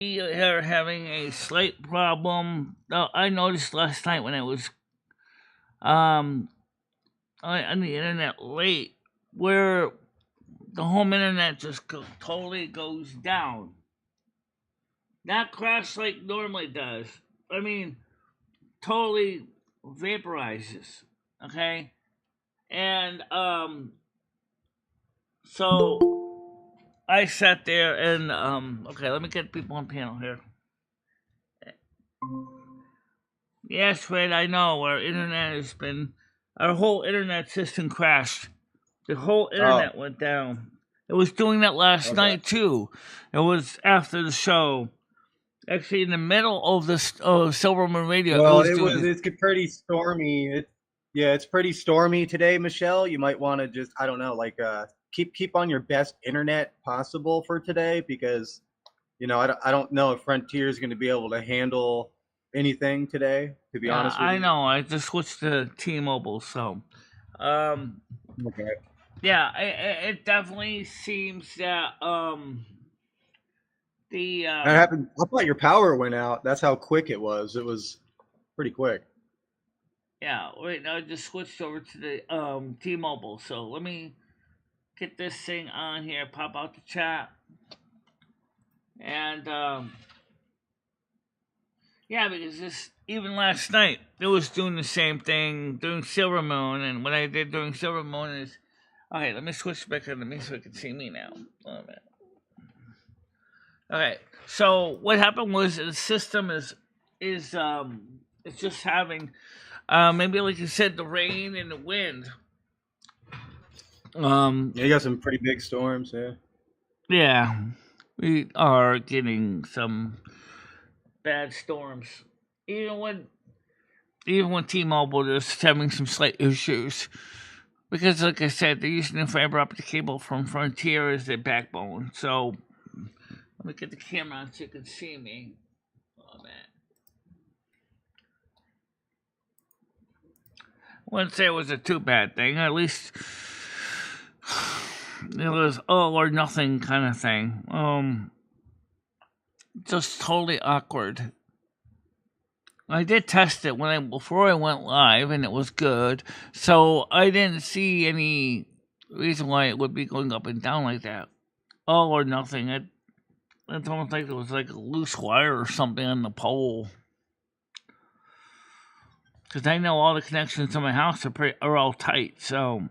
We are having a slight problem. I noticed last night when I was um on the internet late, where the home internet just totally goes down. Not crash like normally does. I mean, totally vaporizes. Okay, and so I sat there and okay, let me get people on panel here. Yes, Fred, I know our internet has been, our whole internet system crashed. The whole Oh, internet went down. It was doing that last okay. night too. It was after the show. Actually, in the middle of this Silverman Radio, it Well, was doing it. it's pretty stormy. Yeah, it's pretty stormy today, Michelle. You might want to just, I don't know, like keep on your best internet possible for today because I don't know if Frontier is going to be able to handle anything today. To be Yeah, honest with I you. know. I just switched to T-Mobile, so um, Okay. yeah, it definitely seems that the That happened. I thought your power went out. That's how quick it was. It was pretty quick. yeah, wait, I just switched over to the T-Mobile. So let me get this thing on here, pop out the chat, and yeah, because this even last night it was doing the same thing during Silver Moon, and what I did during Silver Moon is okay. Let me switch back on me so you can see me now. Oh, man. Okay, so what happened was the system is it's just having maybe like you said the rain and the wind. Yeah, you got some pretty big storms. Yeah. Yeah, we are getting some bad storms. Even when even when T-Mobile is having some slight issues because, like I said, they're using the fiber optic cable from Frontier as their backbone. So let me get the camera on so you can see me. Oh man, I wouldn't say it was a too bad thing. At least it was all or nothing kind of thing. Just totally awkward. I did test it before I went live, and it was good. So I didn't see any reason why it would be going up and down like that. All or nothing. It's almost like there was like a loose wire or something on the pole. Because I know all the connections to my house are all tight. So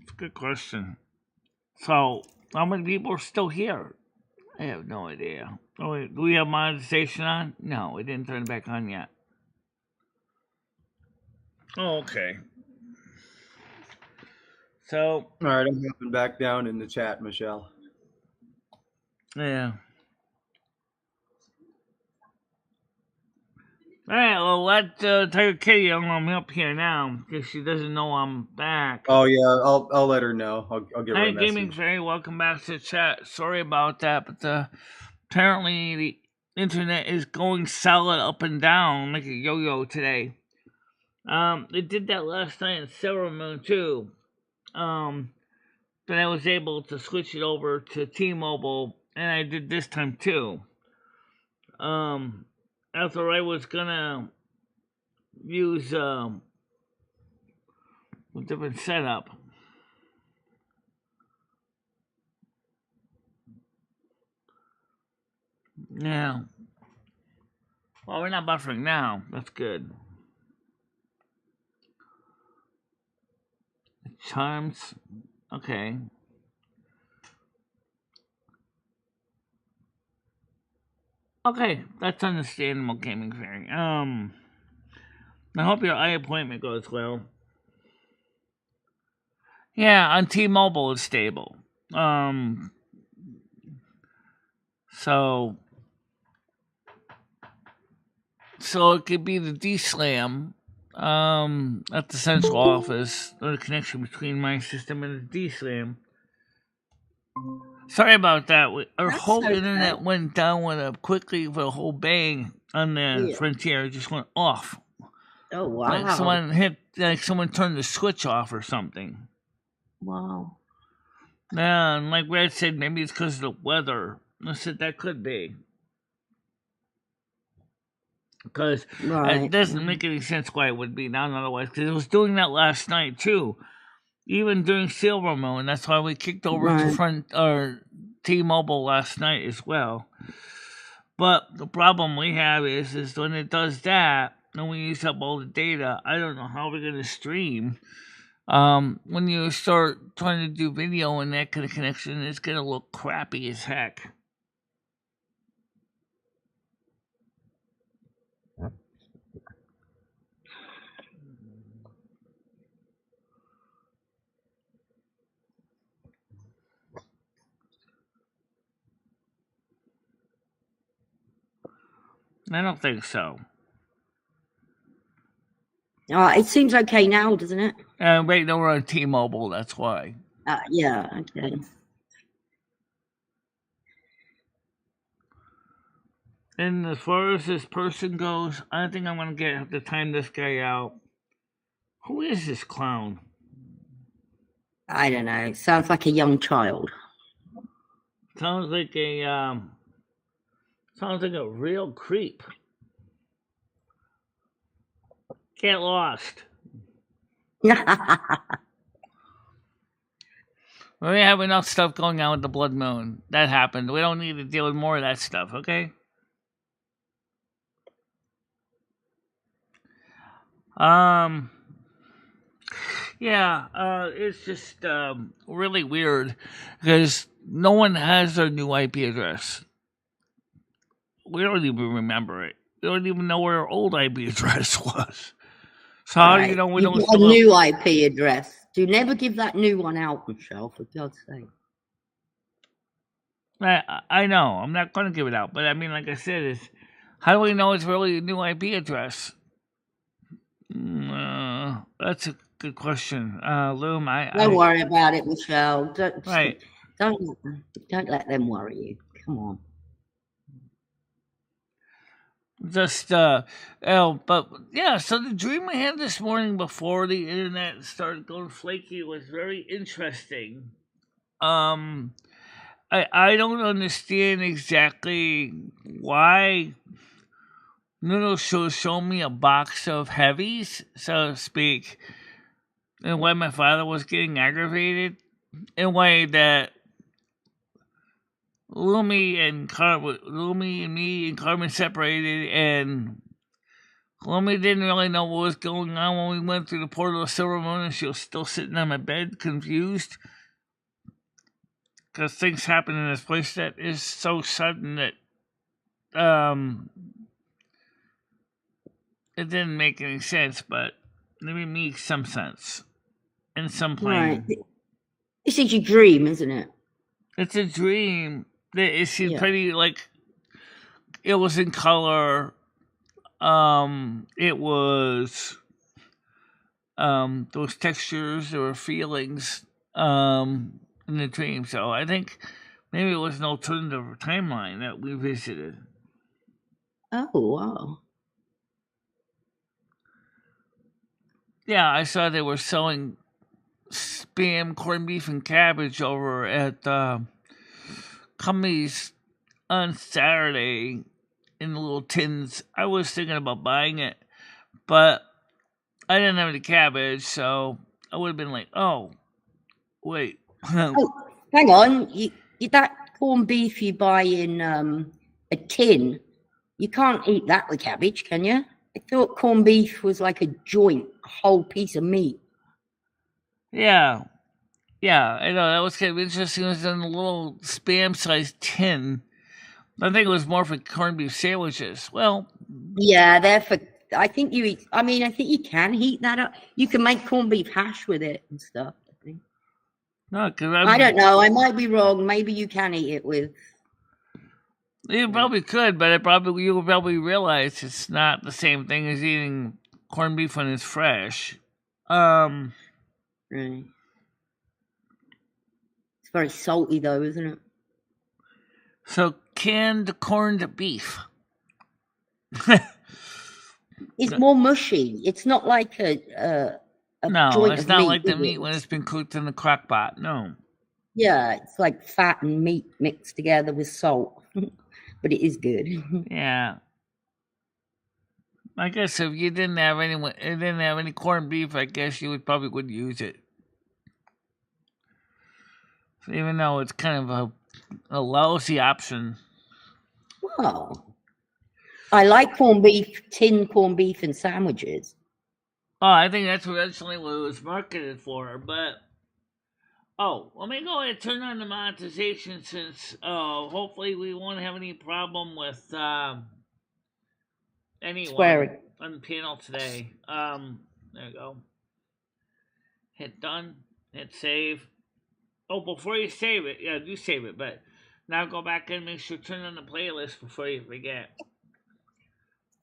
it's a good question. So how many people are still here? I have no idea. Oh, wait, do we have monetization on? No, we didn't turn it back on yet. Oh, okay. So, All right, I'm hopping back down in the chat, Michelle. yeah. All right, well, let Tiger Kitty I'm up here now because she doesn't know I'm back. Oh yeah, I'll let her know. I'll give her a Hi, Gaming message. Fairy. Welcome back to the chat. Sorry about that, but apparently the internet is going solid up and down like a yo-yo today. It did that last night in Silver Moon too. But I was able to switch it over to T-Mobile, and I did this time too. After I was gonna use a different setup. Yeah. Well, we're not buffering now. That's good. Charms. Okay. Okay, that's understandable, Gaming Fairy. I hope your eye appointment goes well. Yeah, on T-Mobile it's stable. Um, so so it could be the D-Slam at the central office, or the connection between my system and the D-Slam. Sorry about that. Our That's whole okay. internet went down with a quickly with a whole bang on the Yeah. Frontier. It just went off. Oh Like wow. someone turned the switch off or something. Wow. Yeah, and like Red said, maybe it's because of the weather. I said that could be. Because it Right. doesn't make any sense why it would be down otherwise. Because it was doing that last night too, even during Silver Moon. That's why we kicked over to Right. T-Mobile last night as well. But the problem we have is when it does that and we use up all the data, I don't know how we're gonna stream. When you start trying to do video and that kind of connection, it's gonna look crappy as heck. I don't think so. It seems okay now, doesn't it? Right now we're on T-Mobile, that's why. Yeah, okay. And as far as this person goes, I think I'm gonna have to time this guy out. Who is this clown? I don't know. It sounds like a young child. Sounds like a real creep. Get lost. We have enough stuff going on with the blood moon. That happened. We don't need to deal with more of that stuff, okay? Yeah, it's just really weird because no one has their new IP address. We don't even remember it. We don't even know where our old IP address was. So how do you know we don't got a new IP address? Do never give that new one out, Michelle, for God's sake. I know. I'm not going to give it out. But I mean, like I said, how do we know it's really a new IP address? That's a good question. Loom, Don't worry about it, Michelle. Don't let them worry you. Come on. But yeah, so the dream I had this morning before the internet started going flaky was very interesting. I don't understand exactly why Noodle showed me a box of heavies, so to speak, and why my father was getting aggravated, and why that Lumi and me and Carmen separated, and Lumi didn't really know what was going on when we went through the portal of Silver Moon, and she was still sitting on my bed, confused. Because things happen in this place that is so sudden that it didn't make any sense, but it made me some sense in some plane. Right. This is your dream, isn't it? It's a dream. It seemed pretty like it was in color. It was those textures, there were feelings in the dream. So I think maybe it was an alternative timeline that we visited. Oh, wow. Yeah, I saw they were selling Spam, corned beef, and cabbage over at companies on Saturday in the little tins. I was thinking about buying it, but I didn't have any cabbage, so I would have been like, oh, wait. Oh, hang on. That corned beef you buy in a tin, you can't eat that with cabbage, can you? I thought corned beef was like a joint, a whole piece of meat. Yeah, I know. That was kind of interesting. It was in a little Spam-sized tin. I think it was more for corned beef sandwiches. Well, yeah, they're for. I think you can heat that up. You can make corned beef hash with it and stuff. I think. No, because I don't know. I might be wrong. Maybe you can eat it with. You probably could, but you will probably realize it's not the same thing as eating corned beef when it's fresh. Right. It's very salty, though, isn't it? So canned corned beef. It's more mushy. It's not like a no, joint it's of not meat, like the meat when it's been cooked in the crock pot. No. Yeah, it's like fat and meat mixed together with salt, but it is good. Yeah. I guess if you didn't have any corned beef, I guess you would use it. Even though it's kind of a lousy option. Oh, I like tinned corned beef and sandwiches. Oh, I think that's originally what it was marketed for, but let me go ahead and turn on the monetization since hopefully we won't have any problem with anyone Swearing. on the panel today. There you go. Hit done. Hit save. Oh, before you save it, yeah, do save it, but now go back and make sure to turn on the playlist before you forget.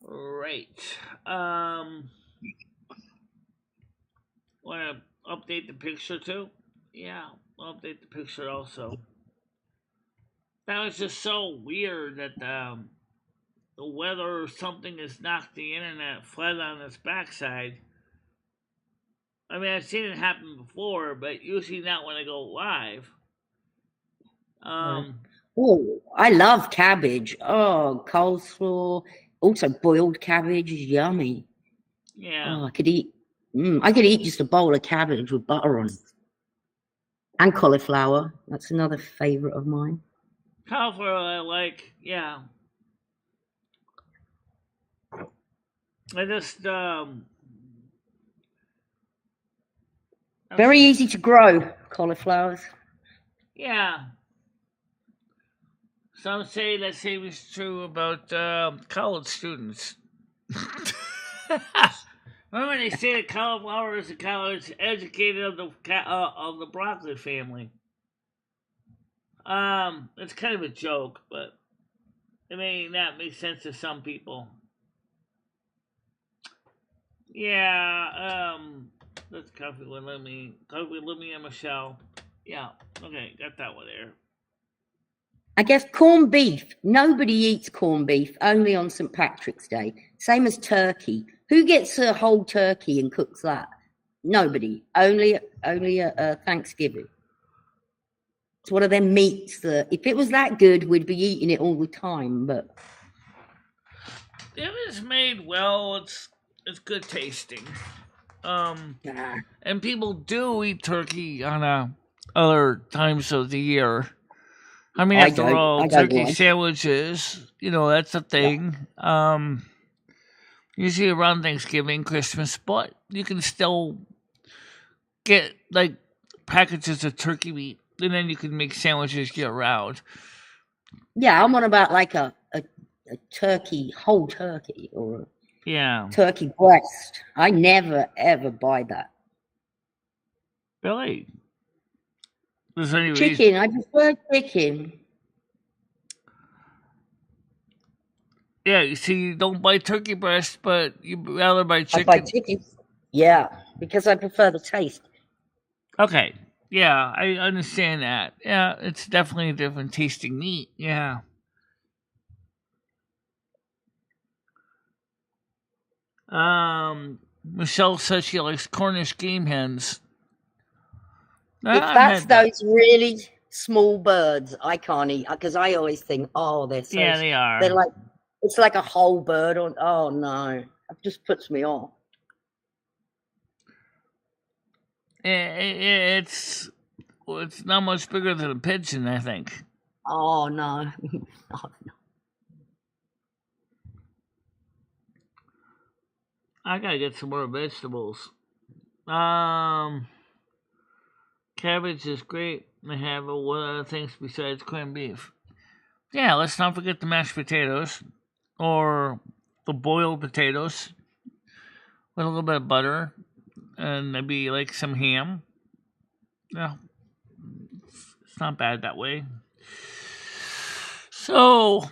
Right. Want to update the picture too? Yeah, I'll update the picture also. That was just so weird that the weather or something has knocked the internet flat on its backside. I mean, I've seen it happen before, but usually not when I go live. Oh, I love cabbage. Oh, coleslaw. Also, boiled cabbage is yummy. Yeah. Oh, I could eat just a bowl of cabbage with butter on it. And cauliflower. That's another favorite of mine. Cauliflower I like, yeah. I just very easy to grow, cauliflowers. Yeah. Some say that same is true about college students. Remember they say that cauliflower is the college educated of the broccoli family. It's kind of a joke, but it may not make sense to some people. Yeah, that's coffee with Lemmy and Michelle. Yeah, okay, got that one there. I guess corned beef. Nobody eats corned beef, only on St. Patrick's Day. Same as turkey. Who gets a whole turkey and cooks that? Nobody. Only at Thanksgiving. It's one of them meats that, if it was that good, we'd be eating it all the time. But if it's made well, it's good tasting. And people do eat turkey on other times of the year. I mean, after all, turkey sandwiches, that's a thing. Yeah. Usually around Thanksgiving, Christmas, but you can still get like packages of turkey meat, and then you can make sandwiches year round. Yeah, I'm on about like a turkey, whole turkey, or turkey breast. I never ever buy that. Really? Is there any chicken? I prefer chicken. Yeah, you see, you don't buy turkey breast, but you rather buy chicken. I buy chicken. Yeah, because I prefer the taste. Okay. Yeah, I understand that. Yeah, it's definitely a different tasting meat. Yeah. Michelle says she likes Cornish game hens. If that's those really small birds, I can't eat, because I always think, they're so... Yeah, they are. They're like, it's like a whole bird on... Oh, no. It just puts me off. It's not much bigger than a pigeon, I think. Oh, no. Oh, no. I gotta get some more vegetables. Cabbage is great. I have what other things besides corned beef. Yeah, let's not forget the mashed potatoes or the boiled potatoes with a little bit of butter and maybe like some ham. Yeah, it's not bad that way. So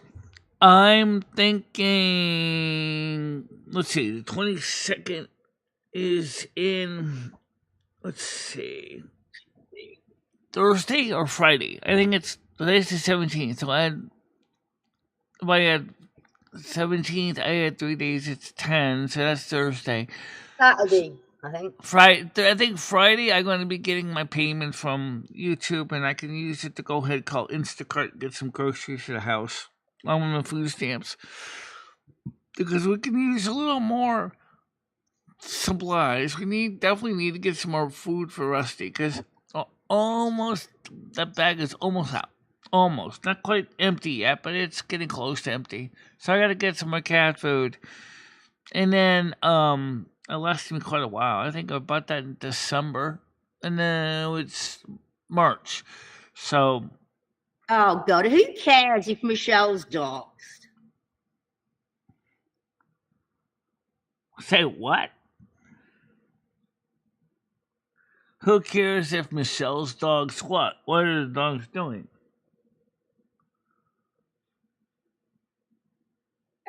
I'm thinking, let's see, the 22nd is in, let's see, Thursday or Friday. I think today's the 17th. So if I had 17th, I had 3 days, it's 10, so that's Thursday. Saturday. I think. I think Friday I'm going to be getting my payment from YouTube, and I can use it to go ahead, call Instacart, and get some groceries for the house, along with my food stamps, because we can use a little more supplies. We definitely need to get some more food for Rusty, because almost that bag is almost out. Almost, not quite empty yet, but it's getting close to empty. So I got to get some more cat food, and then it lasted me quite a while. I think I bought that in December, and then it's March. So Oh God, who cares if Michelle's doxed? say what? Who cares if Michelle's dog's what? What are the dogs doing?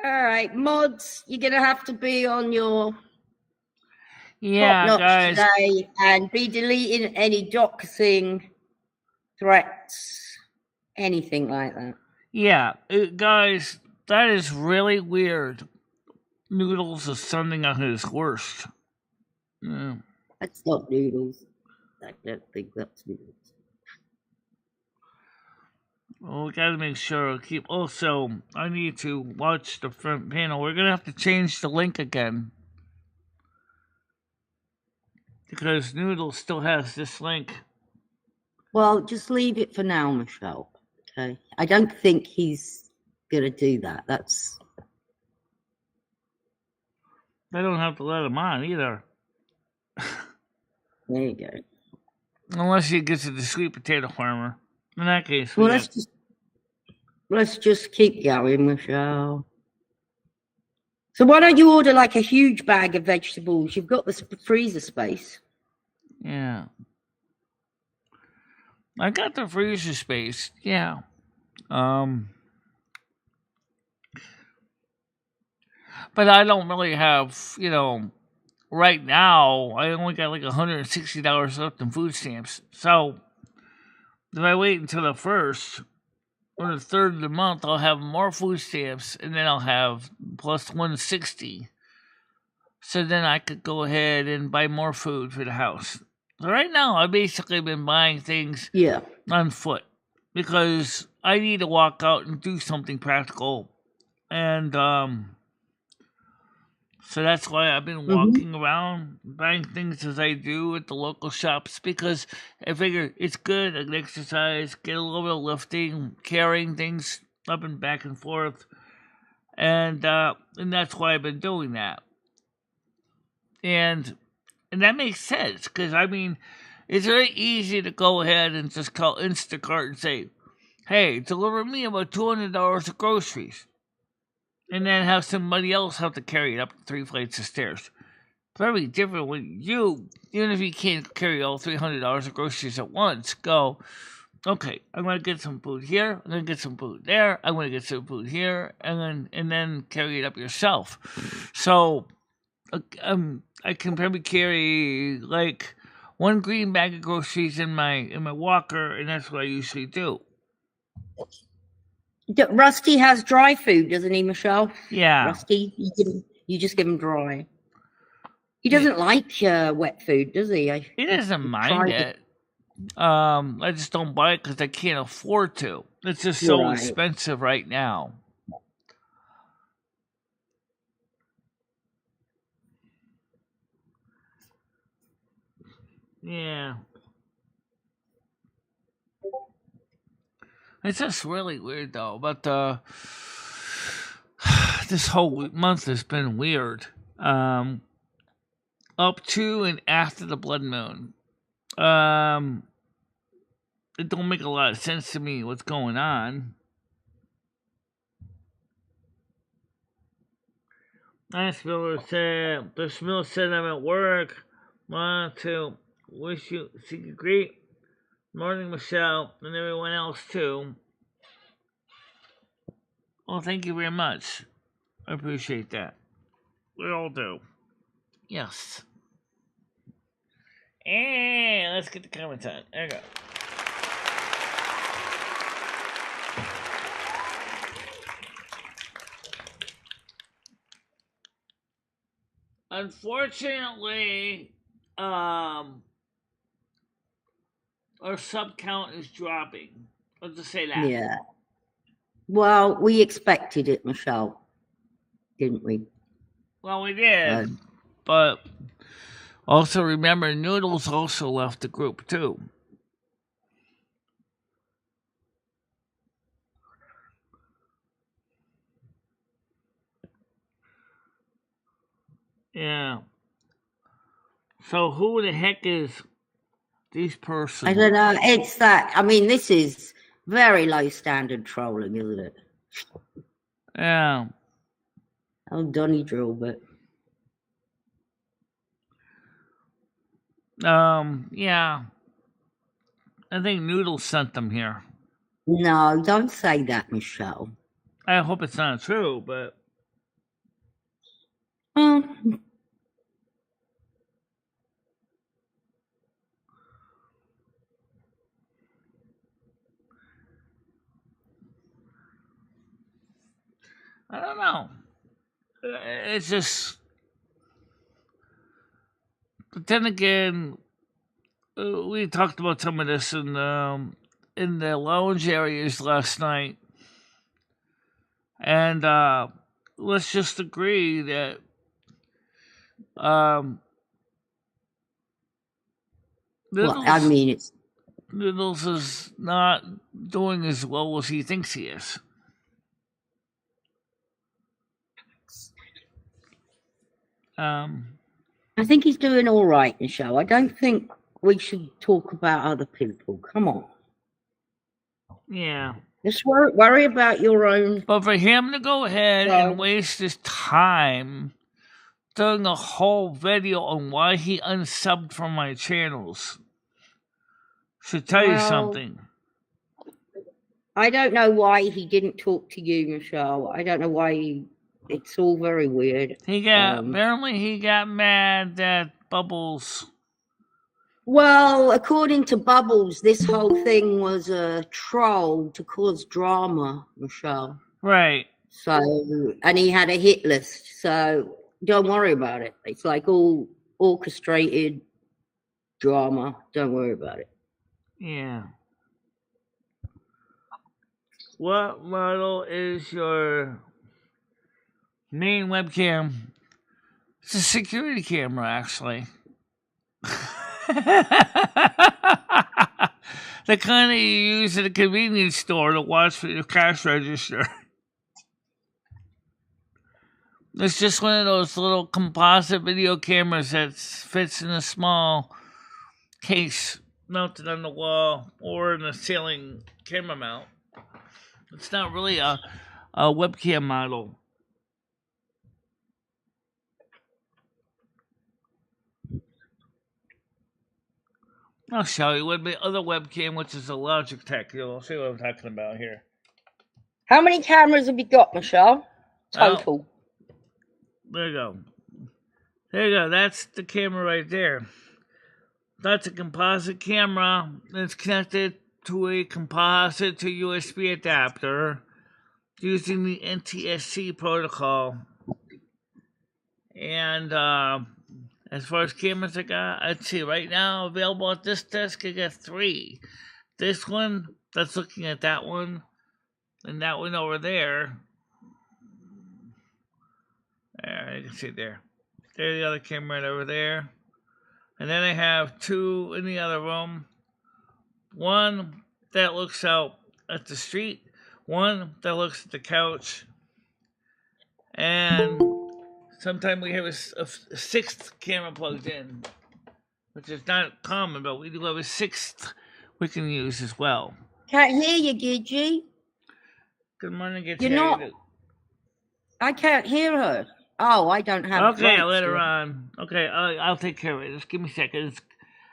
All right, mods, you're gonna have to be on your top Yeah, notch guys. today and be deleting any doxing threats, anything like that. Yeah, guys, that is really weird. Noodles is sending out his worst. Yeah. That's not Noodles. I don't think that's Noodles. Well, we gotta make sure. Also, I need to watch the front panel. We're gonna have to change the link again, because Noodle still has this link. Well, just leave it for now, Michelle. Okay. I don't think he's gonna do that. That's I don't have to let him on either. there you go. Unless he gets to the sweet potato farmer. In that case, Well, let's just keep going, Michelle. So why don't you order like a huge bag of vegetables? You've got the freezer space. Yeah. I got the freezer space. Yeah. But I don't really have, right now, I only got like $160 left in food stamps. So if I wait until the 1st or the 3rd of the month, I'll have more food stamps, and then I'll have plus 160. So then I could go ahead and buy more food for the house. So right now, I've basically been buying things on foot, because I need to walk out and do something practical. And so that's why I've been walking around, buying things as I do at the local shops, because I figure it's good. I can exercise, get a little bit of lifting, carrying things up and back and forth. And that's why I've been doing that. And that makes sense, because, I mean, it's very easy to go ahead and just call Instacart and say, hey, deliver me about $200 of groceries. And then have somebody else have to carry it up 3 flights of stairs. Very different when you, even if you can't carry all $300 of groceries at once, go, okay, I'm going to get some food here, I'm going to get some food there, I'm going to get some food here, and then carry it up yourself. So, I can probably carry like 1 green bag of groceries in my walker, and that's what I usually do. Rusty has dry food, doesn't he, Michelle? Yeah. Rusty, you just give him dry. He doesn't like wet food, does he? He doesn't mind it. I just don't buy it because I can't afford to. It's just so expensive right now. Yeah. It's just really weird though. But this whole month has been weird. Up to and after the blood moon. It don't make a lot of sense to me what's going on. Nice Miller said, this Miller said I'm at work. Want to wish you a great morning, Michelle, and everyone else too. Well, thank you very much. I appreciate that. We all do. Yes. And let's get the comments on. There we go. Unfortunately, our sub count is dropping. Let's just say that. Yeah. Well, we expected it, Michelle, didn't we? Well, we did, but also remember, Noodles also left the group too. Yeah. So who the heck is these persons? I don't know. It's that. I mean, this is very low standard trolling, isn't it? Yeah. Oh, Donnydrill, but yeah. I think Noodles sent them here. no, don't say that, Michelle. I hope it's not true, but Oh, I don't know. It's just. But then again, we talked about some of this in the lounge areas last night, and let's just agree that well, I mean, it's Noodles is not doing as well as he thinks he is. I think he's doing all right, Michelle. I don't think we should talk about other people. Come on. Yeah. Just worry about your own. But for him to go ahead and waste his time doing a whole video on why he unsubbed from my channels should tell you something. I don't know why he didn't talk to you, Michelle. I don't know why it's all very weird. Apparently he got mad that Bubbles. Well, according to Bubbles, this whole thing was a troll to cause drama, Michelle. Right. So, and he had a hit list. So don't worry about it. It's like all orchestrated drama. Don't worry about it. Yeah. What model is your main webcam? It's a security camera, actually. The kind that you use at a convenience store to watch for your cash register. It's just one of those little composite video cameras that fits in a small case mounted on the wall or in a ceiling camera mount. It's not really a webcam model. I'll show you with my other webcam, which is a Logitech. You'll see what I'm talking about here. How many cameras have you got, Michelle? Total. There you go. There you go. That's the camera right there. That's a composite camera. It's connected to a composite to USB adapter using the NTSC protocol. And as far as cameras I got, I'd say right now available at this desk, I got 3. This one, that's looking at that one, and that one over there. There, you can see there. There's the other camera right over there. And then I have 2 in the other room. One that looks out at the street. One that looks at the couch. And sometimes we have a 6th camera plugged in, which is not common, but we do have a 6th we can use as well. Can't hear you, Gidgey. Good morning, Gidgey. You're not. I can't hear her. Oh, I don't have. Okay, I'll let her on. Okay, I'll take care of it. Just give me a second.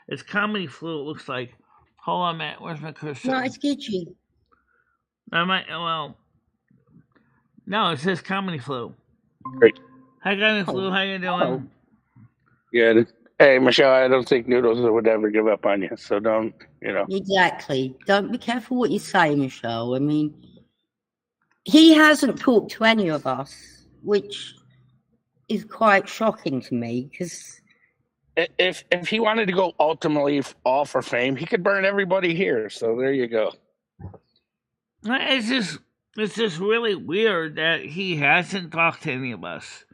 It's comedy flu. It looks like. Hold on, Matt. Where's my cursor? No, it's Gidgey. No, it says comedy flu. Great. Hi, comedy flu. How you doing? Good. Hey, Michelle, I don't think Noodles would ever give up on you, so don't, Exactly. Don't be careful what you say, Michelle. I mean, he hasn't talked to any of us, which is quite shocking to me because if he wanted to go ultimately all for fame, he could burn everybody here. So there you go. It's just really weird that he hasn't talked to any of us.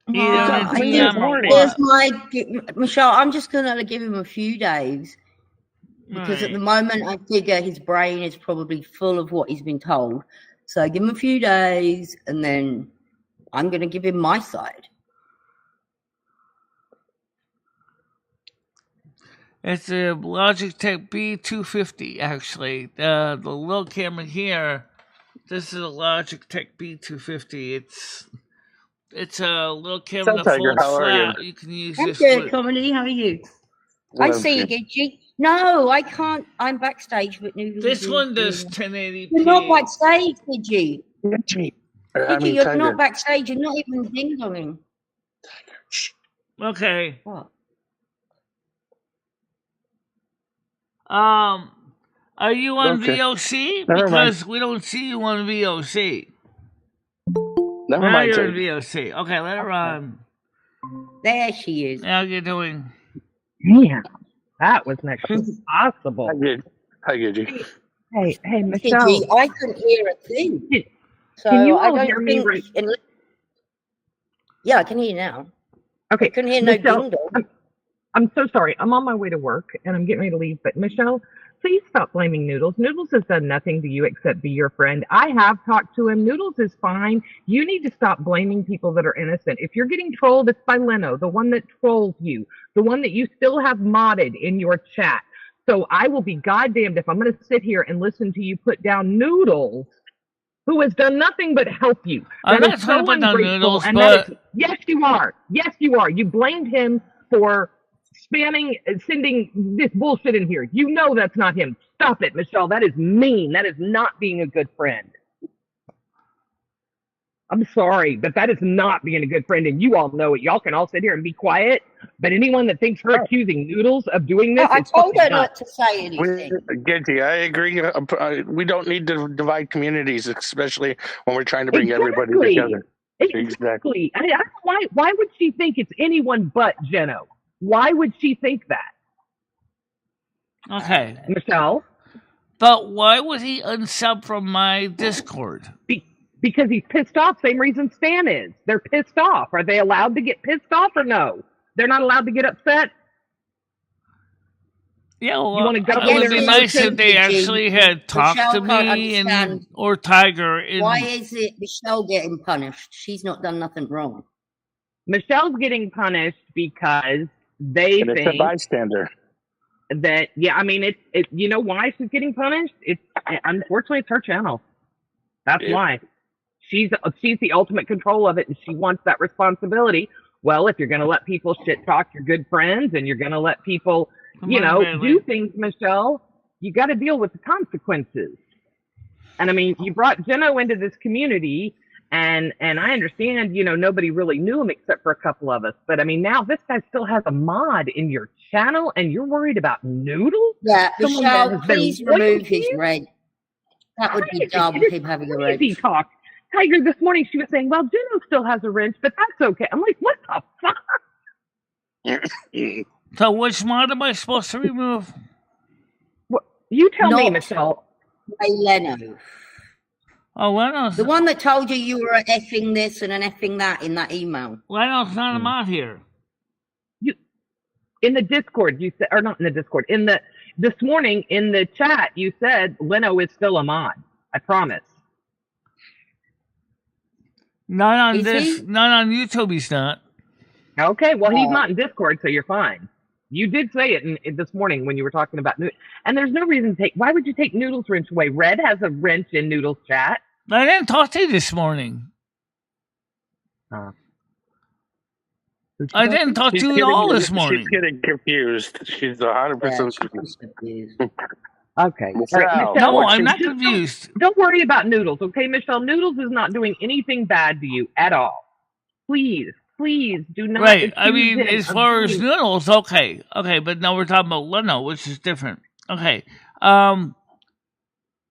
Either in the DM or Here's what. Michelle. I'm just gonna give him a few days because at the moment I figure his brain is probably full of what he's been told. So give him a few days, and then I'm gonna give him my side. It's a Logitech B250, actually. The little camera here, this is a Logitech B250. It's a little camera that Tiger, folds how are you? flat. You can use I'm this. good, Comedy. How are you? I Well, see you, good. Gidgy. No, I can't. I'm backstage, but Noodles This is one does here. 1080p. You're not backstage, Gidgy. Gidgy, Gidgy, you're Tiger. not backstage. You're not even ding-donging. Okay. What? Are you on Okay. VOC? Never Because we don't see you on VOC. Never Now mind, you're in Tiger. VOC. Okay, let her on. There she is. How you doing? Damn, that was next to impossible. Hi, Gidgy. Hey, Michelle. Gidgy, I couldn't hear a thing. So Can you I all don't hear me think. right? Yeah, I can hear you now. Okay, I couldn't hear Michelle, no ding-dong. I'm so sorry. I'm on my way to work and I'm getting ready to leave. But Michelle, please stop blaming Noodles. Noodles has done nothing to you except be your friend. I have talked to him. Noodles is fine. You need to stop blaming people that are innocent. If you're getting trolled, it's by Leno, the one that trolls you, the one that you still have modded in your chat. So I will be goddamned if I'm going to sit here and listen to you put down Noodles, who has done nothing but help you. I'm That not is trying so to put down ungrateful. Noodles, And but that is, yes, you are. Yes, you are. You blamed him for spamming, sending this bullshit in here. You know that's not him. Stop it, Michelle. That is mean. That is not being a good friend. I'm sorry, but that is not being a good friend, and you all know it. Y'all can all sit here and be quiet, but anyone that thinks her accusing Noodles of doing this I is told fucking her nuts. not to say anything. Gidgy, I agree. We don't need to divide communities, especially when we're trying to bring everybody together. Exactly. I don't know why would she think it's anyone but Jeno? Why would she think that? okay. Michelle? But why would he unsub from my Discord? Because he's pissed off, same reason Stan is. They're pissed off. Are they allowed to get pissed off or no? They're not allowed to get upset? Yeah, well, You wanna go it would there be and nice listen if they to actually Jim? had talked Michelle to can't me understand. or Tiger. Why is it Michelle getting punished? She's not done nothing wrong. Michelle's getting punished because they And it's a think bystander. that, yeah, I mean, it. You know why she's getting punished? Unfortunately, it's her channel. That's why. She's the ultimate control of it, and she wants that responsibility. Well, if you're going to let people shit talk your good friends, and you're going to let people, do things, Michelle, you got to deal with the consequences. And I mean, you brought Jeno into this community, and I understand, nobody really knew him except for a couple of us. But I mean, now this guy still has a mod in your channel, and you're worried about Noodles? Yeah, Someone that Michelle, has been please loyal remove to his you? red. That would be dumb, him having a red. Crazy talk. Tiger, this morning she was saying, well, Jeno still has a wrench, but that's okay. I'm like, what the fuck? So which mod am I supposed to remove? You tell me, Not Michelle. by Leno. Oh, Leno's The one that told you were an effing this and an effing that in that email. not a mod here. In the Discord, you said, or not in the Discord, this morning in the chat, you said Leno is still a mod. I promise. Not on Is he? not on YouTube. He's not. Okay, well, he's not in Discord, so you're fine. You did say it this morning when you were talking about Noodles. And there's no reason to take. Why would you take Noodles' wrench away? Red has a wrench in Noodles' chat. I didn't talk to you this morning. I didn't talk to you at all this morning. She's getting confused. She's 100% confused. Okay. Michelle, no, I'm not confused. Don't worry about Noodles, okay, Michelle? Noodles is not doing anything bad to you at all. Please do not. Right. I mean, as far as Noodles, okay, but now we're talking about Leno, which is different. Okay.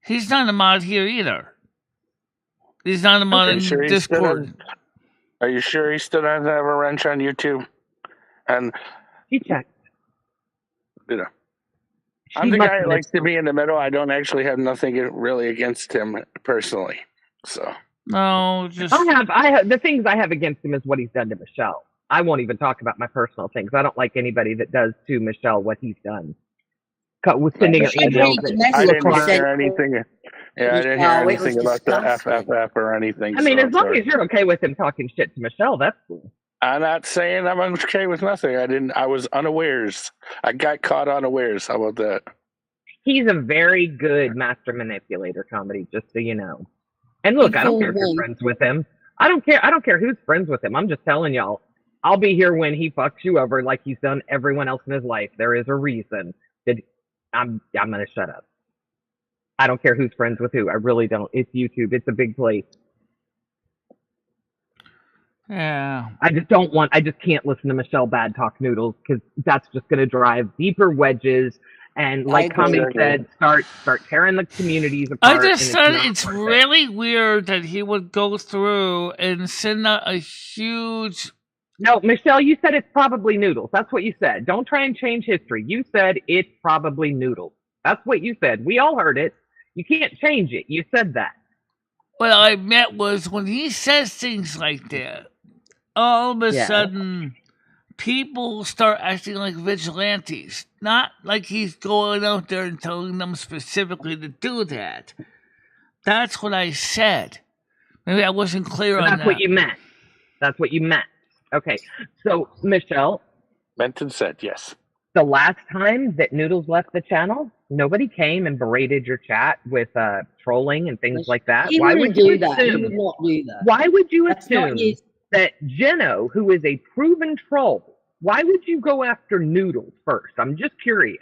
He's not a mod here either. He's not a mod in Discord. Are you sure he still doesn't have a wrench on YouTube? And She checked. you know, She I'm the must guy that have likes to be in the middle. I don't actually have nothing really against him personally. So No, just I have the things I have against him is what he's done to Michelle. I won't even talk about my personal things. I don't like anybody that does to Michelle what he's done. With sending her She emails. read the I message didn't you hear sent anything. Yeah, I didn't hear Michelle. It was anything about the disgusting. FFF or anything. I mean, so as long sorry. as you're okay with him talking shit to Michelle, that's cool. I'm not saying I'm okay with nothing. I was unawares. I got caught unawares. How about that? He's a very good master manipulator, Comedy, just so you know. And look, I don't care if you're friends with him. I don't care who's friends with him. I'm just telling y'all, I'll be here when he fucks you over like he's done everyone else in his life. There is a reason that I'm gonna shut up. I don't care who's friends with who. I really don't. It's YouTube. It's a big place. yeah. I just can't listen to Michelle Bad talk noodles because that's just going to drive deeper wedges and, like Comedy said, start tearing the communities apart. I just said it's worth it. really weird that he would go through and send out a huge. No, Michelle, you said it's probably noodles. That's what you said. Don't try and change history. You said it's probably noodles. That's what you said. We all heard it. You can't change it. You said that. What I meant was when he says things like that, all of a sudden people start acting like vigilantes. Not like he's going out there and telling them specifically to do that. That's what I said. Maybe I wasn't clear on that. That's what you meant. That's what you meant. Okay. So, Michelle. Meant and said, yes. The last time that Noodles left the channel, nobody came and berated your chat with trolling and things like that. Why would you do that? He would not do that. Why would you assume that Jeno, who is a proven troll, why would you go after Noodles first? I'm just curious.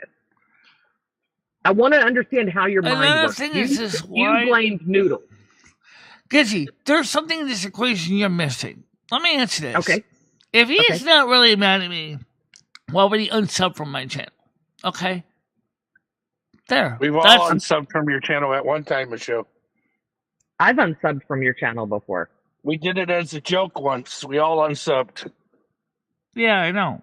I want to understand how your mind works. You blamed Noodles. Gizzy, there's something in this equation you're missing. Let me answer this. Okay. If he is not really mad at me, why would he unsub from my channel? Okay. There. We've all unsubbed from your channel at one time, Michelle. I've unsubbed from your channel before. We did it as a joke once. We all unsubbed. Yeah, I know.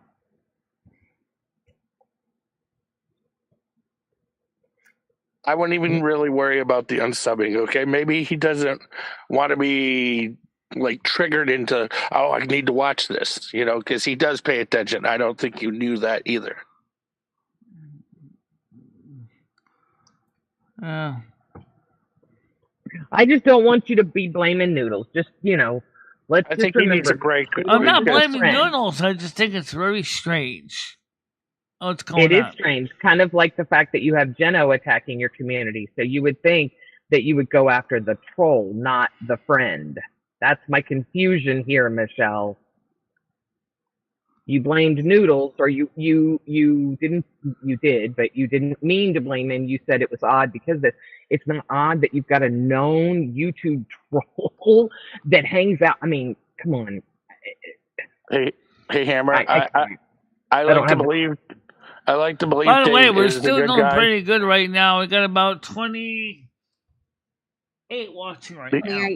I wouldn't even really worry about the unsubbing, okay? Maybe he doesn't want to be like triggered into, oh, I need to watch this, you know, because he does pay attention. I don't think you knew that either. I just don't want you to be blaming Noodles. Just, you know, I think he needs a break. I'm not blaming Noodles. I just think it's very strange. What's going on? It is strange. Kind of like the fact that you have Jeno attacking your community. So you would think that you would go after the troll, not the friend. That's my confusion here, Michelle. You blamed Noodles, or you did, but you didn't mean to blame him. You said it was odd because it's not odd that you've got a known YouTube troll that hangs out. I mean, come on. Hey, Hammer. I like to believe. I like to believe. By the way, Dave we're still doing pretty good right now. We got about 28 watching right now.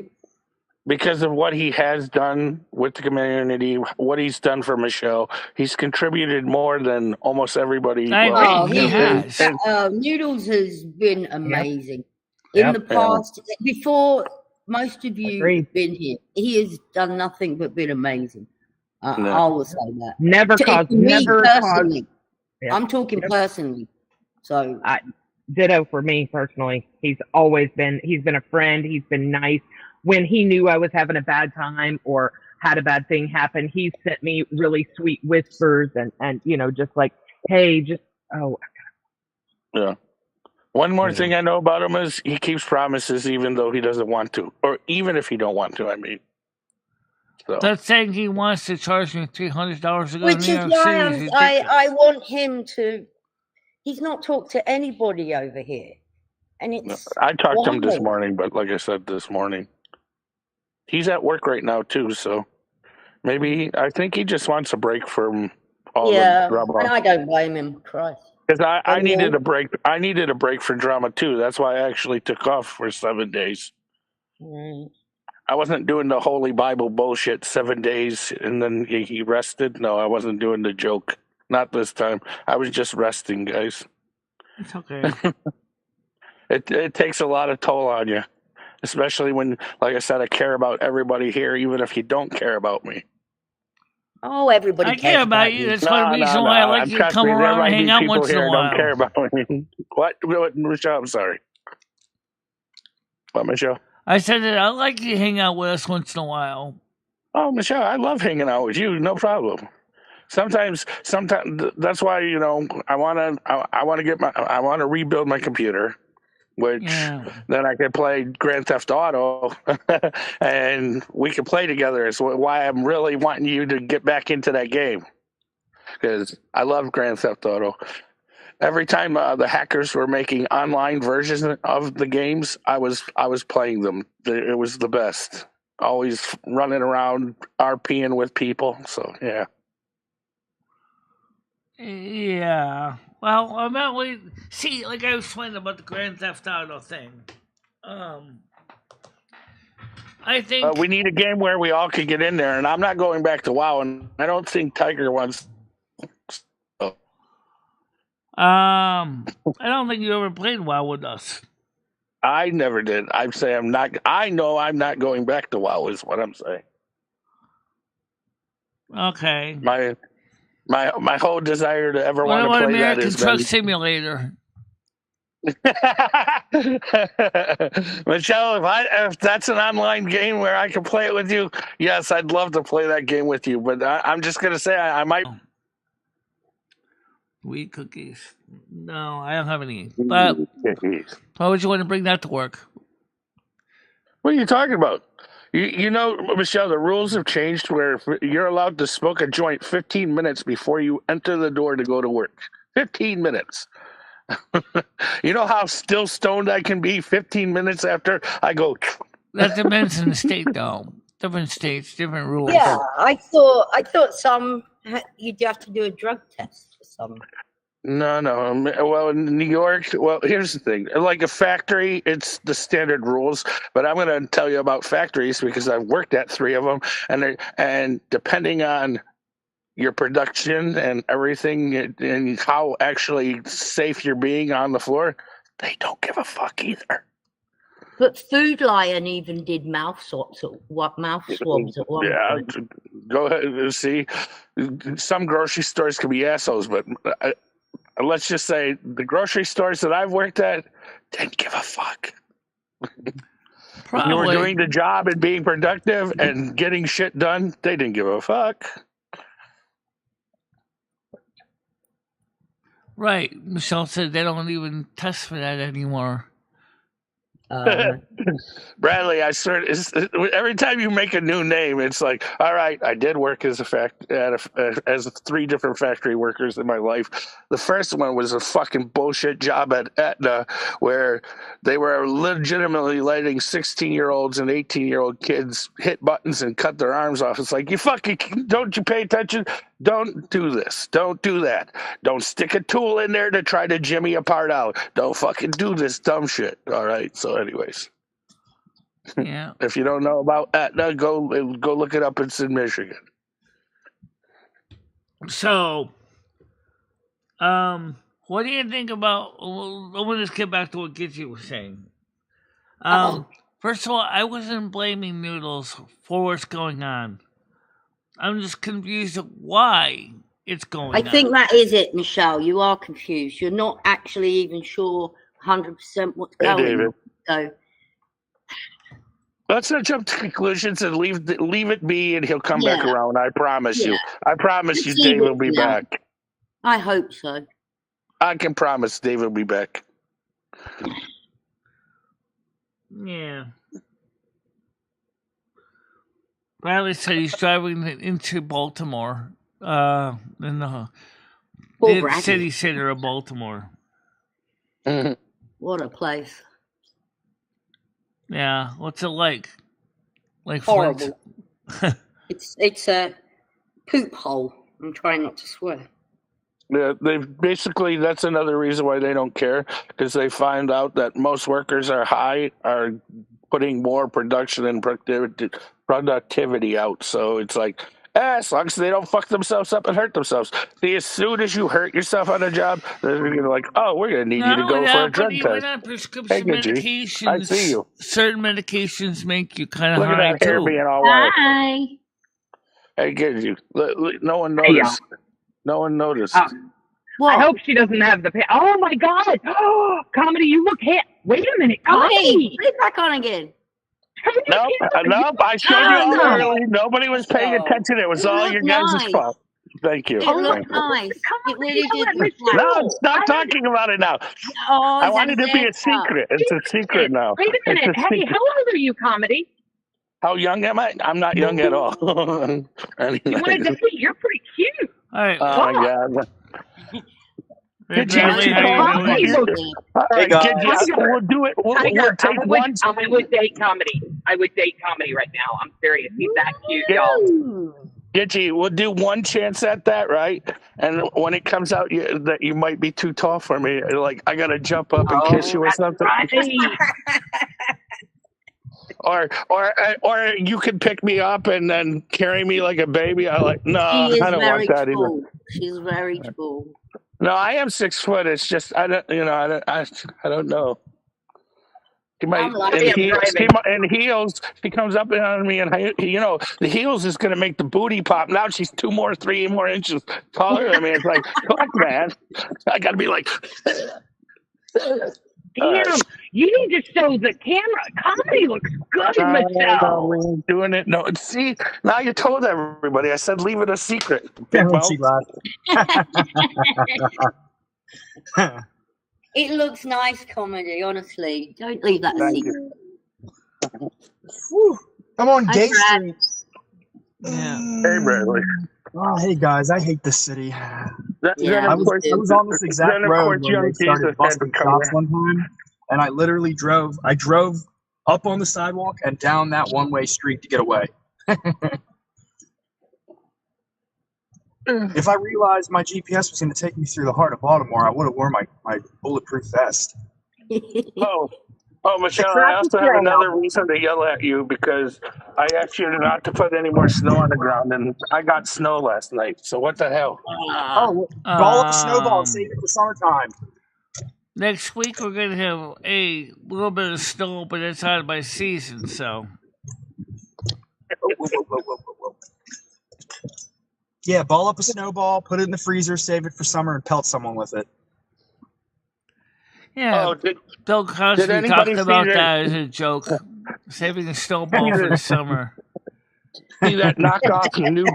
Because of what he has done with the community, what he's done for Michelle, he's contributed more than almost everybody. He has. Noodles has been amazing. In the past, before most of you have been here, he has done nothing but been amazing. I will say that. Never caused. I'm talking personally. So ditto for me personally. He's been a friend. He's been nice. When he knew I was having a bad time or had a bad thing happen, he sent me really sweet whispers and you know, just like, hey, Yeah. One more thing I know about him is he keeps promises even though he doesn't want to, or even if he don't want to. I mean, so. That's saying he wants to charge me $300 to go to New York Which is why I want him to. He's not talked to anybody over here, and it's. I talked to him this morning, but like I said this morning, he's at work right now too. So maybe I think he just wants a break from all the drama. And I don't blame him, Christ. Because I needed a break. I needed a break for drama too. That's why I actually took off for 7 days. I wasn't doing the Holy Bible bullshit 7 days and then he rested. No, I wasn't doing the joke. Not this time. I was just resting, guys. It's okay. It takes a lot of toll on you, especially when, like I said, I care about everybody here, even if you don't care about me. Oh, everybody I cares care about you. That's one reason why I like you to come around and hang out once in a while. Don't care about me. What, Michelle? I'm sorry. What, Michelle? I said that I like you to hang out with us once in a while. Oh, Michelle, I love hanging out with you. No problem. Sometimes that's why I want to rebuild my computer, which then I can play Grand Theft Auto, and we can play together. Is why I'm really wanting you to get back into that game, because I love Grand Theft Auto. Every time the hackers were making online versions of the games, I was playing them. It was the best. Always running around RPing with people. So yeah. Yeah. Well, I'm not really... See, like I was explaining about the Grand Theft Auto thing. I think... we need a game where we all could get in there, and I'm not going back to WoW, and I don't think Tiger wants... I don't think you ever played WoW with us. I never did. I'm saying I'm not... I know I'm not going back to WoW is what I'm saying. Okay. My whole desire to ever want to play American that is Truck Simulator. Michelle, if that's an online game where I can play it with you, yes, I'd love to play that game with you. But I'm just gonna say I might. Wheat cookies. No, I don't have any. But why would you want to bring that to work? What are you talking about? You know, Michelle, the rules have changed where you're allowed to smoke a joint 15 minutes before you enter the door to go to work. 15 minutes. You know how still stoned I can be 15 minutes after I go. That depends on the state, though. Different states, different rules. Yeah, I thought some you'd have to do a drug test for some. No. Well, in New York, well, here's the thing. Like a factory, it's the standard rules. But I'm going to tell you about factories because I've worked at 3 of them. And depending on your production and everything and how actually safe you're being on the floor, they don't give a fuck either. But Food Lion even did mouth swabs at one point. Go ahead. See, some grocery stores can be assholes, but let's just say the grocery stores that I've worked at didn't give a fuck. Probably. You were doing the job and being productive and getting shit done. They didn't give a fuck. Right. Michelle said they don't even test for that anymore. Bradley, I swear, every time you make a new name, it's like, all right, I did work as as 3 different factory workers in my life. The first one was a fucking bullshit job at Aetna, where they were legitimately letting 16-year-olds and 18-year-old kids hit buttons and cut their arms off. It's like, don't you pay attention? Don't do this. Don't do that. Don't stick a tool in there to try to jimmy a part out. Don't fucking do this dumb shit. All right. So, anyways, yeah. If you don't know about Aetna, go look it up. It's in Michigan. So, what do you think about? Well, let's get back to what Gitchy was saying. First of all, I wasn't blaming Noodles for what's going on. I'm just confused of why it's going on. I think that is it, Michelle. You are confused. You're not actually even sure 100% what's going on. So let's not jump to conclusions and leave it be, and he'll come back around. I promise you. I promise you, Dave will be back. I hope so. I can promise Dave will be back. Yeah. Bradley said he's driving into Baltimore, in the city center of Baltimore. Mm-hmm. What a place! Yeah, what's it like? Like horrible. It's a poop hole. I'm trying not to swear. Yeah, that's another reason why they don't care, because they find out that most workers are putting more production and productivity out. So it's like, as long as they don't fuck themselves up and hurt themselves. See, as soon as you hurt yourself on a job, they're gonna like, oh, we're gonna need you Not to only go for a that, but drug even test. on Hey, prescription good G. I see medications, you. certain medications make you kind of Look at high that hair too. being all white. Hi. Hey, good G. No one Hey, y'all. noticed. No one noticed. I What? hope she doesn't have the pay. Oh my God! Comedy, you look hit. Wait a minute, Comedy, Comedy. put it back on again. Turn your Nope, camera. nope. I showed you all no. early. Nobody was paying Oh, attention. It was it all looked your guys' nice. fault. Thank you. It Oh, looked Thank you. nice. It Comedy, really I'll did let look Michelle. nice. No, stop talking about it now. Oh, I it's wanted a to be a haircut. secret. It's a secret now. Wait a It's minute. a Hey, secret. how old are you, Comedy? How young am I? I'm not young at all. You want to Anyways. date? You're pretty cute. All right, Oh my Fuck. God. hey, Good G, Bradley, too how you tall. Comedy doing? looks. All Hey right, guys. good G. We'll do it. We'll Tiger, take one. I would date Comedy. I would date Comedy right now. I'm serious. He's that cute, y'all. Ooh. Gitchy, we'll do one chance at that, right? And when it comes out that you might be too tall for me, like I gotta jump up and kiss Oh, you or that's something, right. or you could pick me up and then carry me like a baby. No, She I is don't want very that either. tall. She's very tall. No, I am 6 foot. It's just I don't, I don't know. She might I'm like, in I'm driving. heels. She comes up on me, and the heels is gonna make the booty pop. Now she's 3 more inches taller than me. It's like, fuck, man. I gotta be like, Damn, you need to show the camera. Comedy looks good, no, Michelle. we ain't doing it. No, see, now you told everybody. I said leave it a secret. Big mouth. She laughed. it looks nice, Comedy. Honestly, don't leave that a Thank secret. Whew. I'm on Hi, Gay Brad. Street. Yeah. Hey, Bradley. Oh, hey guys, I hate this city. Then, Yeah, I of was course, I was on this exact then of road course, when young they started Jesus had to busting come stops here. one time, and I literally drove up on the sidewalk and down that one-way street to get away. If I realized my GPS was going to take me through the heart of Baltimore, I would have worn my bulletproof vest. Oh, Michelle, I also have another reason to yell at you because I asked you not to put any more snow on the ground, and I got snow last night. So what the hell? Oh, ball up a snowball, save it for summertime. Next week we're gonna have a little bit of snow, but it's out of my season, so. Whoa. Yeah, ball up a snowball, put it in the freezer, save it for summer, and pelt someone with it. Yeah, Oh, Bill Cosby anybody talked see about that- that as a joke, saving a snowball for the summer. see that knockoff new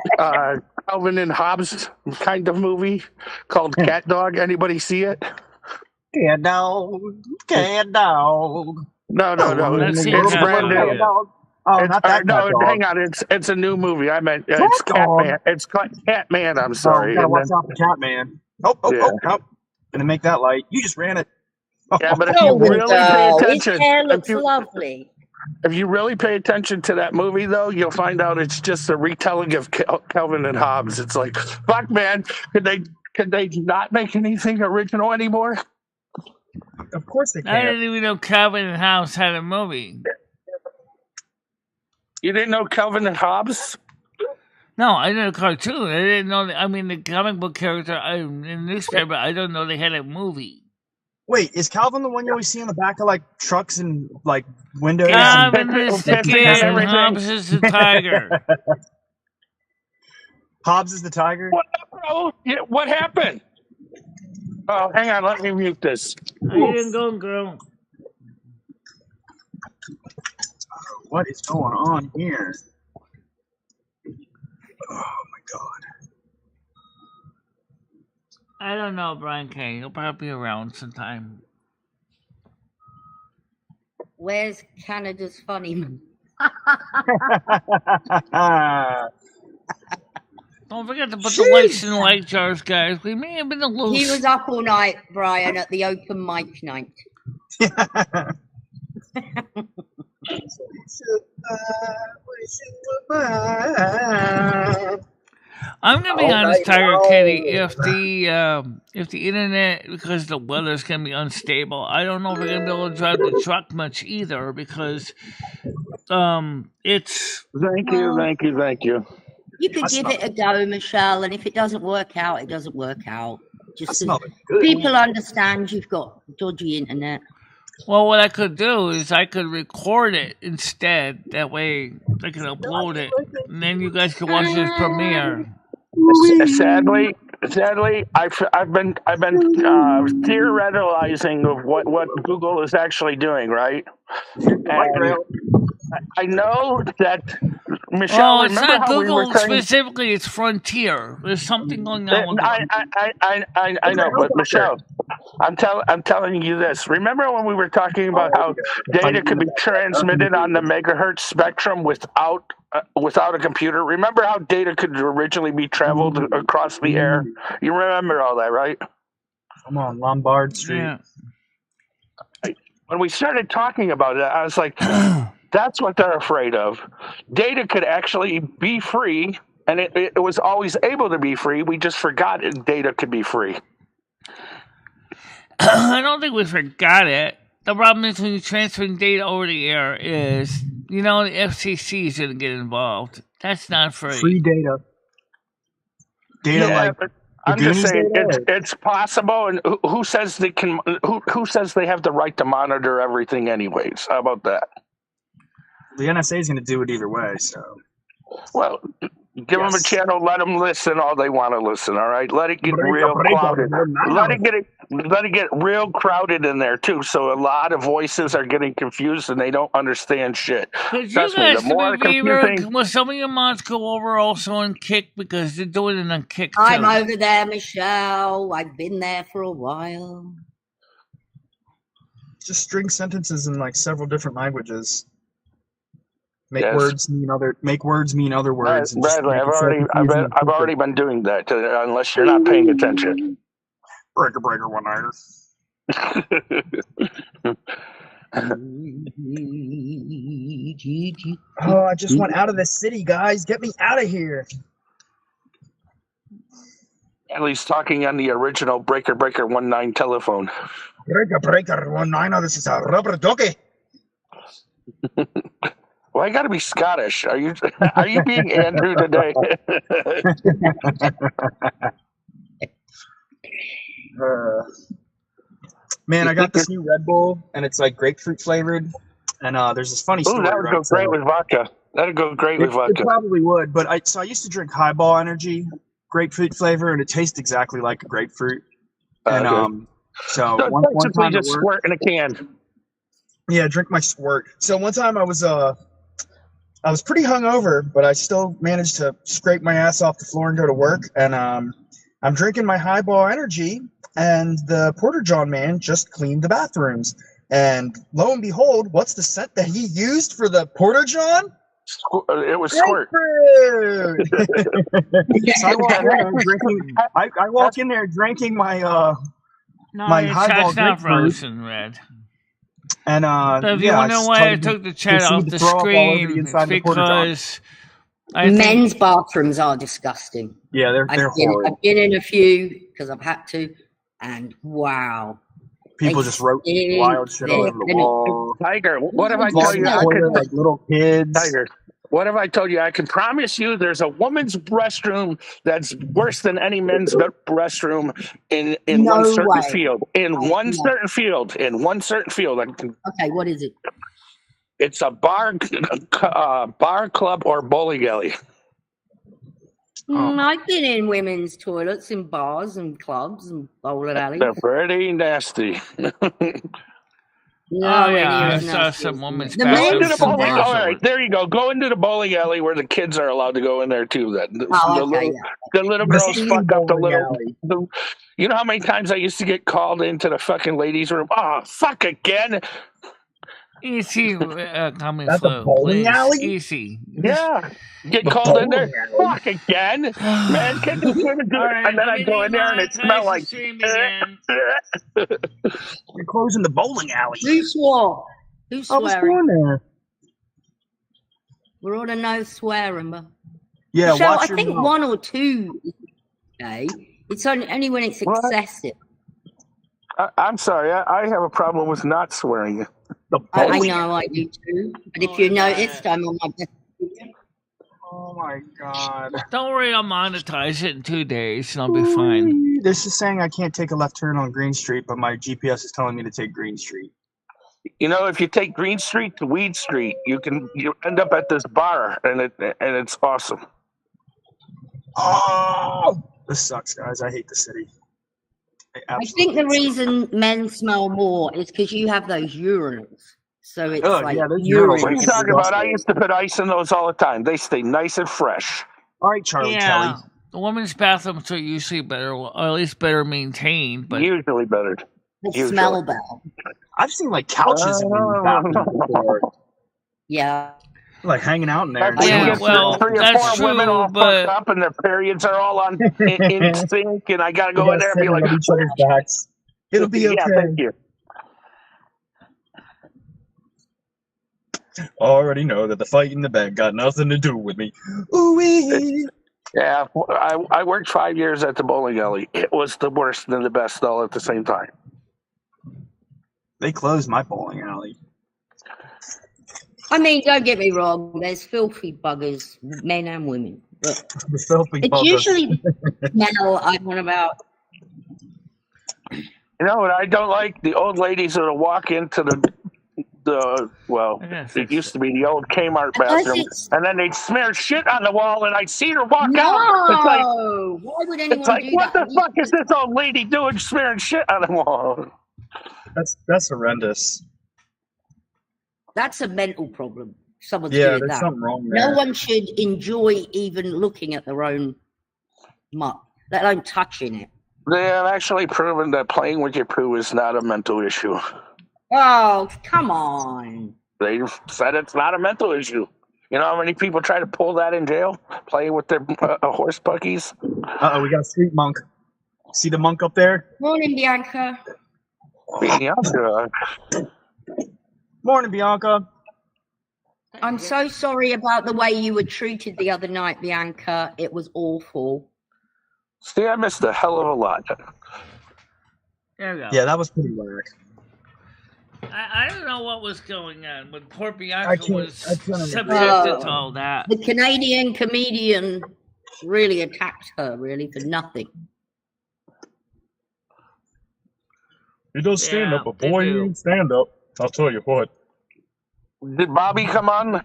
Calvin and Hobbes kind of movie called Cat Dog? Anybody see it? Cat dog. No. Let's see It's Cat brand Dog. new. Oh, not that no, cat dog. hang on. It's a new movie. I meant it's Cat dog. Catman. It's Catman. I'm Oh, sorry. gotta And watch then- out for Catman. Yeah. Oh. Gonna make that light. You just ran it. Yeah, but if you Golden really pay girl. His attention, hair looks if you, lovely. if you really pay attention to that movie, though, you'll find out it's just a retelling of Calvin and Hobbes. It's like, fuck, man, could they not make anything original anymore? Of course they I can. didn't even know Calvin and Hobbes had a movie. You didn't know Calvin and Hobbes? No, I know the cartoon. I didn't know. The comic book character in the newspaper. I don't know they had a movie. Wait, is Calvin the one you always see on the back of like trucks and like windows? Yeah. Calvin is the Pissing on kid, and everything. Hobbes is the tiger. Hobbs is the tiger. What, bro? Yeah, what happened? Oh, hang on. Let me mute this. How you doing, going, girl? What is going on here? Oh my god. I don't know, Brian K. He'll probably be around sometime. Where's Canada's funny man? Don't forget to put the likes in the like jars, guys. We may have been a little. He was up all night, Brian, at the open mic night. I'm gonna be All honest, night Tiger Kitty. long. If the internet, because the weather's gonna be unstable, I don't know if we're gonna be able to drive the truck much either because it's Thank you, Well, thank you, thank you. you could That's give not- it a go, Michelle, and if it doesn't work out, it doesn't work out. Just That's so not good. people understand you've got dodgy internet. well. What I could do is I could record it instead. That way I can upload it, and then you guys can watch this premiere. Sadly, I've been theoretizing of what Google is actually doing, right? Light And rail. I know that Michelle. Oh, it's Remember not how we were Google saying? specifically. It's Frontier. There's something going on with it. I know, but Michelle, I'm telling you this. Remember when we were talking about how data could be transmitted on the megahertz spectrum without a computer? Remember how data could originally be traveled across the air? You remember all that, right? Come on, Lombard Street. Yeah. When we started talking about it, I was like, that's what they're afraid of. Data could actually be free, and it was always able to be free. We just forgot data could be free. I don't think we forgot it. The problem is when you're transferring data over the air is, the FCC is going to get involved. That's not free. Free data. Data Yeah, like but I'm just Goonies saying data? it's possible. And who says they can? Who says they have the right to monitor everything, anyways? How about that? the NSA is going to do it either way. So Well, give them a Yes. channel. Let them listen all they want to listen. All right, let it get real crowded. Let it get real crowded in there too. So a lot of voices are getting confused and they don't understand shit. Could you Trust me, guys the more be very, confusing. will some of your mods go over also on Kick because they're doing it on Kick too? I'm over there, Michelle. I've been there for a while. just string sentences in like several different languages. Make Yes. words mean other words. and just Bradley, make I've it so already, confusing and I've already been doing that. Unless you're not paying attention. breaker one-nighter. Oh, I just went out of the city, guys. Get me out of here. At least talking on the original breaker 19 telephone. Breaker 19. This is a rubber ducky. Well, I got to be Scottish. Are you being Andrew today? Man, I got this new Red Bull, and it's like grapefruit flavored. And there's this funny Ooh, story. that would go right? great with vodka. That'd go great with It vodka. probably would, but I used to drink Highball Energy, grapefruit flavor, and it tastes exactly like a grapefruit. And Okay. so So one basically time at just work, squirt in a can. yeah, drink my squirt. So one time I was pretty hungover, but I still managed to scrape my ass off the floor and go to work. And I'm drinking my Highball Energy, and the Porter John man just cleaned the bathrooms. And lo and behold, what's the scent that he used for the Porter John? It was squirt. Grapefruit. So I walk in there drinking my No, my your Highball chat's not grapefruit. frozen, Red. and So if you yeah, wonder just why I started took the chat proceed off to the throw up all over the screen, inside it's of the Porter John. because I think Men's bathrooms are disgusting. Yeah, they're I've horrible. been in a few because I've had to, and wow. People they just wrote stink. wild shit all over the They're- wall. Tiger, what if I Clogged tell the you I toilet could? like little kids. Tiger, what if I told you I can promise you there's a woman's restroom that's worse than any men's restroom in No one certain way. field. In one No. certain field. In one certain field. Okay, what is it? It's a bar, club, or bowling alley. I've been in women's toilets in bars and clubs and bowling alleys. They're pretty nasty. Oh yeah, I saw some women's The Go men's into bathrooms. the some bowling. bars. All right, there you go. Go into the bowling alley where the kids are allowed to go in there too. That Oh, okay, the little The girls steam fuck up the bowling little. alley. You know how many times I used to get called into the fucking ladies' room? Oh, fuck again. Easy, coming That's a through, bowling please. alley? Easy. Yeah, get The called in there. bowling alley. Fuck again, man. Can't you swim and do All it? right, And then let I me go in there and it demonetize smells the like. stream again. You're closing the bowling alley. Who swore? Who's I was swearing? born there. We're on a no swearing, but Yeah, So watch I your think mouth. 1 or 2 is okay. It's only when it's What? excessive. I'm sorry. I have a problem with not swearing. The I bowling. know I do too. But if Oh, you yeah. noticed, I'm on my best. Oh my god. Don't worry, I'll monetize it in 2 days and I'll be fine. This is saying I can't take a left turn on Green Street, but my GPS is telling me to take Green Street. You know, if you take Green Street to Weed Street, you end up at this bar, and it's awesome. Oh, this sucks, guys. I hate the city. I think the reason men smell more is because you have those urinals. So it's Oh, like yeah, those urine. urinals What are you are talking about? I disgusting. used to put ice in those all the time. They stay nice and fresh. All right, Charlie Kelly. Yeah, the women's bathrooms are usually better, or at least better maintained. But Usually better. They Usually. smell better. I've seen like couches in the bathroom before, Yeah. like hanging out in there. That's when Yeah, you get well, three or that's four women true, all but- fucked up and their periods are all in sync, and I gotta go in there and be like, rub each other's backs. It'll be okay. Yeah, thank you. Already know that the fight in the bed got nothing to do with me. Ooh-wee. Yeah, I worked 5 years at the bowling alley. It was the worst and the best all at the same time. They closed my bowling alley. I mean, don't get me wrong. There's filthy buggers, men and women. But The filthy it's buggers. usually the smell I'm on about. You know what I don't like? The old ladies that'll walk into the well, I gotta it fix used to be the old Kmart Unless bathroom, it's- and then they'd smear shit on the wall, and I'd see her walk No! out. Why would It's anyone like, do what that? the fuck is this old lady doing smearing shit on the wall? That's horrendous. That's a mental problem. Someone's Yeah, doing there's that. something wrong there. No one should enjoy even looking at their own muck, let alone touching it. They have actually proven that playing with your poo is not a mental issue. Oh, come on. They said it's not a mental issue. You know how many people try to pull that in jail, playing with their horse buggies? Uh-oh, we got a street monk. See the monk up there? Morning, Bianca. Bianca. Morning, Bianca. I'm so sorry about the way you were treated the other night, Bianca. It was awful. See, I missed a hell of a lot. There we go. Yeah, that was pretty whack. I don't know what was going on, but poor I Bianca can't- was I can't subjected imagine. to all that. The Canadian comedian really attacked her, really, for nothing. He does stand up, but they boy, he do. ain't stand up. I'll tell you what. Did Bobby come on?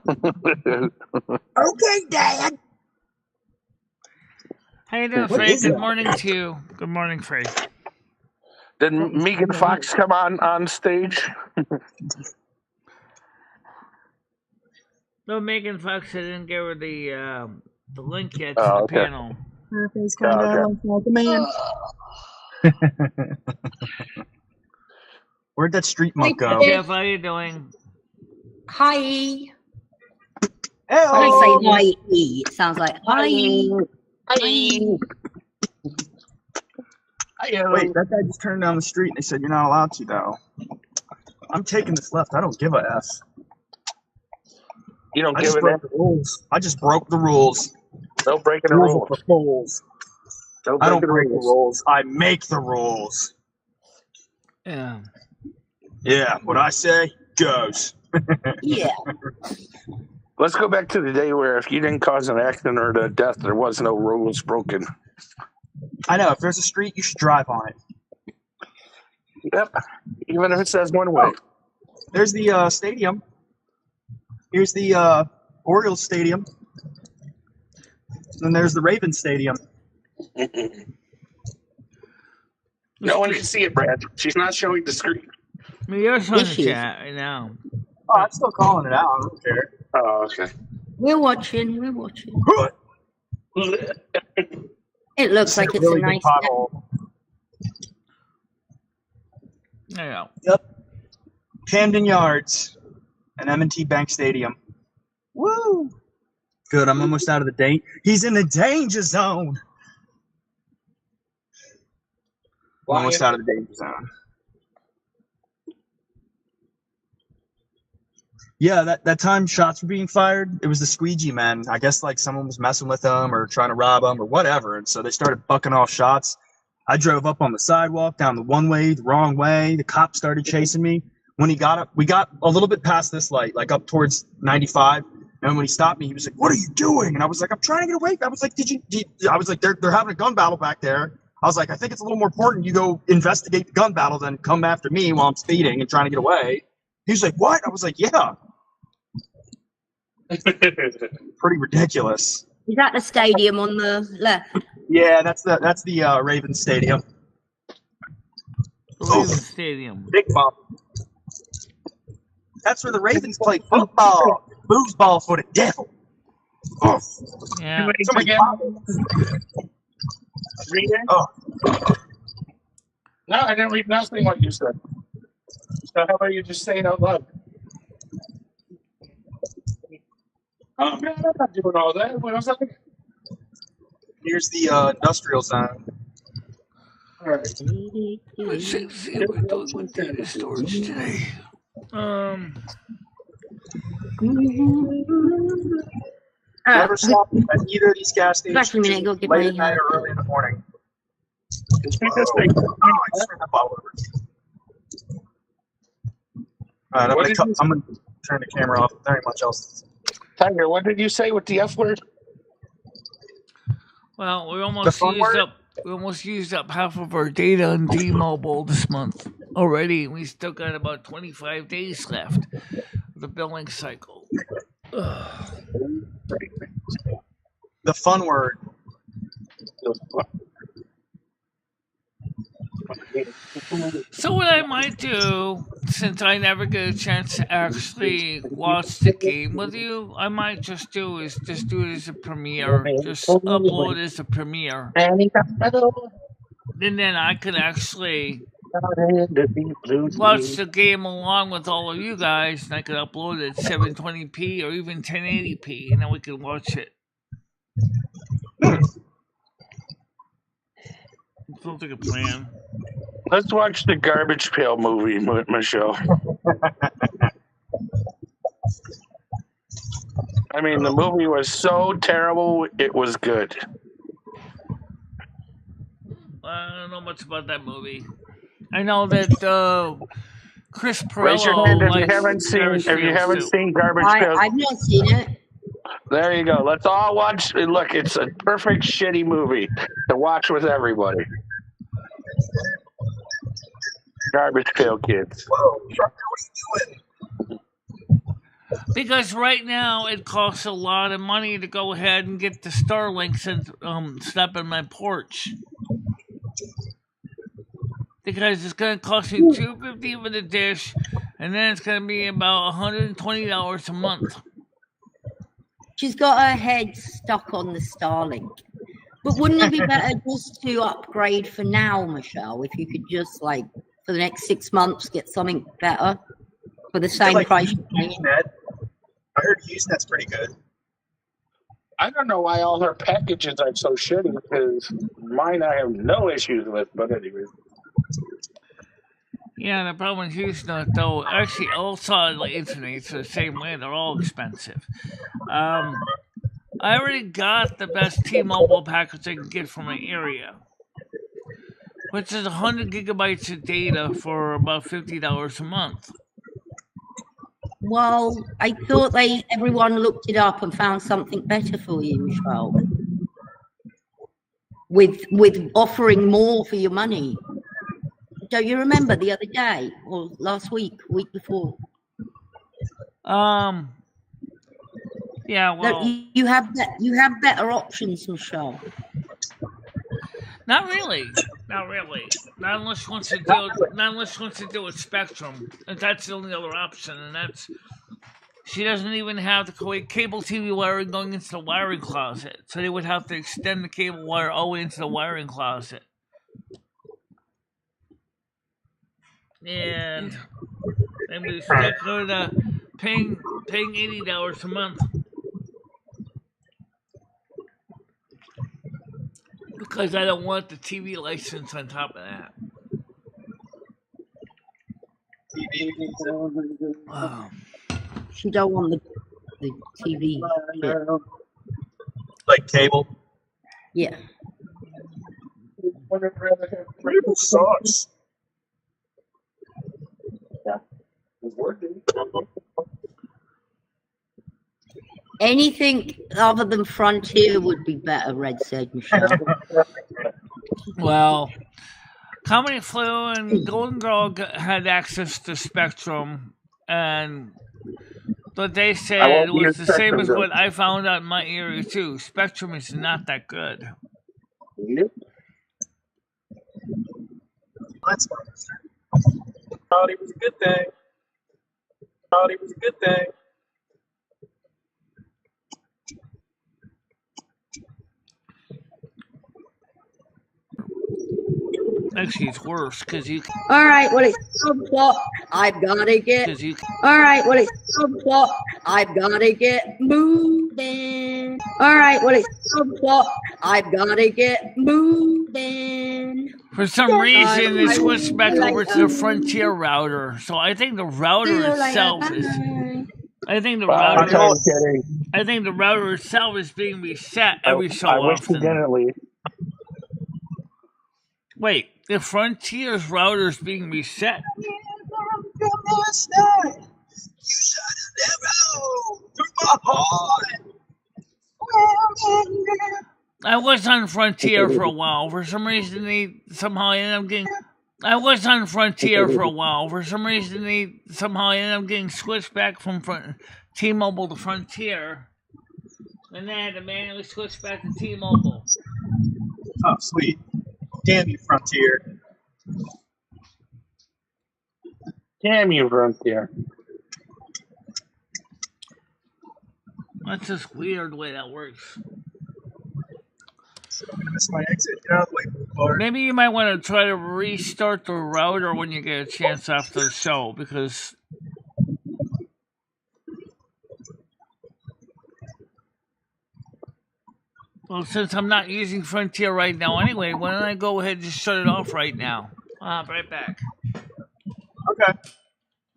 Okay, Dad. How you doing, What Frey? is Good that? morning to you. Good morning, Frey. Did Megan Fox come on stage? No, Megan Fox, I didn't give her the link yet Oh, to the okay. panel. Face Oh, okay. like a man. Where'd that street monk go? Hey, Jeff, how you doing? Hi. Hey, When I say hi, it sounds like hi. Wait, that guy just turned down the street and they said you're not allowed to, though. I'm taking this left. I don't give a F. You don't I give just it broke in? the rules. I just broke the rules. No breaking the Rules rules. are for fools. No I don't breaking break the rules. rules. I make the rules. Yeah. Yeah, what I say goes. Yeah. Let's go back to the day where if you didn't cause an accident or a death, there was no rules broken. I know. If there's a street, you should drive on it. Yep. Even if it says one way. There's the stadium. Here's the Orioles Stadium. Then there's the Ravens Stadium. No one can see it, Brad. She's not showing the screen. I mean, you're showing the Issues. chat right now. Oh, I'm still calling it out. I don't care. Oh, okay. We're watching. We're watching. It looks like it's really a good nice pothole. There you go. Yep. Camden Yards and M&T Bank Stadium. Woo! Good. I'm almost out of the date. He's in the danger zone. Almost out of the danger zone. Yeah, that time shots were being fired, it was the squeegee men. I guess like someone was messing with them or trying to rob them or whatever, and so they started bucking off shots. I drove up on the sidewalk, down the one way, the wrong way. The cop started chasing me. When he got up, we got a little bit past this light, like up towards 95. And when he stopped me, he was like, "What are you doing?" And I was like, "I'm trying to get away." I was like, I was like, they're having a gun battle back there. I was like, I think it's a little more important you go investigate the gun battle than come after me while I'm speeding and trying to get away. He was like, "What?" I was like, "Yeah." Pretty ridiculous. Is that the stadium on the left? Yeah, that's the Ravens Stadium. Ravens Stadium. Big bump. That's where the Ravens play football. Foosball for the devil. Oh. Yeah. Somebody Read it? Oh. No, I didn't read nothing what you said. So how about you just say it out loud? Oh man, I'm not doing all that. What was that? Here's the industrial zone. All right. Let's see what we're doing with data storage today. Never stop at either of these gas stations. Back in a minute, go get late my at night or early in the morning. Just read this thing. Oh, I just turned the bottle over. All right, I'm gonna turn the camera off. There ain't much else. Tiger, what did you say with the F word? Well, we almost used up half of our data on D-Mobile this month already. We still got about 25 days left of the billing cycle. Ugh. The fun word. So what I might do, since I never get a chance to actually watch the game with you, I might just do it as a premiere. Just upload it as a premiere. And then I could actually watch the game along with all of you guys, and I could upload it at 720p or even 1080p, and then we could watch it. Sounds like a plan. Let's watch the Garbage Pail movie, Michelle. I mean, the movie was so terrible, it was good. I don't know much about that movie. I know that Chris Raise your hand Perello if you haven't seen Garbage Pail. I've not seen it. There you go. Let's all watch. Look, it's a perfect shitty movie to watch with everybody. Garbage Pail Kids. Whoa, Trucker, what are you doing? Because right now it costs a lot of money to go ahead and get the Starlinks and step on my porch. Because it's going to cost me $250 for the dish, and then it's going to be about $120 a month. She's got her head stuck on the Starlink. But wouldn't it be better just to upgrade for now, Michelle? If you could just, like, for the next 6 months, get something better for the same price. HughesNet. I heard HughesNet's pretty good. I don't know why all her packages are so shitty, because mine I have no issues with, but anyway. Yeah, the problem with Houston, though, actually, all satellite internets are the same way. They're all expensive. I already got the best T-Mobile package I can get from my area, which is 100 gigabytes of data for about $50 a month. Well, I thought everyone looked it up and found something better for you, Michelle. With offering more for your money. Don't you remember the other day or last week before? Yeah, well, you have better options, Michelle. Not really. Not unless she wants to deal with Spectrum. And that's the only other option, and that's she doesn't even have the cable TV wiring going into the wiring closet. So they would have to extend the cable wire all the way into the wiring closet. And we stuck with paying $80 a month. Because I don't want the TV license on top of that. She don't want the TV. bit. Like cable. Yeah. Rainbow sauce. Yeah, it's working. Anything other than Frontier would be better, Red said, Michelle. Well, Comedy Flu and Golden Girl had access to Spectrum, and what they said won't was use the same as Spectrum, what I found out in my area too. Spectrum is not that good. Yep. That's fine. Thought it was a good thing. Thought it was a good thing. Actually, it's worse because you All right, well, it's 12 o'clock. I've got to get. All right, well, it's 12 o'clock. I've got to get moving. All right, well, it's 12 o'clock. I've got to get moving. for some reason they switched back over to the Frontier router. So I think the router itself is. I think the router itself is being reset every so I wish we often. didn't leave. Wait, the Frontier's router is being reset. I was on Frontier for a while. For some reason, they somehow ended up getting. I was on Frontier for a while. For some reason, they somehow ended up getting switched back from T-Mobile to Frontier, and then I had to manually switch back to T-Mobile. Oh, sweet. Damn you, Frontier. Damn you, Frontier. That's just weird the way that works. I'm gonna miss my exit. Get out of the way, blue car. Maybe you might want to try to restart the router when you get a chance after the show, because well, since I'm not using Frontier right now anyway, why don't I go ahead and just shut it off right now? I'll be right back. Okay.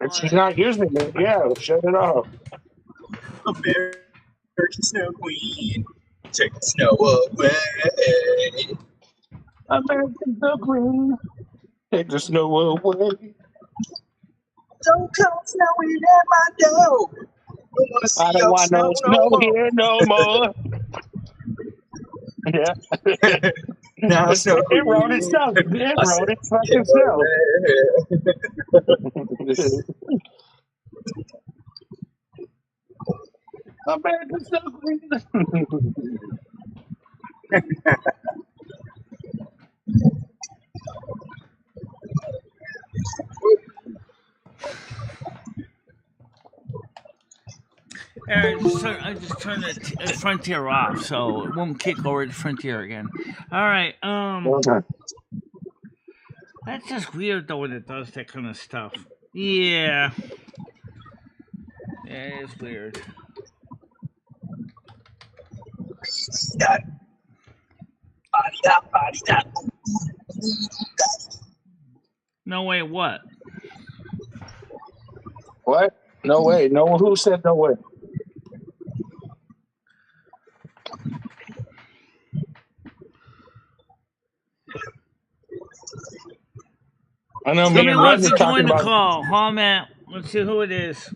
If she's not using it, yeah, shut it off. American Snow Queen. Take the snow away. American Snow Queen. Take the snow away. Don't come snowing at my door. I don't want no snow here no more. Yeah. Now snow It wrote itself. It wrote its fucking self. American Snow Queen. I just turned the Frontier off, so it won't kick over to Frontier again. All right. That's just weird though when it does that kind of stuff. Yeah. Yeah, it's weird. No way. What? What? No way. No. Who said no way? I know me Somebody and wants Red to were join talking the about. call. Huh, Matt? Let's see who it is.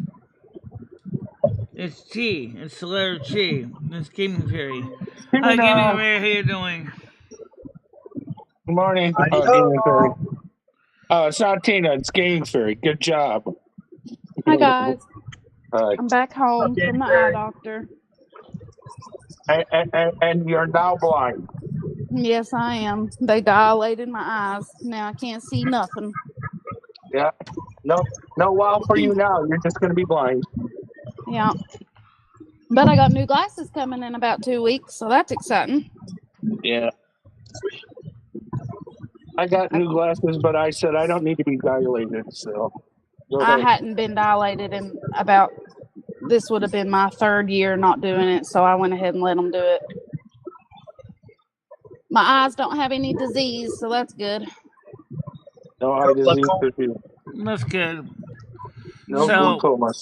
It's T. It's the letter T. It's Gaming Fairy. Hi, Gaming Fairy. How you doing? Good morning. Oh, Gaming Fairy. Oh, it's not Tina. It's Gaming Fairy. Good job. Hi guys, Hi. I'm back home from my eye doctor. And you're now blind. Yes, I am. They dilated my eyes. Now I can't see nothing. Yeah. No wow for you now. You're just going to be blind. Yeah. But I got new glasses coming in about 2 weeks, so that's exciting. Yeah. I got new glasses, but I said I don't need to be dilated, so. I hadn't been dilated in about, this would have been my 3rd year not doing it, so I went ahead and let them do it. My eyes don't have any disease, so that's good. No eye disease for you. That's good. No So- glaucoma.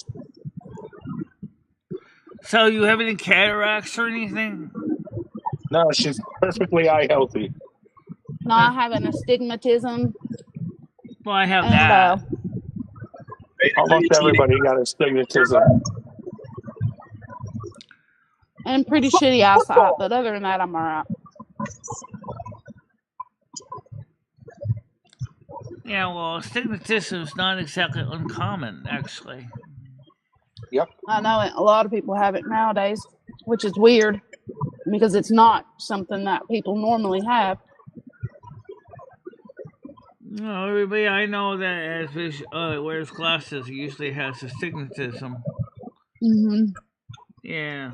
So you have any cataracts or anything? No, she's perfectly eye healthy. No, I have an astigmatism. Well, I have And, that. Almost everybody got astigmatism. And pretty shitty eyesight, but other than that, I'm all right. Yeah, well, astigmatism is not exactly uncommon, actually. Yep. I know it. A lot of people have it nowadays, which is weird because it's not something that people normally have. No, everybody I know that wears glasses usually has astigmatism. Mm-hmm. Yeah.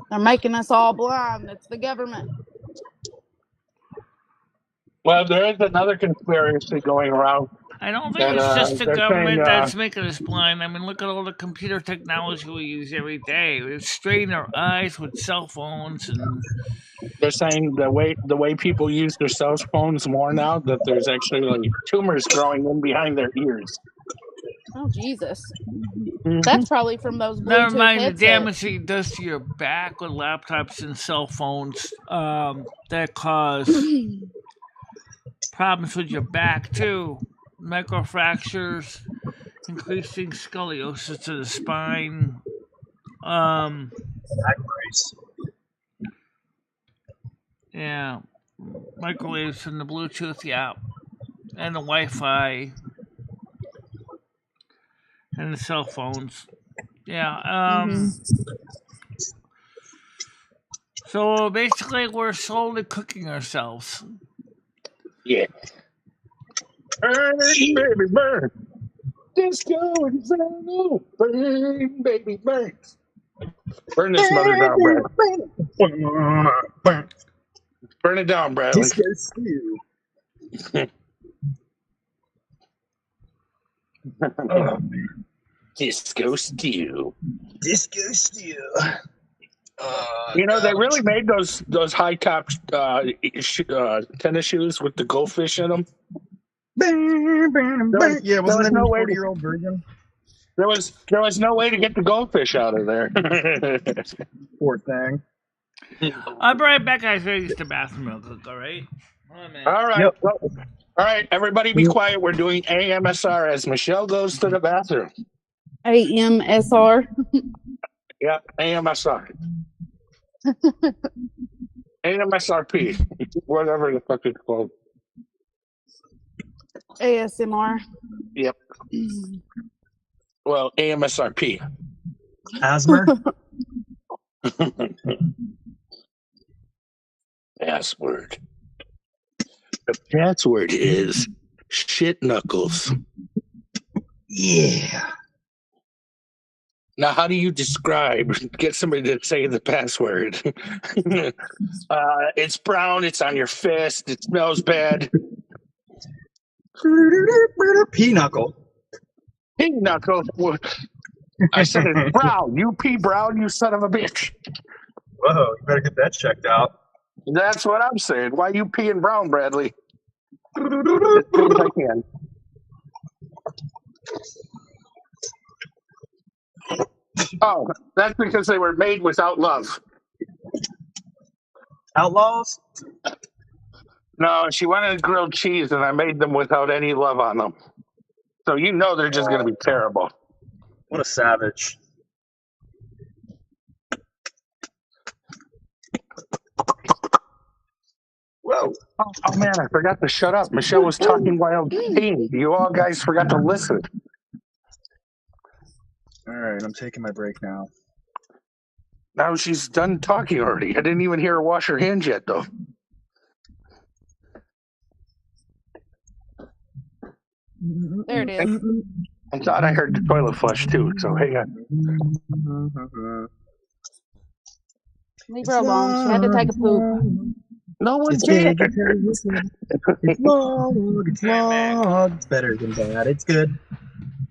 They're making us all blind. It's the government. Well, there is another conspiracy going around. I don't think And, it's just the they're government saying, that's making us blind. I mean, look at all the computer technology we use every day. We strain our eyes with cell phones, and they're saying the way people use their cell phones more now, that there's actually like tumors growing in behind their ears. Oh, Jesus. Mhm. That's probably from those Bluetooth never mind the headsets. damage it does to your back with laptops and cell phones that cause problems with your back too. Microfractures, increasing scoliosis to the spine. Yeah, microwaves and the Bluetooth, yeah, and the Wi-Fi and the cell phones. Yeah. So basically, we're slowly cooking ourselves. Yeah. Burn, baby, burn. Disco Inferno. Burn, baby, burn. Burn this mother down, Brad. Burn it down, Bradley. Disco stew. Oh, man. Disco stew. Disco stew. You know, they really made those high top tennis shoes with the goldfish in them. Yeah, wasn't that no a way 40-year-old version? There was no way to get the goldfish out of there. Poor thing. I'll be right back, guys. I use the bathroom real quick. All right. All right. Yep. All right. Everybody, be quiet. We're doing AMSR as Michelle goes to the bathroom. AMSR. Yep. AMSR. AMSRP. Whatever the fuck it's called. ASMR. Yep. Well, AMSRP. Asthma. Password. The password is shit knuckles. Yeah. Now, how do you get somebody to say the password? It's brown, it's on your fist, it smells bad. P-knuckle. P-knuckle. I said it's brown. You P brown, you son of a bitch. Whoa, you better get that checked out. That's what I'm saying. Why you peeing brown, Bradley? As good as I can. Oh, that's because they were made without love. Outlaws? No, she wanted grilled cheese, and I made them without any love on them. So you know they're just going to be terrible. What a savage. Whoa. Oh, man, I forgot to shut up. Michelle was talking while peeing. You all guys forgot to listen. All right, I'm taking my break now. Now she's done talking already. I didn't even hear her wash her hands yet, though. There it is. I thought I heard the toilet flush, too, so hang on. Leave her alone. She had to take a poop. No one It's cares. big, it's long, it's long. It's better than that. It's good.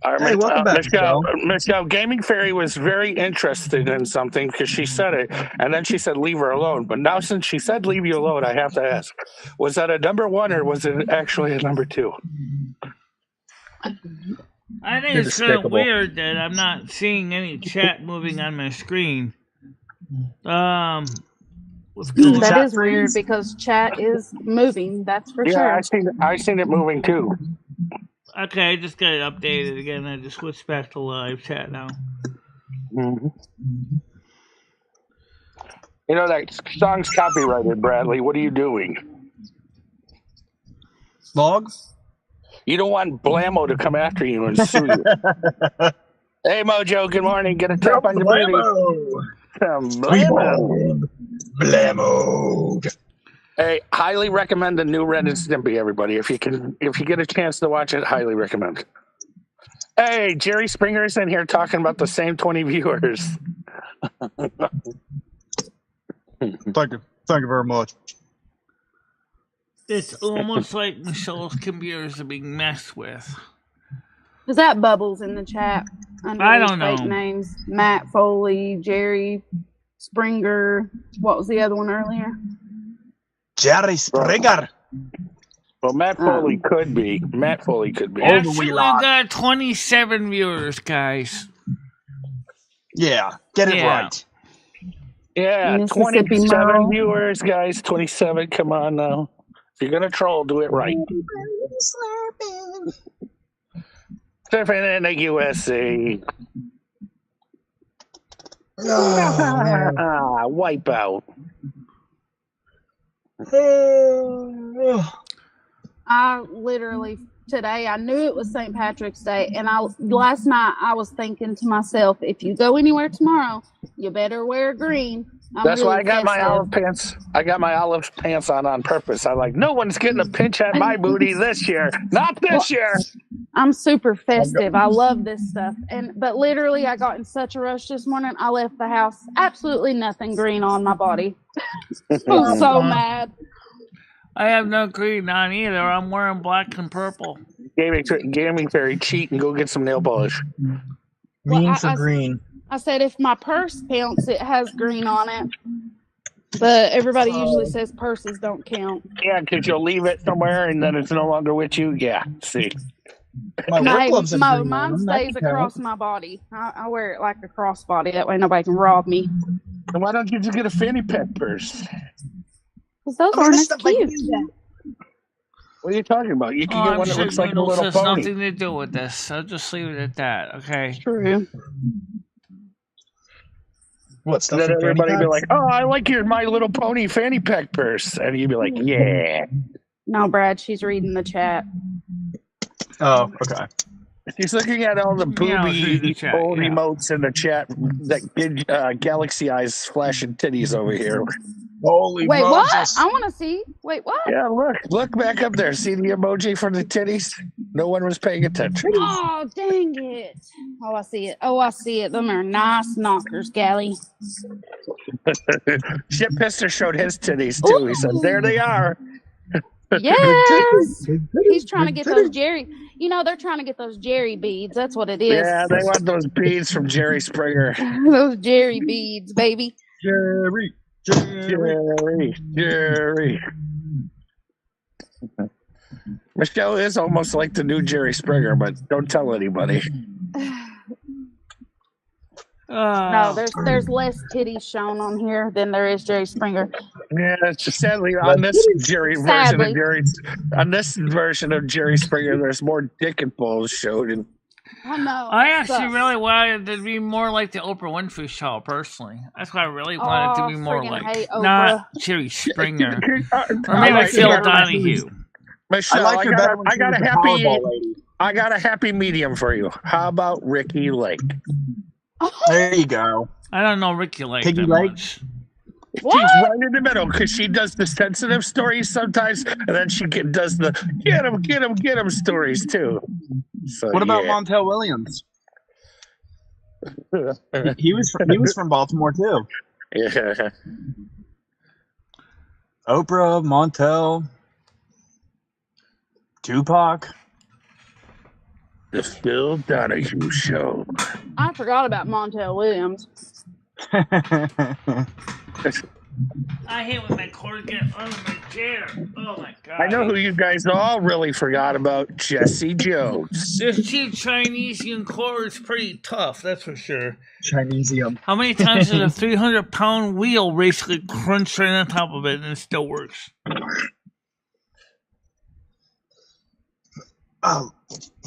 All right, Hey, welcome back, Michelle. Gaming Fairy was very interested in something because she said it, and then she said leave her alone. But now since she said leave you alone, I have to ask, was that a number one or was it actually a number two? I think You're it's kind of despicable. weird that I'm not seeing any chat moving on my screen. What's The going That chat is weird freeze? because chat is moving. That's for Yeah, sure. I seen it moving too. Okay, I just got it updated again. I just switched back to live chat now. Mm-hmm. You know that song's copyrighted, Bradley. What are you doing? Log? You don't want Blammo to come after you and sue you. Hey, Mojo. Good morning. Get a tap on your booty. Blammo. Blammo. Hey, highly recommend the new Ren and Stimpy, everybody. If you get a chance to watch it, highly recommend. Hey, Jerry Springer's in here talking about the same 20 viewers. Thank you very much. It's almost like Michelle's computers are being messed with. Is that Bubbles in the chat? Under I these don't fake know. names. Matt Foley, Jerry Springer. What was the other one earlier? Jerry Springer. Well, Matt Foley could be. Matt Foley could be. Oh, the Actually, wee we've lot. got 27 viewers, guys. Yeah, get it Yeah. right. Yeah, Mississippi 27 Merle. viewers, guys. 27. Come on now. If you're going to troll, do it right. Surfing in the USA. Wipe out. I literally today I knew it was St. Patrick's Day, and last night I was thinking to myself, if you go anywhere tomorrow, you better wear green. That's why I got my olive pants. I got my olive pants on purpose. I'm like, no one's getting a pinch at my booty this year. Not this year. I'm super festive. I love this stuff. But literally I got in such a rush this morning. I left the house. Absolutely nothing green on my body. I'm so mad. I have no green on either. I'm wearing black and purple. Gaming Fairy, cheat and go get some nail polish. Green for green. I said if my purse counts, it has green on it. But everybody usually says purses don't count. Yeah, because you'll leave it somewhere and then it's no longer with you. Yeah, see. My work gloves have green on Mine them. stays across my body. I wear it like a crossbody. That way nobody can rob me. And why don't you just get a fanny pack purse? Because those aren't as cute. What are you talking about? You can get one that looks like a Noodles little has pony. nothing to do with this. I'll just leave it at that, okay? True. What stuff? And then for fanny everybody be packs? like, "Oh, I like your My Little Pony fanny pack purse," and you'd be like, "Yeah." No, Brad, she's reading the chat. Oh, okay. She's looking at all the Yeah, I'll read the booby chat, old yeah. emotes in the chat. That big galaxy eyes flashing titties over here. Holy Wait, what? Moses. I want to see. Wait, what? Yeah, look back up there. See the emoji for the titties? No one was paying attention. Oh, dang it. Oh, I see it. Them are nice knockers, Gally. Shit Pister showed his titties too. He said, "There they are." Yes. He's trying to get those Jerry. They're trying to get those Jerry beads. That's what it is. Yeah, they want those beads from Jerry Springer. Those Jerry beads, baby. Jerry. Michelle is almost like the new Jerry Springer, but don't tell anybody. No, there's less titties shown on here than there is Jerry Springer. Yeah, sadly on this version of Jerry Springer, there's more dick and balls showed. I know. I actually really wanted it to be more like the Oprah Winfrey show, personally. That's what I really wanted it to be more friggin' like. hate Oprah. Not Jerry Springer. Or I maybe like Phil her better. Donahue. Michelle, I like her better when I she got was a the happy Powerball lady. I got a happy medium for you. How about Ricky Lake? There you go. I don't know Ricky Lake Piggy that Lake? much. What? She's right in the middle because she does the sensitive stories sometimes, and then she does the get him stories too. So, What about yeah. Montel Williams? He was from Baltimore too. Yeah. Oprah, Montel, Tupac. The Phil Donahue Show. I forgot about Montel Williams. I hate when my cords get under my chair. Oh my god. I know who you guys all really forgot about, Jesse Jones. This cheap Chinesian cord is pretty tough, that's for sure. Chinesium. How many times does a 300-pound wheel basically crunch right on top of it and it still works? Oh,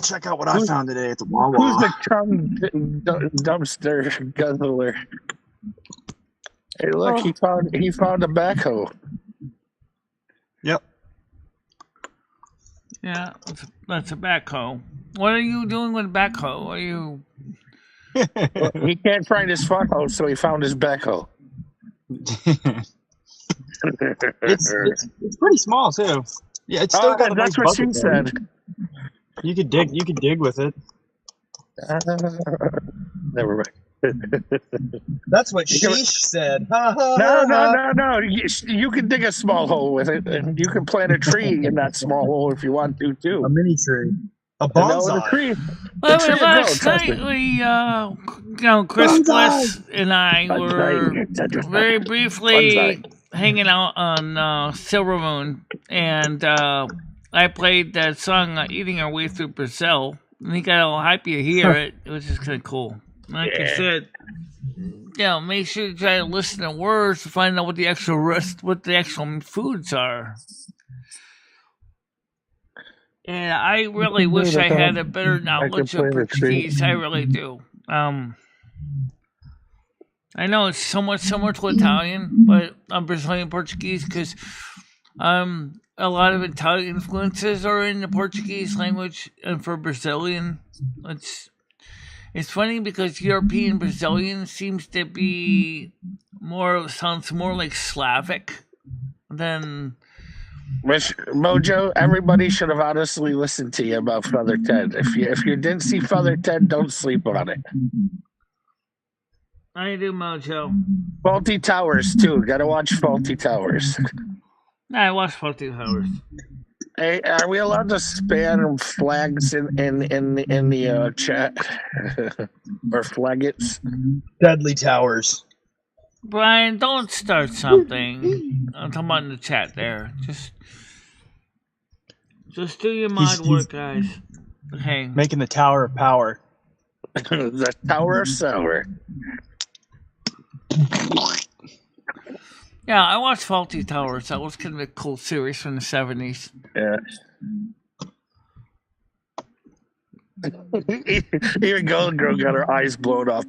check out what I found today at the Wawa. Who's the dumpster guzzler? Hey, look, he found a backhoe. Yep. Yeah, that's a backhoe. What are you doing with a backhoe? Are you... Well, he can't find his fuckhoe, so he found his backhoe. It's pretty small too. Yeah, it's still got a nice that's what she bucket, said. You could dig with it. Never mind. That's what Sheesh said. Ha, ha, ha, ha. No. You can dig a small hole with it, and you can plant a tree in that small hole if you want to, too. A mini tree. A No, bonsai. the tree. Well, tree last grow, trust night me. we, Chris Bliss and I were Bonsai. very briefly Bonsai. hanging out on Silver Moon, and I played that song "Eating Our Way Through Brazil," and he got all happy to hear it. It was just kind of cool. Like I said, make sure to try to listen to words to find out what the actual foods are. And I really wish I had a better knowledge of Portuguese. I really do. I know it's somewhat similar to Italian, but I'm Brazilian Portuguese because a lot of Italian influences are in the Portuguese language, and for Brazilian, it's funny because European Brazilian seems to be sounds more like Slavic than. Mojo, everybody should have honestly listened to you about Feather Ted. If you didn't see Feather Ted, don't sleep on it. I do, Mojo. Faulty Towers too. Gotta watch Faulty Towers. I watched Faulty Towers. Hey, are we allowed to spam flags in the chat or flaggots? Deadly Towers. Brian, don't start something. I'm talking about in the chat there. Just do your mod work, guys. Okay. Making the Tower of Power. The Tower of Sour. Yeah, I watched Faulty Towers. That was kind of a cool series from the 70s. Yeah. Even Golden Girl got her eyes blown off.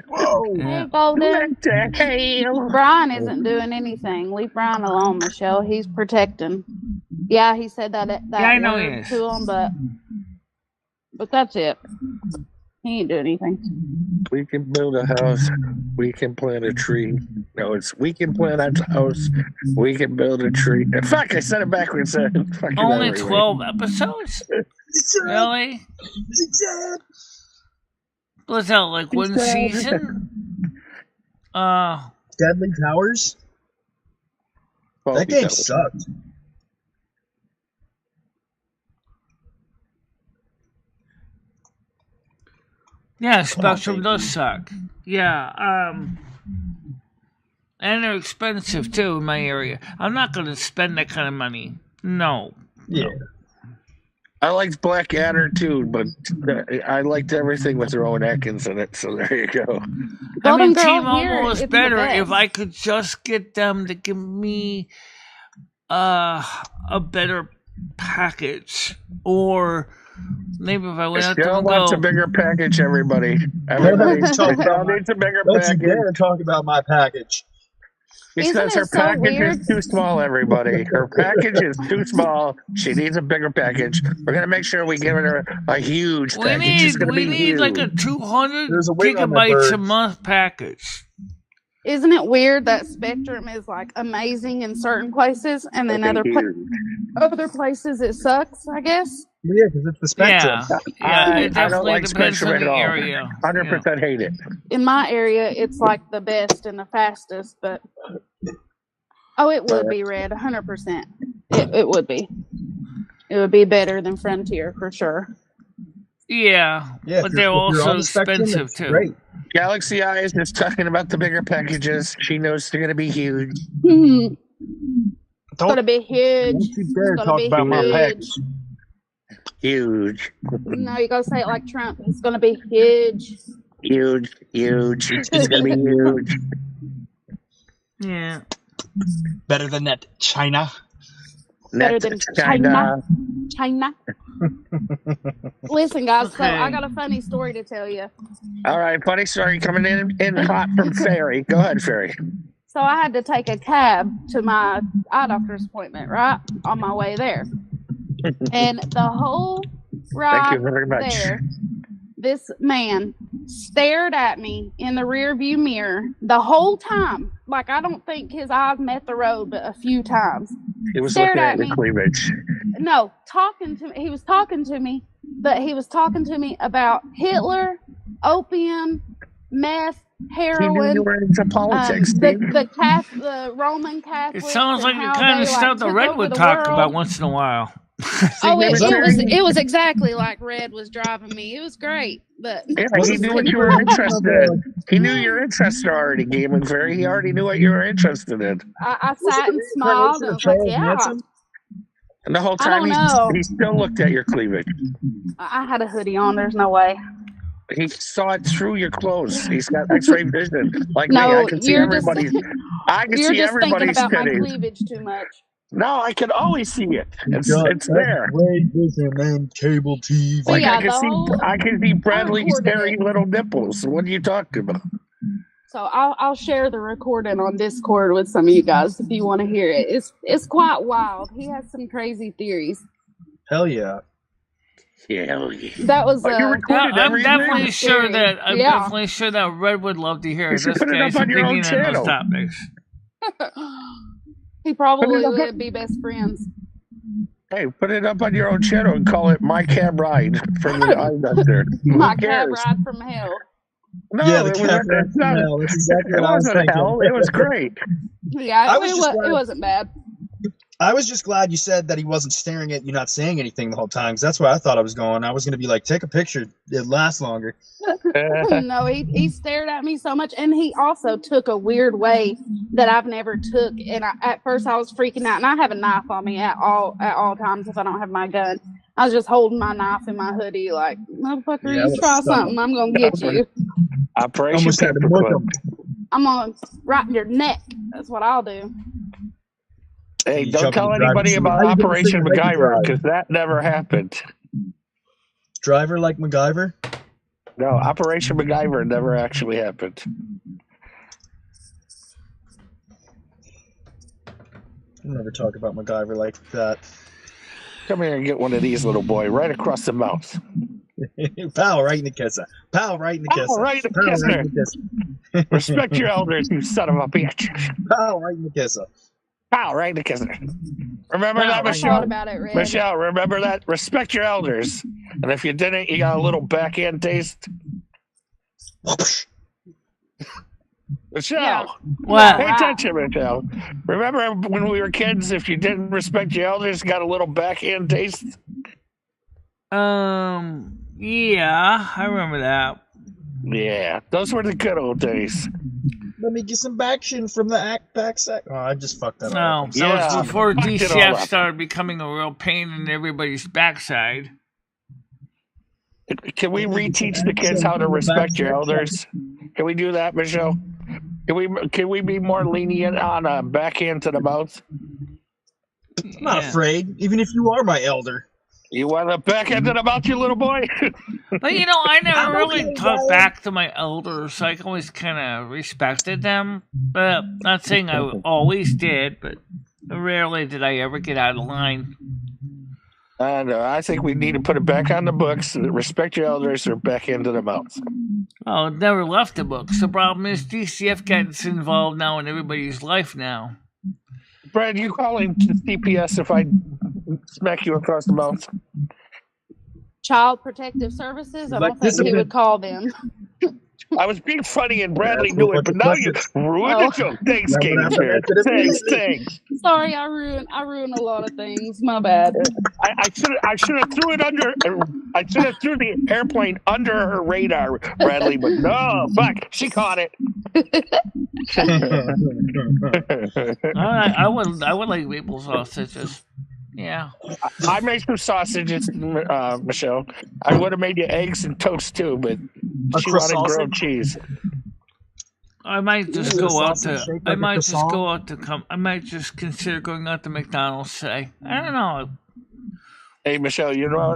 Whoa. Yeah. Hey, Golden. Hell. Brian isn't doing anything. Leave Brian alone, Michelle. He's protecting. Yeah, he said that I know he word is. to him, but that's it. He ain't doing anything. We can build a house. We can plant a tree. No, it's we can plant a house. We can build a tree. Fuck, I said it backwards. Only 12 episodes? Really? What's that, like one season? Deadly Towers? That game sucked. Yeah, Spectrum does suck. Yeah, and they're expensive too in my area. I'm not going to spend that kind of money. No. Yeah. I liked Blackadder too, but I liked everything with Rowan Atkins in it, so there you go. I mean, Golden Girl T-Mobile here was isn't the better best. if I could just get them to give me a better package, or maybe if I went out to Still wants a bigger package, everybody. Everybody needs a bigger Don't you package. dare talk about my package. Isn't Because it her so package weird? is too small, everybody. Her package is too small. She needs a bigger package. We're going to make sure we give her a huge package. It's going to We be need huge. like a 200 There's a wing on that gigabytes a bird. month package. Isn't it weird that Spectrum is like amazing in certain places, and then other places it sucks? I guess. Yeah, because it's the Spectrum. Yeah, it I don't definitely like depends Spectrum on at the all. area. 100% hate it. In my area, it's like the best and the fastest, but it would be Red, 100%. It would be. It would be better than Frontier for sure. Yeah, Yeah, but if they're you're also on the Spectrum, expensive it's too. Great. Galaxy Eyes is talking about the bigger packages. She knows they're going to be huge. It's Don't, gonna be huge. don't you dare It's gonna talk be about my huge. package. Huge. No, you gotta say it like Trump. It's gonna be huge. Huge. It's going to be huge. Yeah. Better than that China. Better than China. China. Listen, guys. So I got a funny story to tell you. All right, funny story coming in hot from Fairy. Go ahead, Fairy. So I had to take a cab to my eye doctor's appointment, right? On my way there. And the whole Thank ride you very much. there, this man stared at me in the rear view mirror the whole time. Like, I don't think his eyes met the road but a few times. He was Stared looking at at your me. cleavage. No, talking to me. He was talking to me, but he was talking to me about Hitler, opium, meth, He knew you heroin, were into politics, Steve. the Roman It Catholics. sounds like and the how kind they, of stuff that took Red over would the talk world. about once in a while. Oh, Significant- it was exactly like Red was driving me. It was great, but Yeah, he knew what you were interested in. He knew your interests already, Game Fairy. He already knew what you were interested in. I Was sat it and the smiled and reincarnation of was like, Charles yeah. Manson? And the whole I time don't know. he still looked at your cleavage. I had a hoodie on. There's no way. He saw it through your clothes. He's got X-ray vision, like me. No, I can see you're just everybody's. I can you're see just thinking everybody's about my titties. cleavage too much. No, I can always see it. It's Got there. X-ray vision and cable TV. So Like yeah, I can the see, whole- I can see Bradley's recorded hairy it. little nipples. What are you talking about? So I'll share the recording on Discord with some of you guys if you want to hear it. It's quite wild. He has some crazy theories. Hell yeah. Yeah. That was But you Yeah, recorded I'm everything. definitely sure Scary. that Yeah. definitely sure that Red would love to hear You should this put it guy's up on your own opinion on those channel. topics. He probably Put it up- would be best friends. Hey, put it up on your own channel and call it My Cab Ride from the eye doctor. My Who cab cares? ride from hell. No, Yeah, the it, cat was, ride it's not, from hell. That's exactly it what I was wasn't thinking. hell. It was great. Yeah, I was just glad- it wasn't bad. I was just glad you said that he wasn't staring at you, not saying anything the whole time, because that's where I thought I was going. I was going to be like, take a picture. It lasts longer. No, he stared at me so much, and he also took a weird way that I've never took. And at first I was freaking out, and I have a knife on me at all times if I don't have my gun. I was just holding my knife in my hoodie, like, motherfucker, Yeah, I you try would've stuck something, I'm gonna get you. Operation Almost had to Paperclip. murk him. I'm gonna right in your neck. That's what I'll do. Hey, You don't jump in tell the driver's anybody seat. about How you gonna Operation figure make a MacGyver drive? because that never happened. Driver like MacGyver? No, Operation MacGyver never actually happened. I'll never talk about MacGyver like that. Come here and get one of these, little boy, right across the mouth. Pow, right in the kisser. Pow, right in the kisser. Pow, right in the Pow, kisser. right in the kisser. Respect your elders, you son of a bitch. Pow, right in the kisser. Pow, right in the kisser. Remember Pow, that, right in the I thought Michelle? about it, Red. Michelle, remember that? Respect your elders. And if you didn't, you got a little backhand taste. Michelle, Yeah. What? pay Right. attention, Michelle. Remember when we were kids, if you didn't respect your elders, got a little backhand taste? Yeah, I remember that. Yeah, those were the good old days. Let me get some action from the back sack. Oh, I just fucked that No, up. that Yeah, was before fucked it all DCF up. started becoming a real pain in everybody's backside. Can we reteach the kids how to respect your elders? Can we do that, Michelle? Can we be more lenient on a backhand to the mouth? I'm not afraid, even if you are my elder. You want a backhand to the mouth, you little boy? But you know, I never I'm really okay, talked guys. back to my elders, so I always kind of respected them. But not saying I always did, but rarely did I ever get out of line. And I think we need to put it back on the books. Respect your elders or backhand to the mouth. Oh, it never left the books. The problem is DCF gets involved now in everybody's life now. Brad, you calling to CPS if I smack you across the mouth? Child Protective Services. I Like don't think he discipline. would call them. I was being funny and Bradley That's knew a it, but bunch now of you questions. ruined Oh. the joke. Thanks, I'm gonna Game have to Chair. mention it Thanks, immediately. thanks. Sorry, I ruin a lot of things. My bad. I should have threw it under. I should have threw the airplane under her radar, Bradley. But no, fuck, she caught it. I would like maple sausages. Yeah. I made some sausages, Michelle. I would have made you eggs and toast too, but A she wanted croissant? grilled cheese. I might just Ooh, a go out sausage to. shaped I like a might just croissant? go out to. I might just consider going out to McDonald's today. I don't know. Hey, Michelle, you know,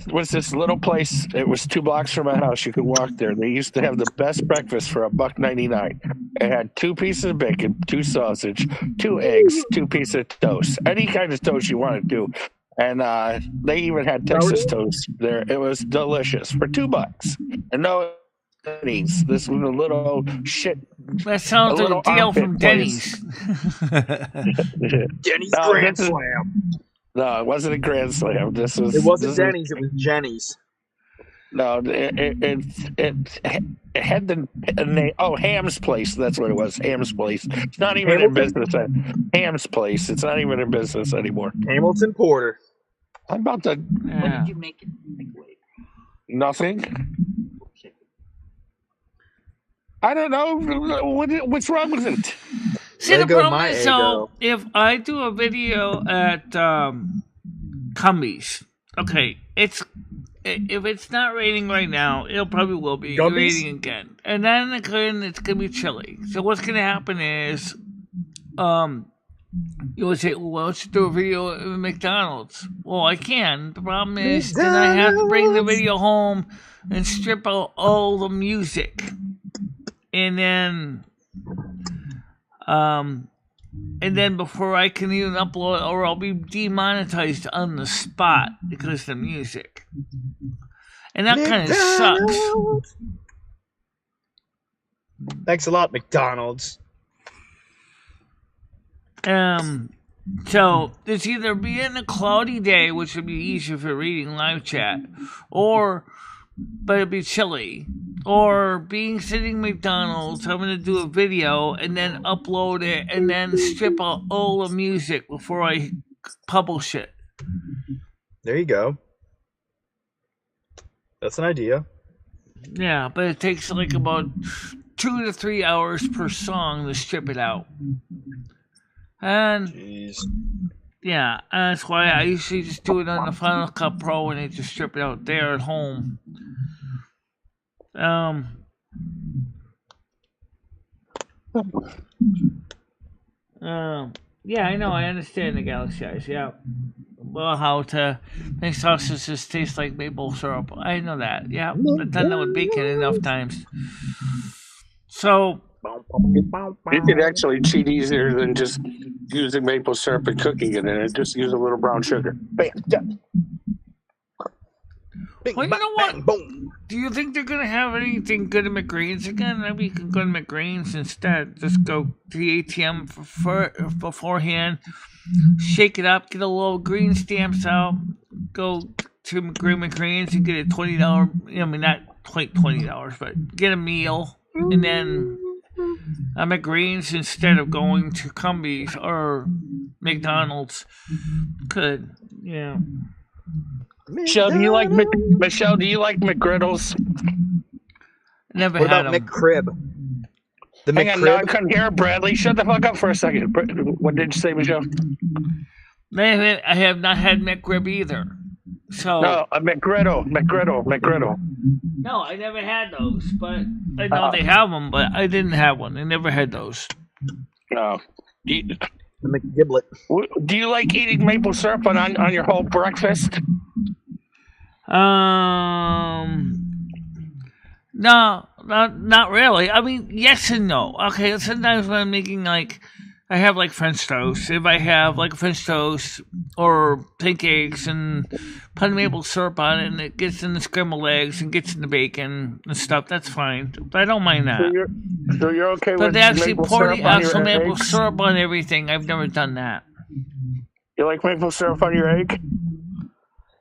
was this little place. It was 2 blocks from my house. You could walk there. They used to have the best breakfast for $1.99. It had 2 pieces of bacon, 2 sausage, 2 eggs, 2 pieces of toast. Any kind of toast you wanted to. And they even had Texas toast there. It was delicious for $2. And no Denny's. This was a little shit. That sounds like a deal from Denny's. Denny's No, Grand this is- Slam. No, it wasn't a Grand Slam. This was. It wasn't this Denny's, it was Jenny's. No, it had the name. Oh, Ham's Place. That's what it was. Ham's Place. It's not even in Hamilton? business. Ham's Place. It's not even in business anymore. Hamilton Porter. I'm about to. Yeah. make it? Nothing. I don't know. What's wrong with it? See, the There go problem my is, so ego. if I do a video at Cumbies, okay, if it's not raining right now, it probably will be Gumbies? raining again, and then again it's gonna be chilly. So what's gonna happen is, you would say, well, why don't you do a video at McDonald's? Well, I can. The problem is, then I have to bring the video home and strip out all the music, and then before I can even upload, or I'll be demonetized on the spot because of the music, and that kind of sucks. Thanks a lot, McDonald's. So it's either being a cloudy day, which would be easier for reading live chat, but it'd be chilly, or being sitting McDonald's, having to do a video and then upload it and then strip out all the music before I publish it. There you go. That's an idea. Yeah, but it takes like about 2 to 3 hours per song to strip it out. And Jeez. yeah, that's why I usually just do it on the Final Cut Pro and I just strip it out there at home. Yeah, I know, I understand the Galaxy Eyes, yeah. Well, how to make sausages taste like maple syrup. I know that, yeah. I've done that with bacon enough times. So, You could actually cheat easier than just using maple syrup and cooking it in it. Just use a little brown sugar. Bam, done. well, you know what? Do you think they're gonna have anything good at McGreen's again? Maybe you can go to McGreen's instead. Just go to the ATM beforehand, shake it up, get a little green stamps out, go to McGreen's and get a $20. I mean, not quite $20, but get a meal, and then I'm at Green's instead of going to Cumbies or McDonald's. Good, yeah. Michelle, do you like McGriddles? Never What had about them. McCrib? The Hang on, no, I McCrib? couldn't hear Bradley. Shut the fuck up for a second. What did you say, Michelle? I have not had McRib either. So No, a McGriddle. no, I never had those. But I know they have them, but I didn't have one. I never had those. No. The McGiblet. Do you like eating maple syrup on your whole breakfast? No, not really. I mean, yes and no. Okay, sometimes when I'm making I have like French toast. If I have like French toast or pancakes and put maple syrup on it and it gets in the scrambled eggs and gets in the bacon and stuff, that's fine. But I don't mind that. So you're okay But with actually maple pouring syrup on actual your maple eggs? syrup on everything, I've never done that. You like maple syrup on your egg?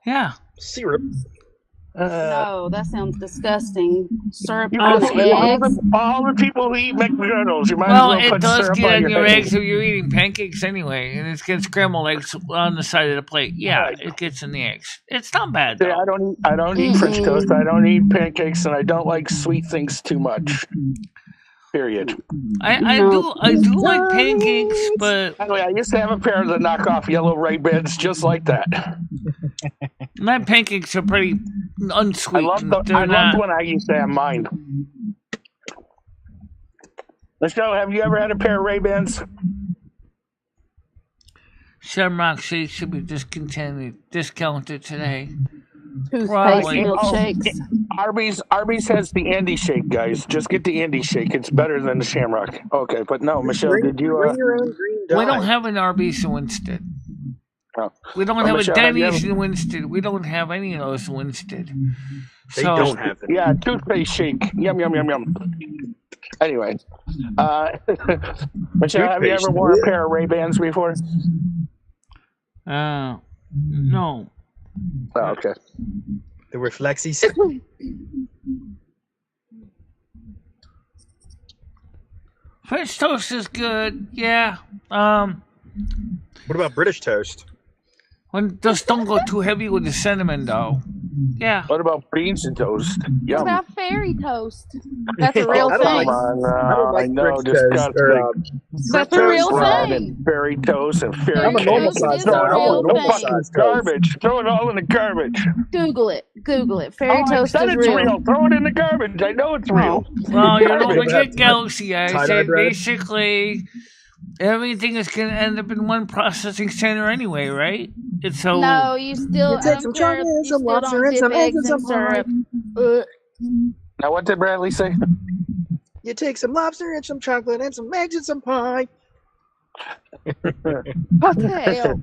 Yeah. Syrup. No, that sounds disgusting. Syrup You on know, eggs. all the people who eat McGriddles, you might as Well, well it put does syrup get on on your your eggs. eggs if you're eating pancakes anyway, and it's got scrambled eggs on the side of the plate. Yeah, it gets in the eggs. It's not bad See, though. I don't eat French toast. Mm-mm. I don't eat pancakes, and I don't like sweet things too much. Period. I No. do like pancakes, but Anyway, I used to have a pair of the knockoff yellow Ray-Bans just like that. my pancakes are pretty unsweetened. I They're loved not. when I used to have mine. Michelle, have you ever had a pair of Ray-Bans? Shamrock shakes should be discounted today. Toothpaste Probably. milkshakes. Arby's has the Andy shake, guys. Just get the Andy shake. It's better than the Shamrock. Okay, but no, Michelle, did you? Bring your own green dye. We don't have an Arby's in Winston. Oh. We don't Oh, have Michelle, a have you Denny's ever- in Winston. We don't have any of those in Winston. They So don't have it. Yeah, toothpaste shake. Yum yum yum yum. Anyway, Michelle, have you ever Toothpaste. worn a pair of Ray-Bans before? no. Oh, okay. The reflexies. French toast is good, yeah. What about British toast? When just don't go too heavy with the cinnamon though. Yeah. What about beans and toast? What Yum. about fairy toast? That's a real I don't thing. like- I don't like I know, French disgusting. toast. Or, That's a real bread thing. and fairy toast and fairy I'm a Fairy normal toast size is guy. a I real want normal thing. size toast. garbage. Throw it all in the garbage. Google it. Google it. Fairy Oh, I toast said is it's real. real. Throw it in the garbage. I know it's real. Well, you know, Garbage. we get Galaxy Eyes, Tie-dye and bread. basically everything is going to end up in one processing center anyway, right? It's so. No, you still. You I take don't some care. chocolate You and some still lobster don't and dip some eggs eggs and in some syrup. Now, what did Bradley say? You take some lobster and some chocolate and some eggs and some pie. What the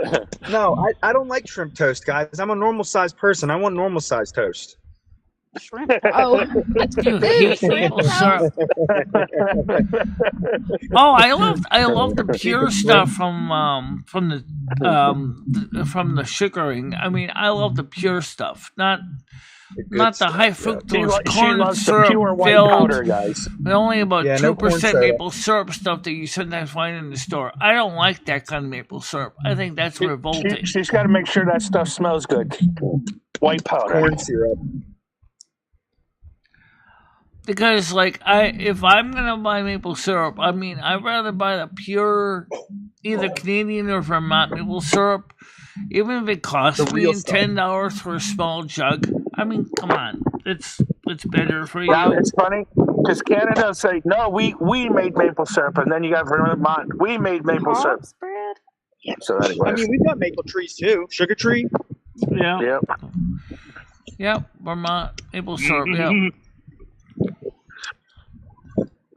hell? No, I don't like shrimp toast, guys. I'm a normal sized person. I want normal sized toast. Shrimp. Oh, You hate maple syrup. Oh, I love the pure stuff from the sugaring. I mean, I love the pure stuff, not the high fructose She corn loves the syrup pure white filled. powder, guys. Only about Yeah, no corn 2% syrup. maple syrup stuff that you sometimes find in the store. I don't like that kind of maple syrup. I think that's revolting. She's got to make sure that stuff smells good. White powder. Corn syrup. Because if I'm gonna buy maple syrup, I mean I'd rather buy the pure either Canadian or Vermont maple syrup. Even if it costs The me real stuff. $10 for a small jug. I mean, come on. It's better for Now, you. it's funny because Canada say, no, we made maple syrup. And then you got Vermont, we made maple syrup. Cobb spread? So anyway. I mean, we've got maple trees too. Sugar tree. Yeah. Yep. Yep. Vermont maple syrup. Yep.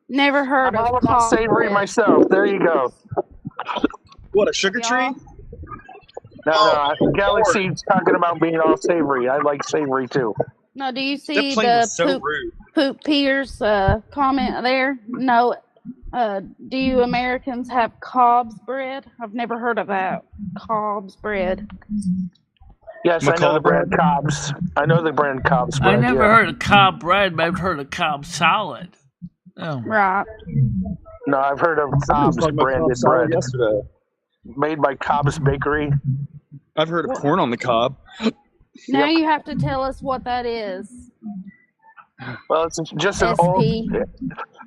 Never heard I'm of all about Cobb savory bread. myself. There you go. What, a sugar Y'all? tree? No, I think Galaxy's talking about being all savory. I like savory too. No, do you That see plane the was so rude. Poop Pierce comment there? No. Do you Americans have Cobb's bread? I've never heard of that. Cobb's bread. Yes, I know the McCall brand bread? Cobb's. I know the brand Cobb's I bread. never yeah. heard of Cobb bread, but I've heard of Cobb salad. Oh. Right. No, I've heard of Somebody was Cobb's talking about branded Cobb salad bread yesterday. made by Cobb's Bakery. I've heard of corn on the cob. Now you have to tell us what that is. Well, it's just an SP. old.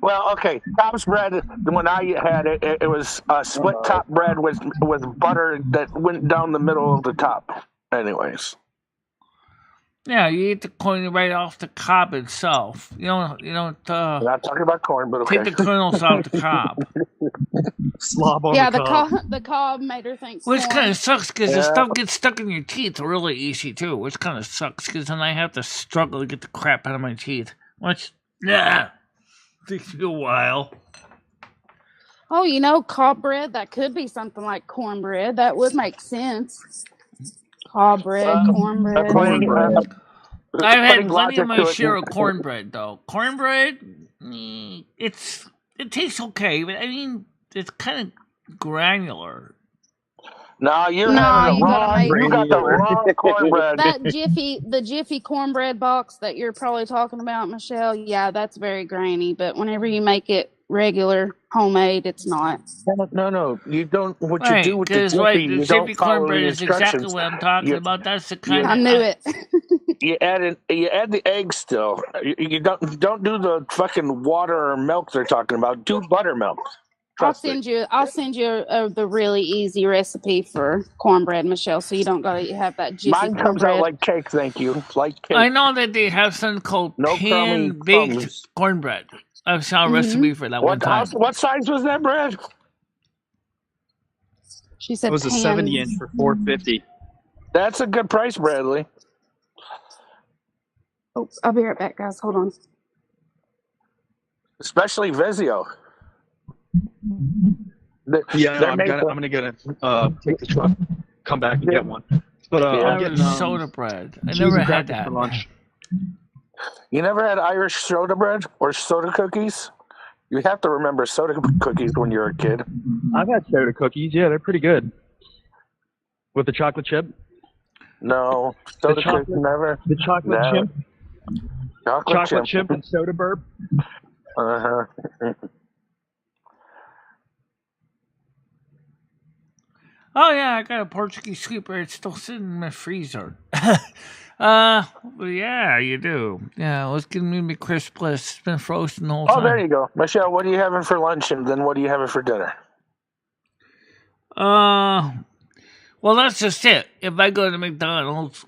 Well, okay. Cobb's bread. When I had it, it was split top bread with butter that went down the middle of the top. Anyways, Yeah, you eat the corn right off the cob itself. You don't I'm not talking about corn, but okay. take the kernels off the cob. Slob on Yeah, the cob. the Cobb made her think. Which corn. kind of sucks because the Yeah. stuff gets stuck in your teeth really easy too. Which kind of sucks because then I have to struggle to get the crap out of my teeth. Which, yeah, takes me a while. Oh, you know, Cobb bread. That could be something like cornbread. That would make sense. Cobb bread, cornbread. According, I've had putting plenty logic of my to it, share of cornbread though. Cornbread, it tastes okay, but I mean it's kind of granular. No, you're No, having the you gotta wrong. make You got the wrong cornbread. the Jiffy cornbread box that you're probably talking about, Michelle. Yeah, that's very grainy. But whenever you make it regular homemade, it's not. No. You don't. What you do Right, with the because Jiffy, the you don't Jiffy follow cornbread the is exactly instructions. what I'm talking You about. That's the you kind I of knew it. you add the egg still. You don't do the fucking water or milk they're talking about. Do buttermilk. I'll Trust me. send you the really easy recipe for cornbread, Michelle, so you don't gotta have that Jiffy Mine comes out cornbread. like cake. Thank you. Like cake. I know that they have something called No crummy pan-baked crumbs. cornbread. I saw a Mhm. recipe for that one time. What size was that bread? She It said was a 70-inch for $4.50. That's a good price, Bradley. Oh, I'll be right back, guys. Hold on. Especially Vezio. Yeah, They're I'm made for- gonna take the truck, come back and get one. But I'm Irish getting soda bread. I cheese never and had crackers that. for lunch. You never had Irish soda bread or soda cookies? You have to remember soda cookies when you're a kid. I've had soda cookies. Yeah, they're pretty good. With the chocolate chip. No, soda chocolate- cookies never. The chocolate No. chip. Chocolate chip and soda burp. Uh huh. Oh yeah, I got a Portuguese sweeper. It's still sitting in my freezer. Well, yeah, you do. Yeah, it was giving me crisp bliss. It's been frozen the whole Oh, time. there you go, Michelle. What are you having for lunch, and then what are you having for dinner? Well, that's just it. If I go to McDonald's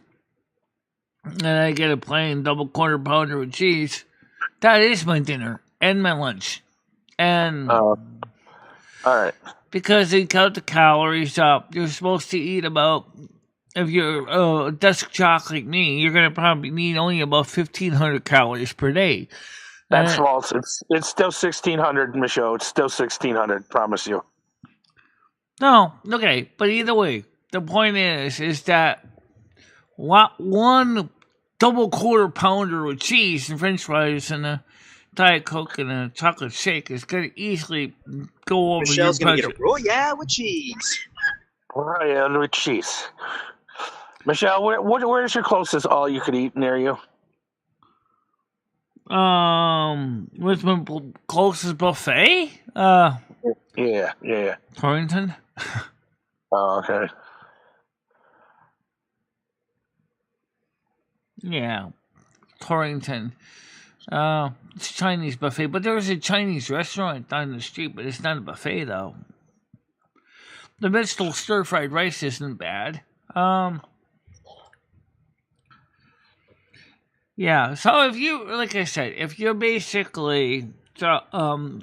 and I get a plain double quarter pounder with cheese, that is my dinner and my lunch. And All right. because they count the calories up, you're supposed to eat about, if you're a desk jock like me, you're going to probably need only about 1,500 calories per day. That's false. It's still 1,600, Michelle. It's still 1,600. Promise you. No, okay, but either way, the point is that one double quarter pounder with cheese and French fries and a Diet Coke and a chocolate shake is going to easily go over Michelle's your gonna budget. get a royale with cheese. Royale with cheese. Michelle, where's your closest all-you-could-eat near you? With my closest buffet? Yeah. Torrington? Oh, okay. Yeah, Torrington. It's a Chinese buffet, but there's a Chinese restaurant down the street, but it's not a buffet though. The vegetable stir-fried rice isn't bad. Yeah, so if you, like I said, if you're basically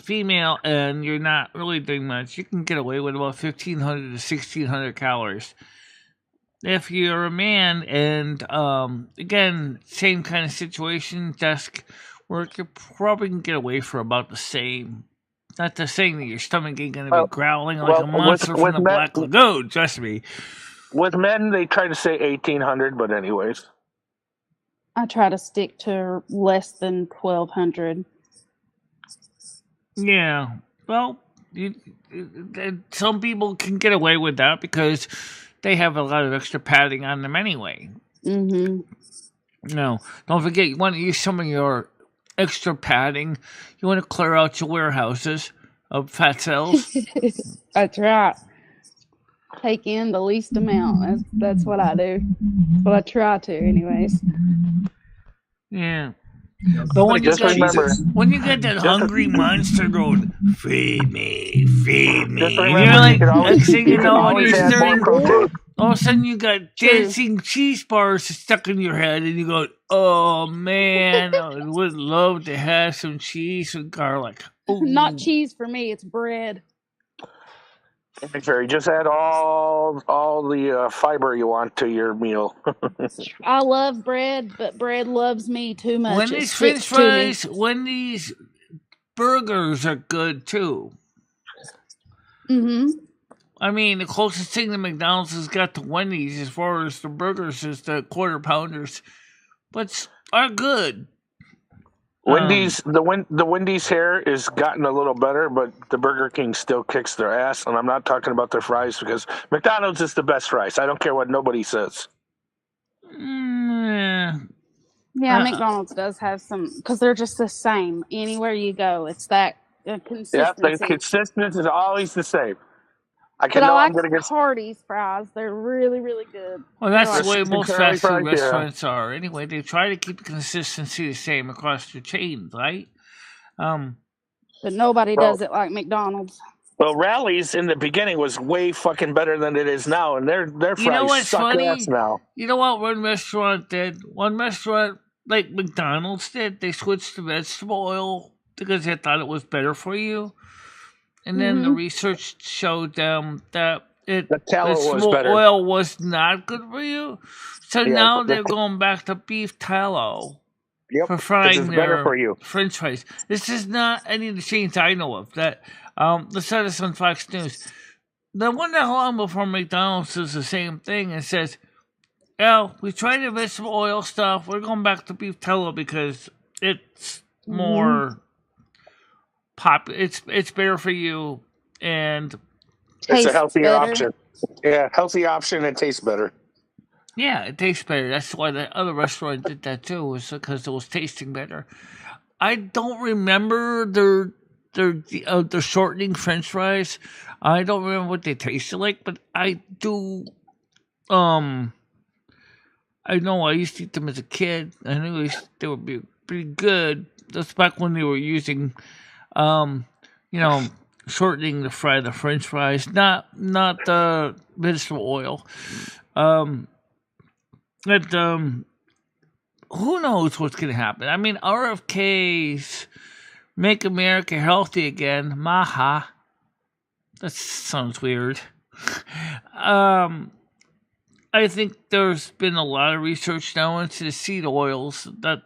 female and you're not really doing much, you can get away with about 1,500 to 1,600 calories. If you're a man and, again, same kind of situation, desk work, you probably can get away for about the same. Not to saying that your stomach ain't going to be growling like a monster from the Black Lagoon, trust me. With men, they try to say 1,800, but anyways. I try to stick to less than 1,200. Yeah, well, some people can get away with that because they have a lot of extra padding on them anyway. Mm-hmm. No, don't forget, you want to use some of your extra padding. You want to clear out your warehouses of fat cells. That's right. Take in the least amount. That's what I do. That's what I try to, anyways. Yeah. But when you get that hungry monster going, feed me, and you're like, next thing you know, when you're staring, all of a sudden you got dancing cheese bars stuck in your head, and you go, oh man, I would love to have some cheese and garlic. Ooh. Not cheese for me, it's bread. Sure, just add all the fiber you want to your meal. I love bread, but bread loves me too much. When these French fries, when these burgers are good too. Mm-hmm. I mean, the closest thing that McDonald's has got to Wendy's as far as the burgers is the quarter pounders, but are good. Wendy's the Wendy's hair is gotten a little better, but the Burger King still kicks their ass. And I'm not talking about their fries because McDonald's is the best fries. I don't care what nobody says. Yeah, Uh, McDonald's does have some because they're just the same anywhere you go. It's that Yeah, the consistency. consistency is always the same. I But can I know I'm like going to get Hardee's fries. They're really, really good. Well, that's They're the way chicken most curly fast food fries, yeah. restaurants are. Anyway, they try to keep the consistency the same across the chains, right? But nobody Well- does it like McDonald's. Well, Rally's in the beginning was way fucking better than it is now, and their fries You know what's suck funny? ass now. You know what one restaurant did? One restaurant, like McDonald's did, they switched to vegetable oil because they thought it was better for you. And then the research showed them that The tallow was vegetable better. oil was not good for you. So Yeah, now but the- they're going back to beef tallow Yep, for 'cause frying it's better their for you. French fries. This is not any of the chains I know of. That let's say this on Fox News. The one that long before McDonald's does the same thing and says, "Yeah, we tried the vegetable oil stuff. We're going back to beef tallow because it's more It's better for you, and It's a Tastes healthier better. option. Yeah, healthy option and tastes better. yeah, it tastes better. That's why the other restaurant did that too, was because it was tasting better. I don't remember their shortening French fries. I don't remember what they tasted like, but I do. I know I used to eat them as a kid. I knew they would be pretty good. That's back when they were using, shortening the French fries, not the vegetable oil. But who knows what's gonna happen? I mean, RFK's "Make America Healthy Again," Maha. That sounds weird. I think there's been a lot of research now into the seed oils that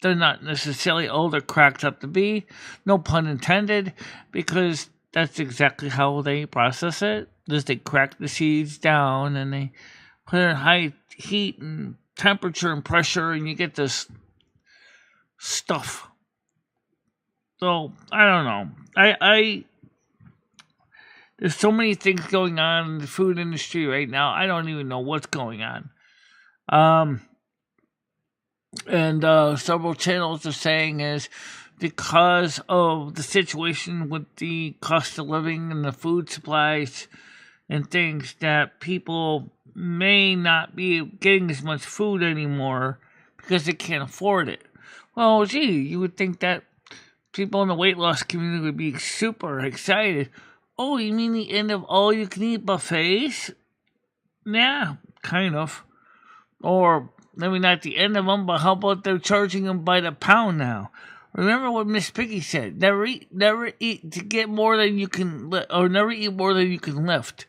they're not necessarily all they're cracked up to be. No pun intended, because that's exactly how they process it. Is they crack the seeds down and they put it in high heat and temperature and pressure, and you get this stuff. So I don't know. I there's so many things going on in the food industry right now. I don't even know what's going on. And several channels are saying is because of the situation with the cost of living and the food supplies and things, that people may not be getting as much food anymore because they can't afford it. Well, gee, you would think that people in the weight loss community would be super excited. Oh, you mean the end of all-you-can-eat buffets? Yeah, kind of. Or maybe not the end of them, but how about they're charging them by the pound now? Remember what Miss Piggy said: never eat to get more than you can, or never eat more than you can lift.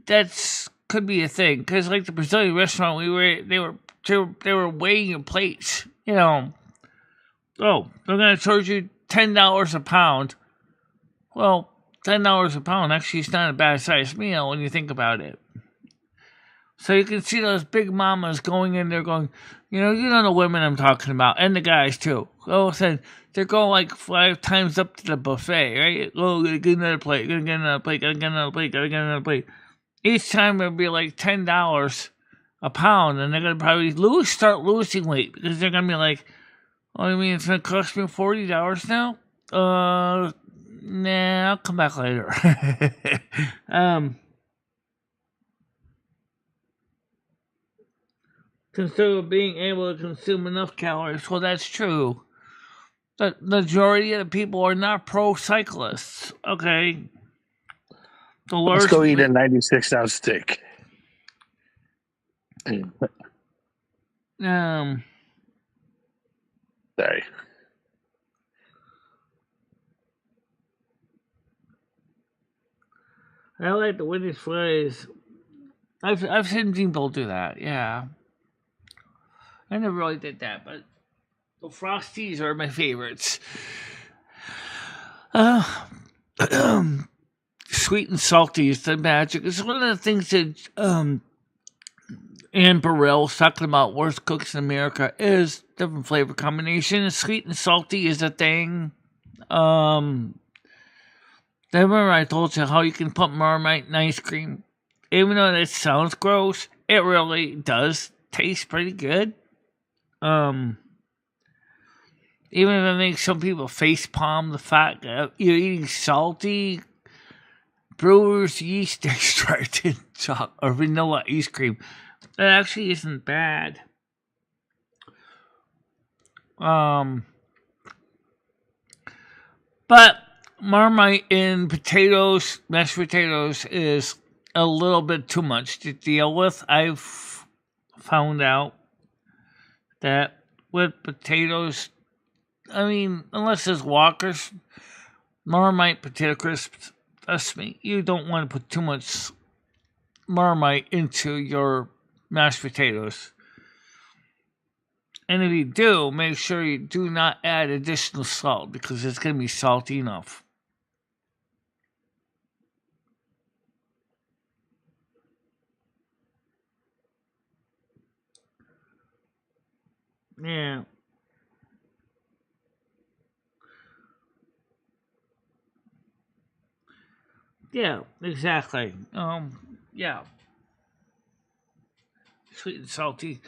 That's could be a thing, because like the Brazilian restaurant they were weighing your plates. You know, oh, they're gonna charge you $10 a pound. Well, $10 a pound actually is not a bad sized meal when you think about it. So you can see those big mamas going in there going, you know the women I'm talking about, and the guys too. All of a sudden, they're going like 5 times up to the buffet, right? Oh, gotta get another plate, gotta get another plate, gotta get another plate, gotta get another plate. Each time it'll be like $10 a pound, and they're gonna probably start losing weight, because they're gonna be like, oh, you mean it's gonna cost me $40 now? Nah, I'll come back later. Consider being able to consume enough calories. Well, that's true. The majority of the people are not pro cyclists. Okay. Let's go eat a 96-ounce steak. Sorry. I like the Wendy's fries. I've seen people do that. Yeah. I never really did that, but the Frosties are my favorites. Sweet and salty is the magic. It's one of the things that Ann Burrell's talking about, worst cooks in America, is different flavor combinations. Sweet and salty is a thing. Remember I told you how you can put Marmite in ice cream. Even though that sounds gross, it really does taste pretty good. Even if it makes some people face palm the fact that you're eating salty brewer's yeast extracted chocolate or vanilla ice cream, that actually isn't bad. But Marmite in potatoes, mashed potatoes, is a little bit too much to deal with. I've found out that with potatoes, I mean, unless it's Walker's, Marmite potato crisps, trust me, you don't want to put too much Marmite into your mashed potatoes. And if you do, make sure you do not add additional salt because it's going to be salty enough. Yeah. Yeah, exactly. Yeah. Sweet and salty.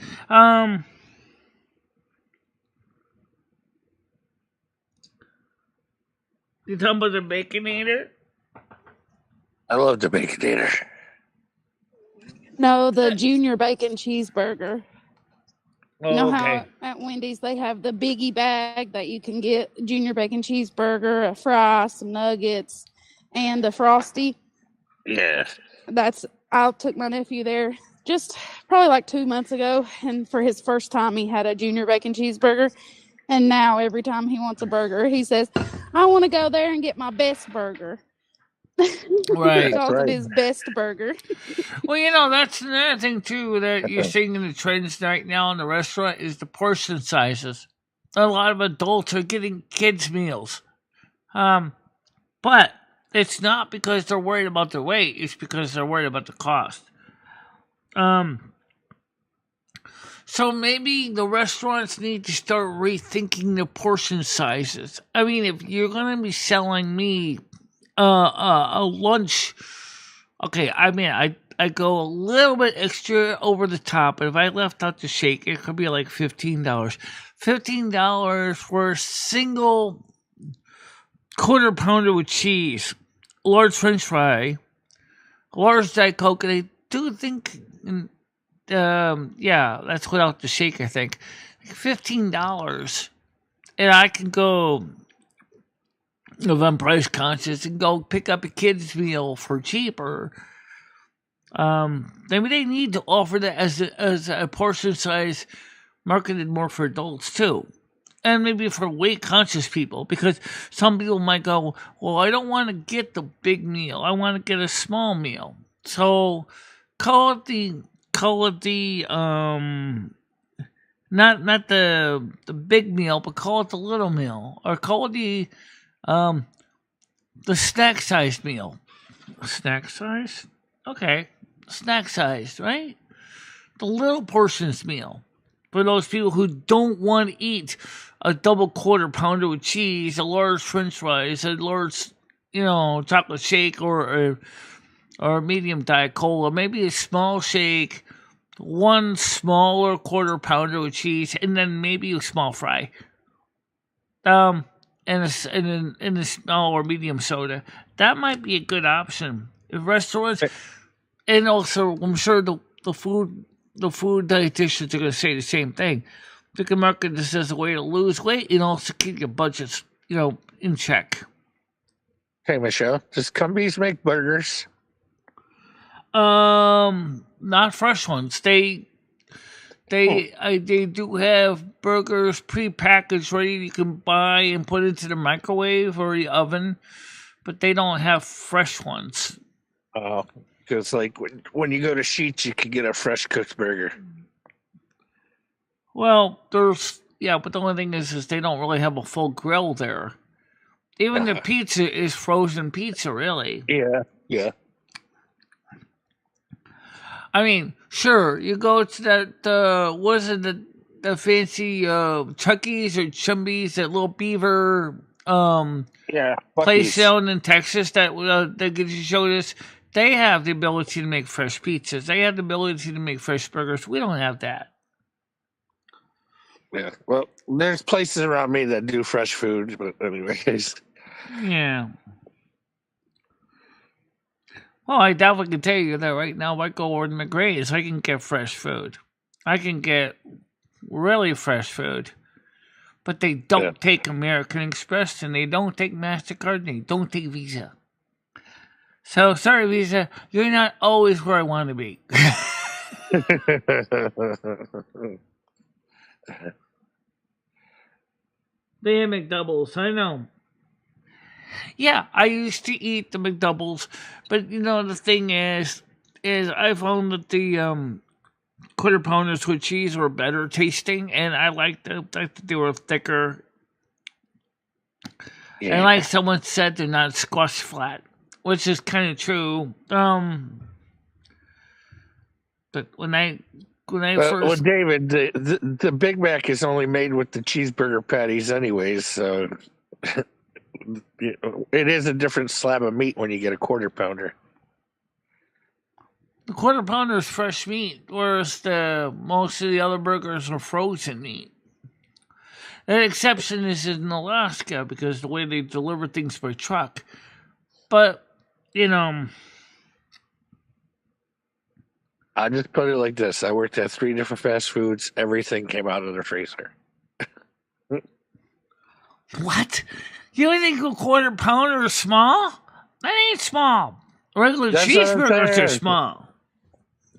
You talking about the Baconator? I love the Baconator. No, the junior bacon cheeseburger. You know Oh, how okay. at Wendy's they have the biggie bag that you can get junior bacon cheeseburger, a fry, some nuggets, and a frosty. Yeah. I took my nephew there just probably like 2 months ago, and for his first time he had a junior bacon cheeseburger. And now every time he wants a burger, he says, I want to go there and get my best burger. Right. He calls right. it his best burger. Well, you know, that's another thing, too, that you're seeing in the trends right now in the restaurant is the portion sizes. A lot of adults are getting kids' meals. But it's not because they're worried about their weight. It's because they're worried about the cost. So maybe the restaurants need to start rethinking the portion sizes. I mean, if you're going to be selling me a lunch, okay, I mean, I go a little bit extra over the top, but if I left out the shake, it could be like $15. $15 for a single quarter pounder with cheese, large French fry, large Diet Coke, and I do think, yeah, that's without the shake, I think. $15. And I can go, if I'm price conscious, and go pick up a kid's meal for cheaper. Maybe they need to offer that as a portion size marketed more for adults too. And maybe for weight conscious people, because some people might go, well, I don't want to get the big meal. I want to get a small meal. So call it the not the big meal, but call it the little meal, or call it the snack size meal. Snack size? Okay. Snack size, right? The little portions meal. For those people who don't want to eat a double quarter pounder with cheese, a large French fries, a large, chocolate shake, or a medium Diet Cola, maybe a small shake, one smaller quarter pounder with cheese, and then maybe a small fry. And a small or medium soda. That might be a good option. If restaurants, and also I'm sure the food dietitians are going to say the same thing. They can market this as a way to lose weight and also keep your budgets, in check. Hey, Michelle, does Cumbies make burgers? Not fresh ones. They do have burgers prepackaged ready you can buy and put into the microwave or the oven, but they don't have fresh ones. Oh, because like when you go to Sheetz, you can get a fresh cooked burger. Well, but the only thing is they don't really have a full grill there. Even the pizza is frozen pizza, really. Yeah. I mean, sure, you go to that, the fancy Chuckies or Chumbies, that little beaver Yeah, place Buc-ee's. down in Texas that you showed us, they have the ability to make fresh pizzas. They have the ability to make fresh burgers. We don't have that. Yeah. Well, there's places around me that do fresh food, but anyways. Yeah. Well, I definitely can tell you that right now, if I go over to McGrady's, I can get fresh food. I can get really fresh food. But they don't take American Express, and they don't take MasterCard, and they don't take Visa. So, sorry, Visa, you're not always where I want to be. They have McDoubles, I know. Yeah, I used to eat the McDoubles, but the thing is I found that the quarter pounders with cheese were better tasting, and I liked that they were thicker. Yeah. And like someone said, they're not squashed flat, which is kind of true. But when I Well, first, David, the Big Mac is only made with the cheeseburger patties, anyways. So it is a different slab of meat when you get a quarter pounder. the quarter pounder is fresh meat, whereas most of the other burgers are frozen meat. An exception is in Alaska because the way they deliver things by truck. But I just put it like this: I worked at 3 different fast foods. Everything came out of the freezer. what? You think a quarter pounder is small? That ain't small. Regular That's what I'm cheeseburgers are saying. small.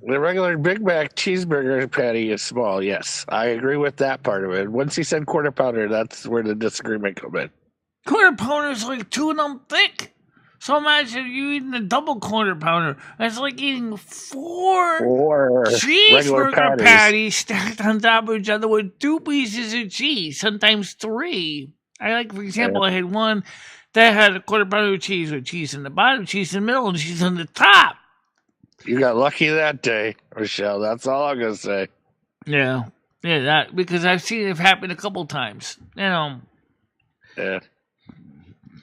The regular Big Mac cheeseburger patty is small. Yes, I agree with that part of it. Once he said quarter pounder, that's where the disagreement come in. Quarter pounder is like 2 of them thick. So imagine you eating a double quarter pounder. That's like eating 4 Or regular cheeseburger patties. patties stacked on top of each other with 2 pieces of cheese, sometimes 3. For example, I had one that had a quarter pounder of cheese with cheese in the bottom, cheese in the middle, and cheese on the top. You got lucky that day, Michelle. That's all I'm gonna say. Yeah, that because I've seen it happen a couple times. Yeah.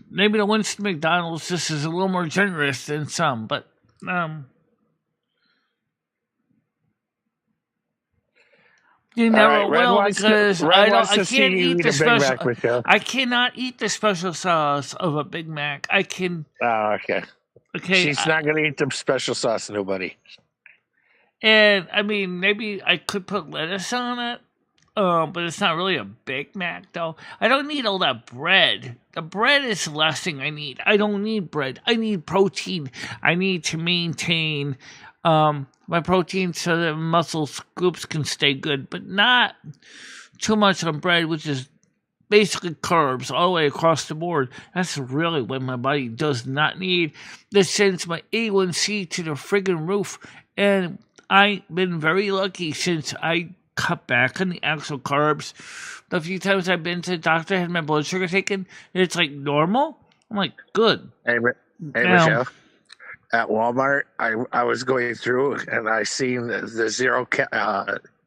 Maybe the Winston McDonald's just is a little more generous than some, but you never will because I can't eat the special. I cannot eat the special sauce of a Big Mac. I can. Oh, okay. Okay, She's not gonna eat the special sauce, nobody. And I mean, maybe I could put lettuce on it, but it's not really a Big Mac, though. I don't need all that bread. The bread is the last thing I need. I don't need bread. I need protein. I need to maintain my protein so that muscle groups can stay good, but not too much on bread, which is basically carbs all the way across the board. That's really what my body does not need. This sends my A1C to the friggin' roof, and I've been very lucky since I cut back on the actual carbs. The few times I've been to the doctor, had my blood sugar taken, it's like normal. I'm like, good. Hey Michelle. At Walmart, I was going through and I seen the 0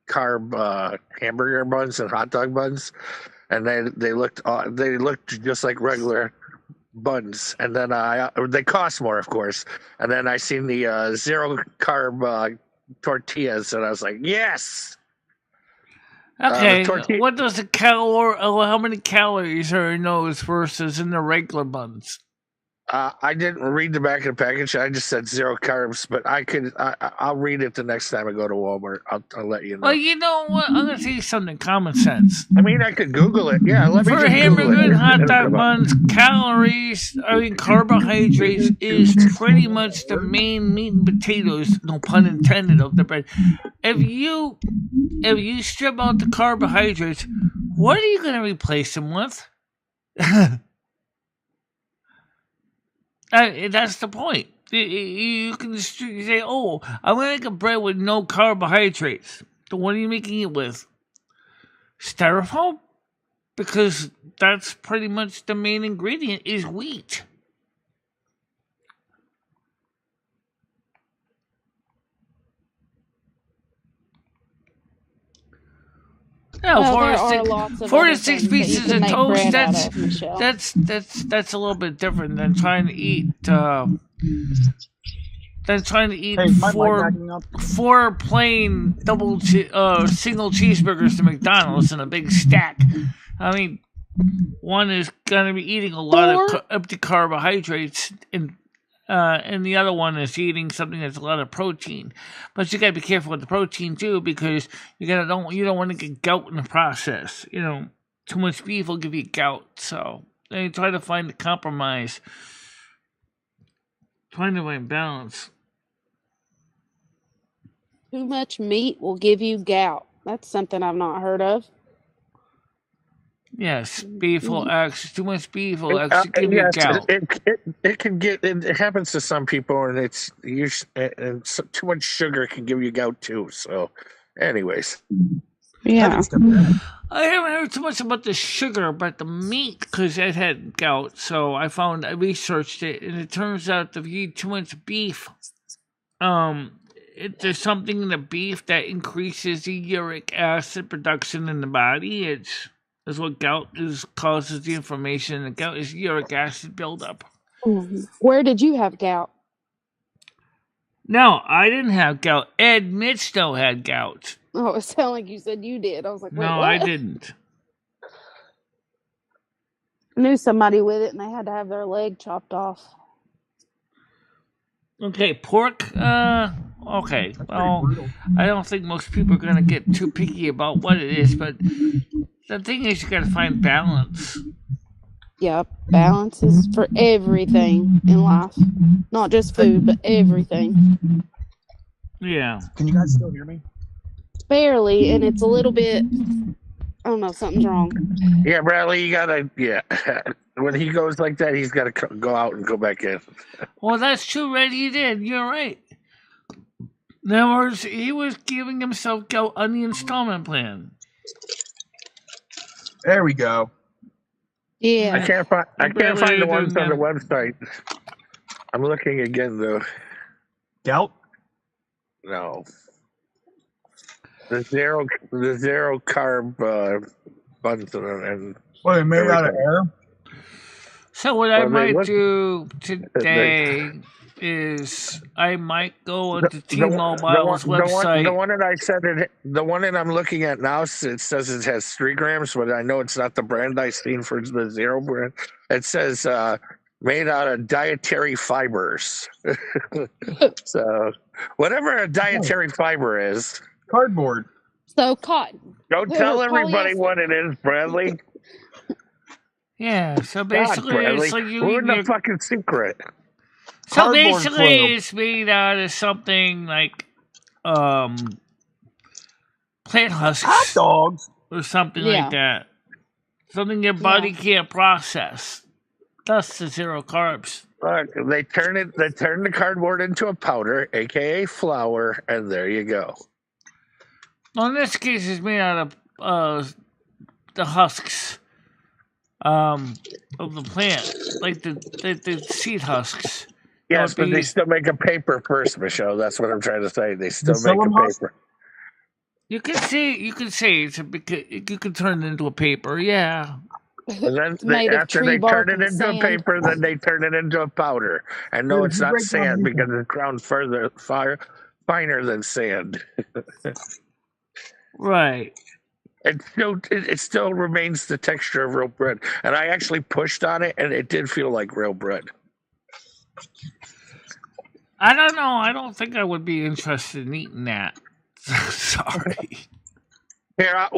carb hamburger buns and hot dog buns, and they looked just like regular buns. And then they cost more, of course. And then I seen the 0 carb tortillas, and I was like, yes. Okay, what does how many calories are in those versus in the regular buns? I didn't read the back of the package. I just said 0 carbs, but I'll read it the next time I go to Walmart. I'll let you know. Well, you know what? I'm gonna tell you something. Common sense. I mean, I could Google it. Yeah, let me for just hamburger Google it. and hot dog buns, carbohydrates is pretty much the main meat and potatoes, no pun intended, of the bread. If you strip out the carbohydrates, what are you gonna replace them with? That's the point. You can say, "Oh, I'm gonna make a bread with no carbohydrates." So what are you making it with? Styrofoam? Because that's pretty much the main ingredient is wheat. No, Well, four there to are six, lots of 4 other to 6 things that you pieces can of make toast. bread out That's of, Michelle. that's that's that's a little bit different than trying to eat Hey, is my mic acting up? four plain single cheeseburgers to McDonald's in a big stack. I mean, one is gonna be eating a lot of Four? empty carbohydrates, and the other one is eating something that's a lot of protein. But you gotta be careful with the protein too, because you don't want to get gout in the process. You know, too much beef will give you gout. So they try to find a compromise, trying to find balance. Too much meat will give you gout. That's something I've not heard of. Yes, beef will actually too much beef will actually give you Yes, gout. it can get it happens to some people, and too much sugar can give you gout too. So, anyways, Yeah. I haven't heard too much about the sugar, but the meat, because I had gout. So I researched it, and it turns out that if you eat too much beef, there's something in the beef that increases the uric acid production in the body. That's what gout causes the inflammation. The gout is uric acid buildup. Where did you have gout? No, I didn't have gout. Ed Mitchell had gout. Oh, it sounded like you said you did. I was like, wait, No, what? I didn't. I knew somebody with it, and they had to have their leg chopped off. Okay, pork. Okay. Well, I don't think most people are gonna get too picky about what it is, but the thing is, you gotta find balance. Yep, balance is for everything in life, not just food, but everything. Yeah. Can you guys still hear me? Barely, and it's a little bit. I don't know, something's wrong. yeah, Bradley, you gotta when he goes like that, he's gotta go out and go back in. Well, that's true, right? He did. You're right. In other words, he was giving himself gout on the installment plan. There we go. Yeah. I can't find the ones on the them. website. I'm looking again though. Gout? No. The zero carb buns and What, made out of air? So what I Well, they might look- do today is I might go onto T-Mobile's website. The one that I said the one that I'm looking at now, it says it has 3 grams, but I know it's not the brand I seen for the zero brand. It says made out of dietary fibers. So whatever a dietary fiber is. Cardboard. So cotton. Don't tell everybody Polyester. what it is, Bradley. Yeah, so God, basically Bradley. it's like you Ruin eat the fucking secret. So Cardboard basically foil. it's made out of something like plant Hot husks dogs. or something Yeah. like that. Something your body can't process. Thus the zero carbs. Look, they turn the cardboard into a powder, aka flour, and there you go. Well, in this case, it's made out of the husks of the plant, like the seed husks. Yes, That would but they be- still make a paper first, Michelle. That's what I'm trying to say. They still sell make a them husk? paper. You can say it's you can turn it into a paper. Yeah. And then Made of after tree they bark turn it and into sand. a paper, then they turn it into a powder. And no, Yeah, it's you not break down sand the- because it's ground finer than sand. Right. It still remains the texture of real bread. And I actually pushed on it, and it did feel like real bread. I don't know. I don't think I would be interested in eating that. Sorry. Here,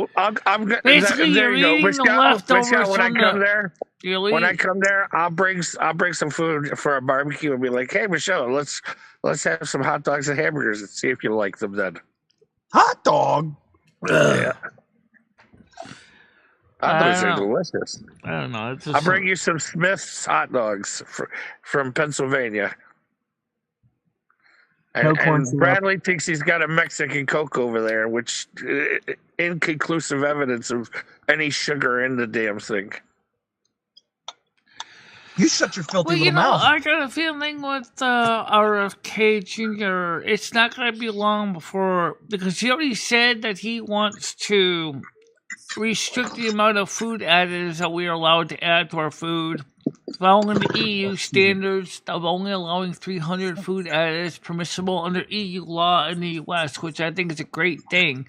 I'm good. Basically, There you're you go. eating the Michelle, leftovers when I from come the- there, You'll when I eat. come there, I'll bring some food for a barbecue and be like, "Hey, Michelle, let's have some hot dogs and hamburgers and see if you like them." Then, Hot dog. yeah, hot dogs I are don't know. delicious. I don't know. It's just I'll bring you some Smith's hot dogs from Pennsylvania. No corn And syrup. Bradley thinks he's got a Mexican Coke over there, which inconclusive evidence of any sugar in the damn thing. You shut your filthy Well, you little know, mouth. I got a feeling with RFK Jr., it's not going to be long before, because he already said that he wants to restrict the amount of food additives that we are allowed to add to our food, following the EU standards of only allowing 300 food additives permissible under EU law in the US, which I think is a great thing,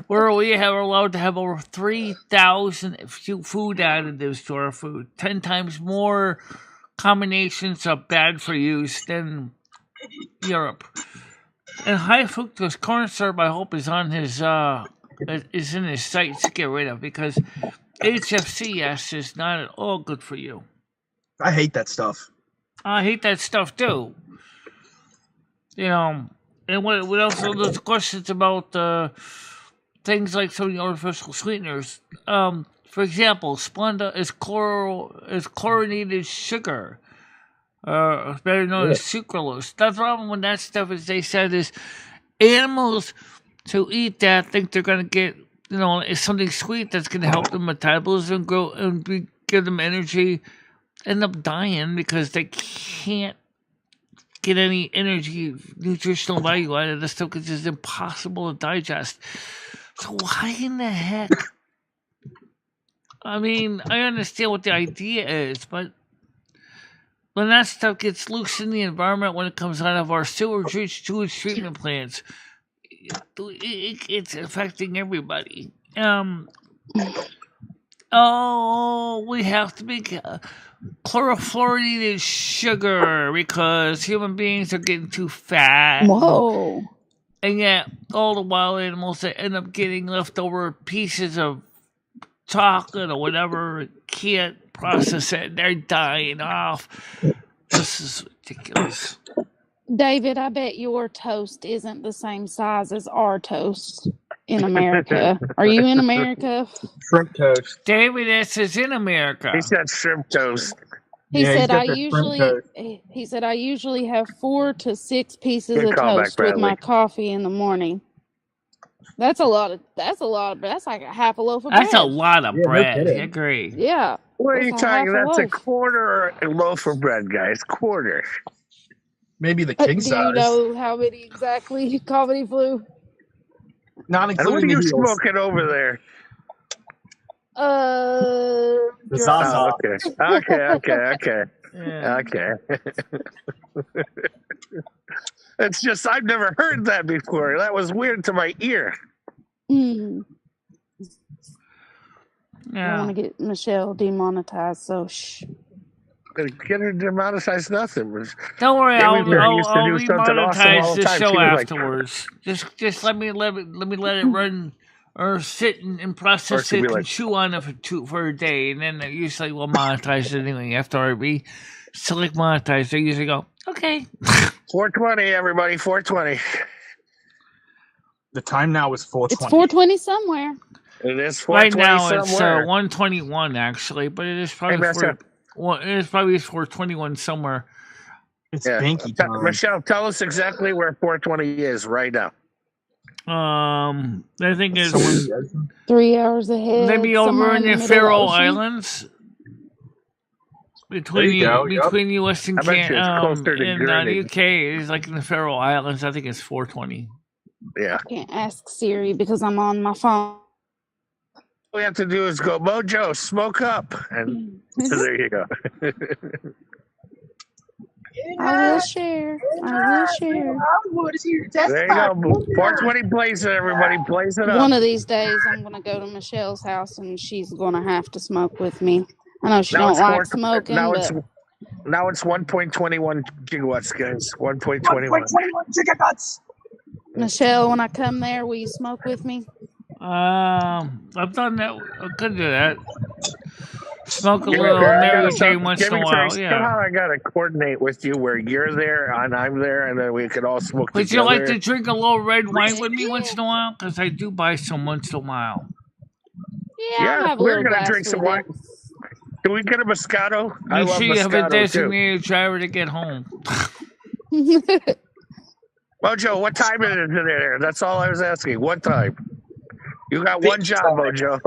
where we are allowed to have over 3,000 food additives to our food, 10 times more combinations of bad for use than Europe. And high fructose corn syrup, I hope, is on his is in his sights to get rid of, because HFCS is not at all good for you. I hate that stuff. I hate that stuff too. You know, and what else? There's questions about things like some of the artificial sweeteners. For example, Splenda is chlorinated sugar, better known as sucralose. The problem with that stuff is they said is animals who eat that think they're going to get, it's something sweet that's going to help their metabolism grow and give them energy, end up dying because they can't get any energy, nutritional value out of this stuff because it's impossible to digest. So why in the heck? I mean, I understand what the idea is, but when that stuff gets loose in the environment, when it comes out of our sewage treatment plants, it's affecting everybody. We have to make chlorofluorinated sugar because human beings are getting too fat. Whoa. And yet, all the wild animals that end up getting leftover pieces of chocolate or whatever can't process it. They're dying off. This is ridiculous. David, I bet your toast isn't the same size as our toast in America. Are you in America? Shrimp toast. David S. is in America. He said shrimp toast. He said I usually have 4 to 6 pieces Good of callback, toast with my Bradley. coffee in the morning. That's like a half a loaf of bread. That's a lot of bread. kidding. I agree. Yeah. What are you That's a talking? half a That's a loaf. quarter loaf of bread, guys. Quarter. Maybe the king Do size. you know how many exactly coffee flew? Not And what including are the you heels. smoking over there? The Dry. Zaza. Okay. Yeah. Okay. It's just I've never heard that before. That was weird to my ear. Mm. I don't Yeah. want to get Michelle demonetized, so shh. Get her demonetized nothing. Don't worry, Jamie I'll Bear used to do something awesome demonetize all the the time. show She was like, afterwards. Just let me let it run or sit and process Or she'd it be and like- chew on it for a day, and then usually we'll monetize it anyway. After I select monetize, they usually go, okay. 420, everybody, 420. The time now is 4:20. It's 4:20 somewhere. It is Right 420 now somewhere. it's 121 actually, but it is probably Master. it is probably 421 somewhere. It's Yeah. banky time. Michelle, tell us exactly where 420 is right now. I think it's Somewhere in the ocean. 3 hours ahead. maybe somewhere over in the middle Faroe ocean. Islands. Between you go, yep. between US and I bet you it's closer to and Gurney. UK is like in the Faroe Islands. I think it's 420. Yeah. Can't ask Siri because I'm on my phone. All we have to do is go, Mojo, smoke up. And so there you go. I will share. What is here? There you go. 420 plays it, everybody. Plays it up. One of these days, I'm going to go to Michelle's house and she's going to have to smoke with me. I know she don't like smoking, now but it's 1.21 gigawatts, guys. 1.21. 1.21 gigawatts. Michelle, when I come there, will you smoke with me? I've done that. I could do that. Smoke a Give me little a pair. I Mary gotta Jane talk- once give in a me while. some- Yeah. Somehow I gotta coordinate with you where you're there and I'm there, and then we could all smoke Would together. you like to drink a little red wine with me once in a while? Because I do buy some once in a while. Yeah, Yeah, I'll have a we're little gonna glass drink some with wine. Can we get a Moscato? I Make love sure you have a Moscato too. designated driver to get home. it. Mojo, what time is it there? That's all I was asking. What time? You got one job, Mojo.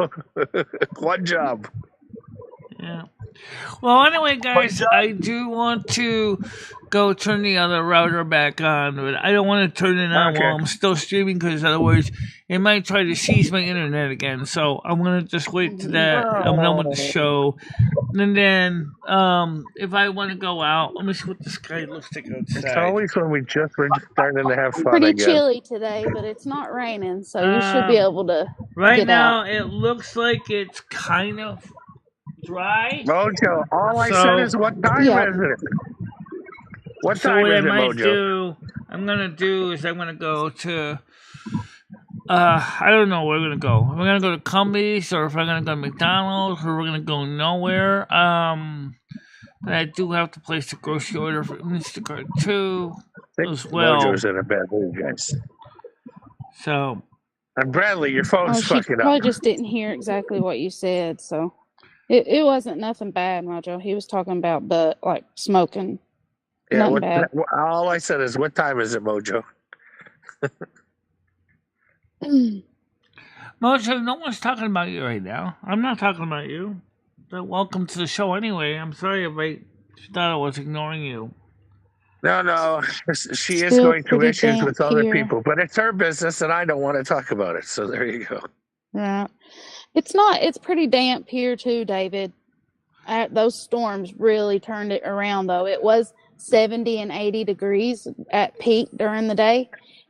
One job. Yeah. Well, anyway, guys, I do want to go turn the other router back on, but I don't want to turn it on while I'm still streaming because otherwise it might try to seize my internet again. So I'm gonna just wait to that I'm done with the show, and then if I want to go out, let me see what the sky looks like outside. It's always when we're just starting to have fun. Pretty again. chilly today, but it's not raining, so you should be able to Right get now, out. it looks like it's kind of dry. Mojo, all I said is what time is it? What So time what I is it, might Mojo? I'm gonna go to I don't know where we're gonna go. We're gonna go to Cumbies, or if we're gonna go to McDonald's, or we're gonna go nowhere. But I do have to place a grocery order for Instacart too as well. Mojo's in a bad mood, guys. So and Bradley, your phone's she fucking probably up. just didn't hear exactly what you said, so it wasn't nothing bad, Mojo. He was talking about the smoking. Yeah, nothing bad. all I said is, what time is it, Mojo? Mojo, no one's talking about you right now. I'm not talking about you. But welcome to the show anyway. I'm sorry if I thought I was ignoring you. No, she is Still going through pretty issues with damp other here. people, but it's her business, and I don't want to talk about it. So there you go. Yeah, it's pretty damp here too, David. Those storms really turned it around, though. It was 70 and 80 degrees at peak during the day,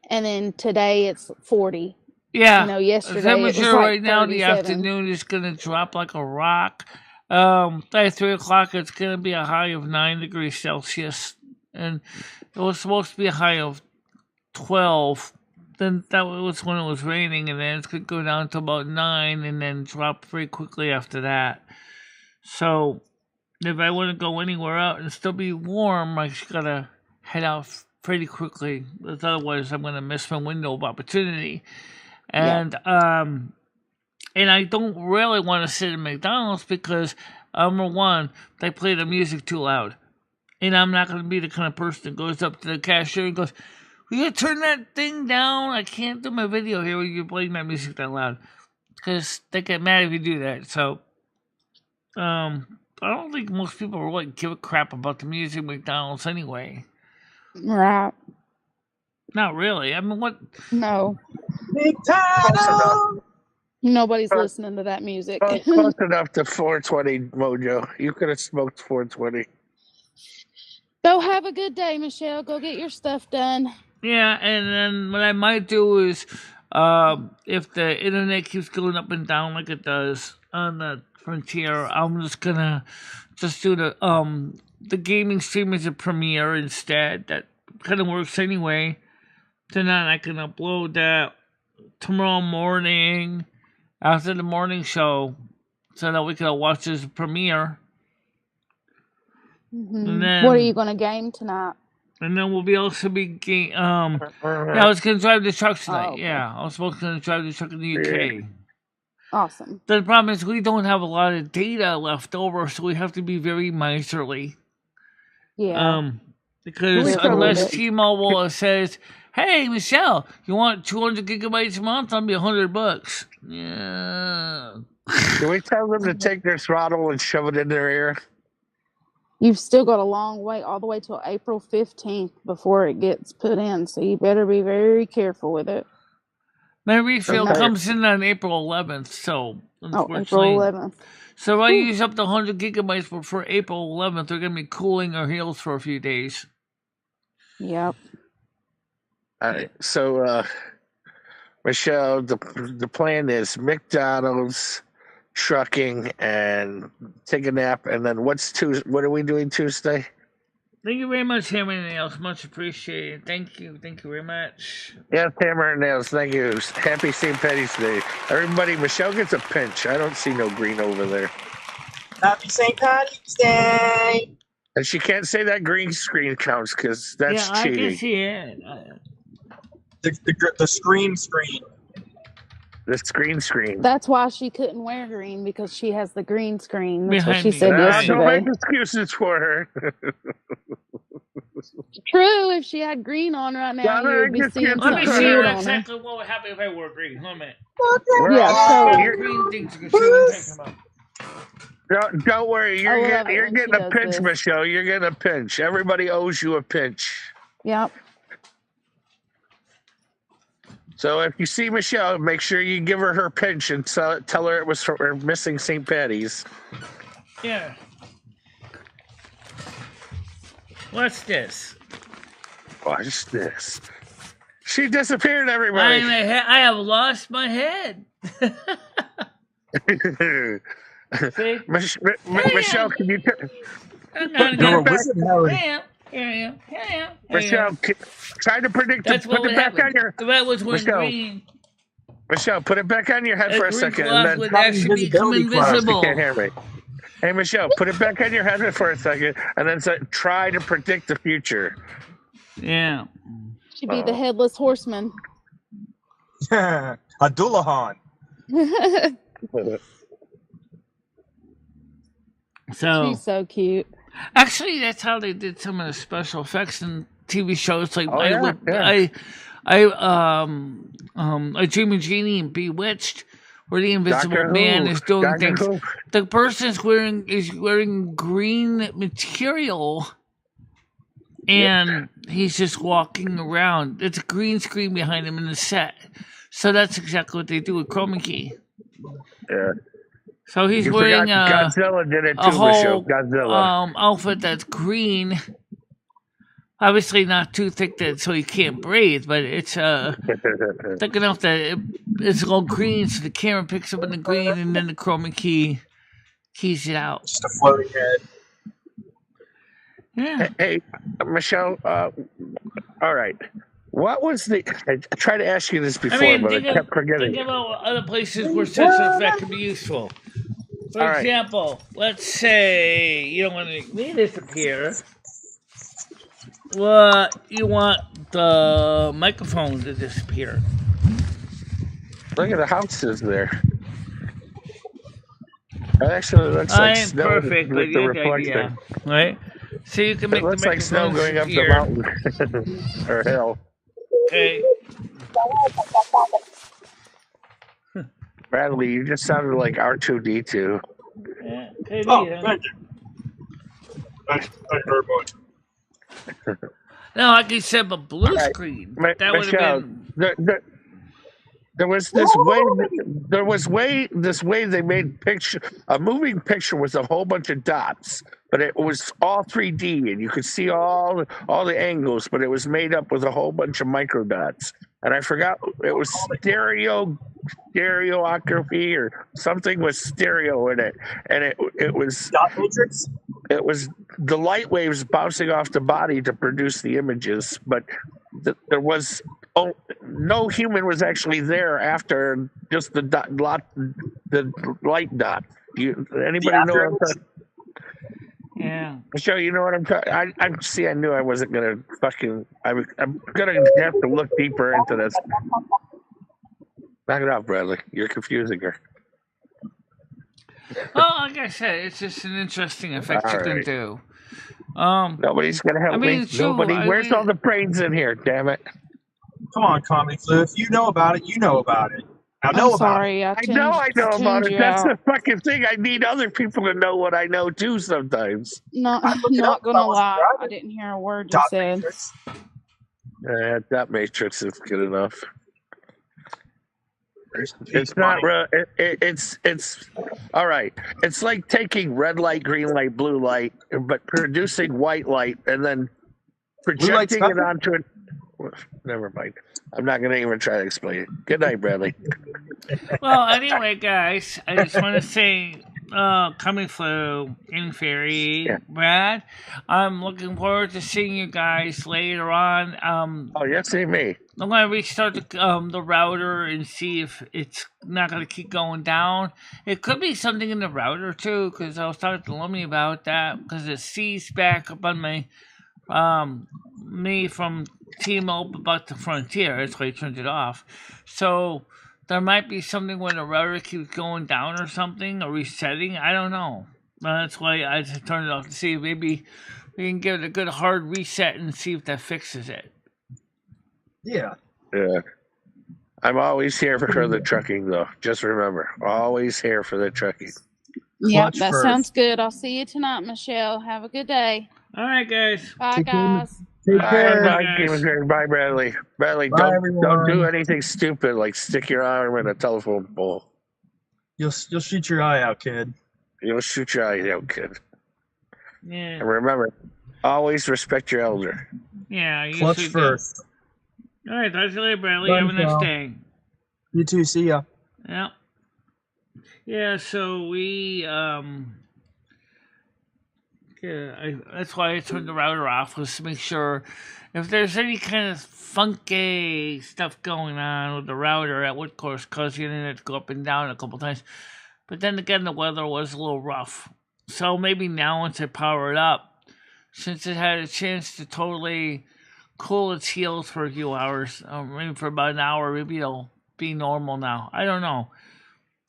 and then today it's 40. Yeah, yesterday the it was temperature like right now in the 37. afternoon is gonna drop like a rock. By 3 o'clock, it's gonna be a high of 9 degrees Celsius, and it was supposed to be a high of 12. Then that was when it was raining, and then it's gonna go down to about 9, and then drop very quickly after that. So, if I want to go anywhere out and still be warm, I just gotta head out pretty quickly. Because otherwise, I'm gonna miss my window of opportunity. And and I don't really want to sit at McDonald's because number one, they play the music too loud, and I'm not gonna be the kind of person that goes up to the cashier and goes, "Will you turn that thing down? I can't do my video here when you're playing that music that loud," because they get mad if you do that. So. I don't think most people really give a crap about the music at McDonald's anyway. Right. Not really. I mean, what? No. McDonald's. Nobody's listening to that music. Close enough to 420, Mojo. You could have smoked 420. Go have a good day, Michelle. Go get your stuff done. Yeah, and then what I might do is, if the internet keeps going up and down like it does on the Frontier, I'm just gonna do the gaming stream as a premiere instead. That kind of works anyway. Then I can upload that tomorrow morning after the morning show, so that we can watch this premiere. And then, what are you gonna game tonight? And then we'll also be I was gonna drive the truck tonight. Oh, okay. Yeah, I was supposed to drive the truck in the UK. Awesome. The problem is we don't have a lot of data left over, so we have to be very miserly. Yeah. Because unless T-Mobile says, "Hey, Michelle, you want 200 gigabytes a month? I'll be $100." Yeah. Can we tell them to take their throttle and shove it in their ear? You've still got a long way, all the way till April 15th before it gets put in, so you better be very careful with it. My refill comes in on April 11th, so unfortunately. April 11th. So if I use up the 100 gigabytes before April 11th, they're going to be cooling our heels for a few days. Yep. All right. So, Michelle, the plan is McDonald's, trucking, and take a nap. And then what are we doing Tuesday? Thank you very much, Hammer and Nails. Much appreciated. Thank you. Thank you very much. Yeah, Hammer and Nails. Thank you. Happy St. Patty's Day. Everybody, Michelle gets a pinch. I don't see no green over there. Happy St. Patty's Day. And she can't say that green screen counts because that's cheating. I can see it. The screen. The screen. That's why she couldn't wear green, because she has the green screen. That's what she Behind said me. Don't yesterday. make excuses for her. True, if she had green on right now, you would be seeing Let me something see weird on her. exactly what would happen if I wore green. Hold a minute. We're Yeah, all so green things you can see what I'm talking about. Don't worry. I You're love it you're when she getting a does pinch, this. Michelle. You're getting a pinch. Everybody owes you a pinch. Yep. So if you see Michelle, make sure you give her pinch and tell her it was for her missing St. Patty's. Yeah. What's this? Watch this. She disappeared, everybody. I have lost my head. See? Michelle, can you I'm gonna You're a get wizard, Harry. Here I am. Michelle, try to predict That's what put would it back happen. on your That was when Michelle. green. Michelle, put it back on your head A for a green second, cloth and then would Have actually become invisibility cloth. you invisible. can't hear me. Hey, Michelle, put it back on your head for a second, and then try to predict the future. Yeah. She'd be the headless horseman. Abdullahan. So She's so cute. actually, that's how they did some of the special effects in TV shows. Like Oh, yeah, I Dream of Genie and Bewitched, where the Invisible Doctor Man Who. is doing Doctor things. Who. The person's wearing green material, and he's just walking around. It's a green screen behind him in the set. So that's exactly what they do with Chroma Key. Yeah. So he's You wearing forgot Godzilla did it a too, Michelle. whole Godzilla. outfit that's green. Obviously not too thick so he can't breathe, but it's thick enough that it's all green, so the camera picks up in the green, and then the chroma key keys it out. Just a floating head. Yeah. Hey, Michelle. All right. What was the? I tried to ask you this before, but I kept forgetting. Think about other places where such an effect could be useful. For All right. example, let's say you don't want to make me disappear. Well, you want the microphone to disappear. Look at the houses there. It actually looks I like ain't snow perfect, with but the you get the reflection. idea, right? So you can make It looks the like snow microphone going up the disappear. mountain or hill. Okay. Bradley, you just sounded like R2D2. Yeah. Could Oh, be, huh? thank you. Thank you very much. No, I could set up a blue Right. screen. That would Michelle, have been. there was this way they made a moving picture with a whole bunch of dots, but it was all 3D and you could see all the angles, but it was made up with a whole bunch of micro dots. And I forgot it was stereography or something with stereo in it, and it was Dot matrix. it was the light waves bouncing off the body to produce the images, but there was no human was actually there after just the light dot. Anybody know what I'm talking? Yeah. Michelle, you know what I'm talking? I see. I knew I wasn't gonna fucking. I'm gonna have to look deeper into this. Knock it off, Bradley. You're confusing her. Well, like I said, it's just an interesting effect you can Alright. do. Nobody's gonna help me. true, Nobody. Where's all the brains in here? Damn it! Come on, Comic Flu. If you know about it, you know about it. Now know I'm about it. sorry. I know about tuned it. you That's out. the fucking thing. I need other people to know what I know too. Sometimes. Not looked it up if I gonna wasn't lie. driving. I didn't hear a word you Dot said. matrix. That matrix is good enough. Rest in peace, It's not Bonnie. real. It's all right. It's like taking red light, green light, blue light, but producing white light and then projecting it nothing? onto it. Never mind. I'm not going to even try to explain it. Good night, Bradley. Well, anyway, guys, I just want to say, coming through in Fairy, Yeah. Brad, I'm looking forward to seeing you guys later on. Oh, yes, see me. I'm gonna restart the router and see if it's not gonna keep going down. It could be something in the router too, because I was talking to Lummy about that. Because it sees back up on my me from T-Mobile about the Frontier. That's why I turned it off. So there might be something where the router keeps going down or something, or resetting. I don't know. That's why I just turned it off to see if maybe we can give it a good hard reset and see if that fixes it. Yeah. Yeah. I'm always here for the trucking, though. Just remember, always here for the trucking. Yep, Clutch that first. sounds good. I'll see you tonight, Michelle. Have a good day. All right, guys. Bye, Take care. guys. Take care. Bye, Bye, guys. Bye, Bradley. Bradley, Bye, don't do everyone. anything stupid like stick your arm in a telephone pole. You'll shoot your eye out, kid. You'll shoot your eye out, kid. Yeah. And remember, always respect your elder. Yeah. You Clutch should first. do. All right. Talk to you later, Bradley. Bye, Have a nice Michelle. day. You too. See ya. Yeah. Yeah. So we Yeah, that's why I turned the router off, was to make sure if there's any kind of funky stuff going on with the router, that would, of course, cause the internet to go up and down a couple times. But then again, the weather was a little rough. So maybe now, once I power it up, since it had a chance to totally cool its heels for a few hours, maybe for about an hour, maybe it'll be normal now. I don't know.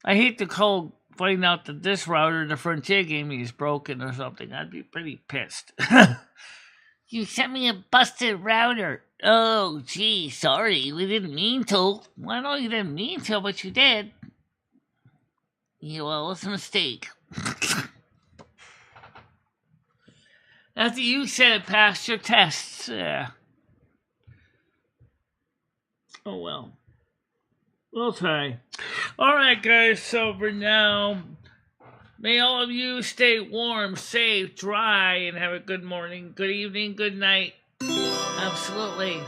I hate to find out that this router the Frontier gave me is broken or something. I'd be pretty pissed. You sent me a busted router. Oh, gee, sorry. We didn't mean to. Well, I know you didn't mean to, but you did. Yeah, well, it's a mistake. After you said it passed your tests. Yeah. Oh, well. We'll try. Alright, guys, so for now, may all of you stay warm, safe, dry, and have a good morning, good evening, good night. Absolutely.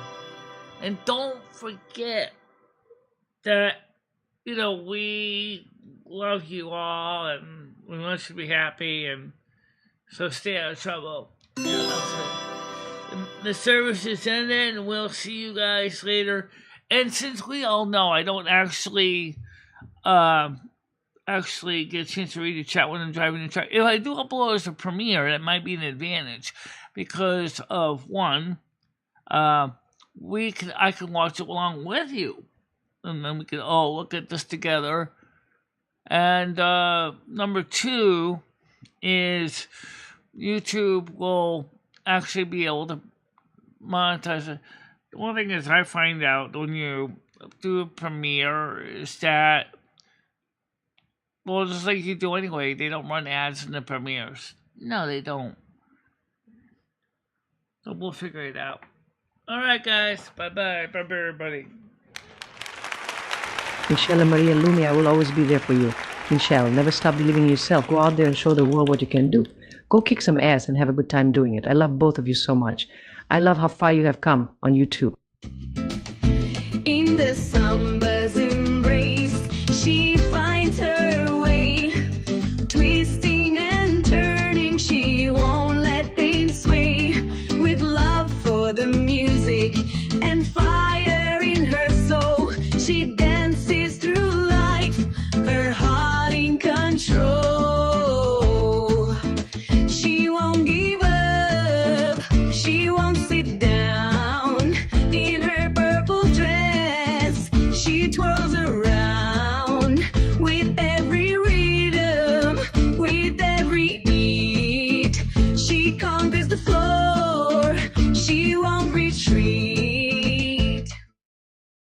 And don't forget that, we love you all, and we want you to be happy, and so stay out of trouble. Yeah, absolutely. The service is ended, and we'll see you guys later. And since we all know I don't actually get a chance to read the chat when I'm driving the truck, if I do upload as a premiere, that might be an advantage because of one, I can watch it along with you, and then we can all look at this together. And number two is YouTube will actually be able to monetize it. The one thing is I find out when you do a premiere is that, well, just like you do anyway, they don't run ads in the premieres. No, they don't. So we'll figure it out. Alright, guys. Bye-bye. Bye-bye, everybody. Michelle and Maria Lumi, I will always be there for you. Michelle, never stop believing in yourself. Go out there and show the world what you can do. Go kick some ass and have a good time doing it. I love both of you so much. I love how far you have come on YouTube. In the summer's embrace, she finds her way. Twisting and turning, she won't let things sway. With love for the music and fire in her soul, she dances through life, her heart in control. She won't give up, she won't sit down. In her purple dress, she twirls around. With every rhythm, with every beat, she conquers the floor.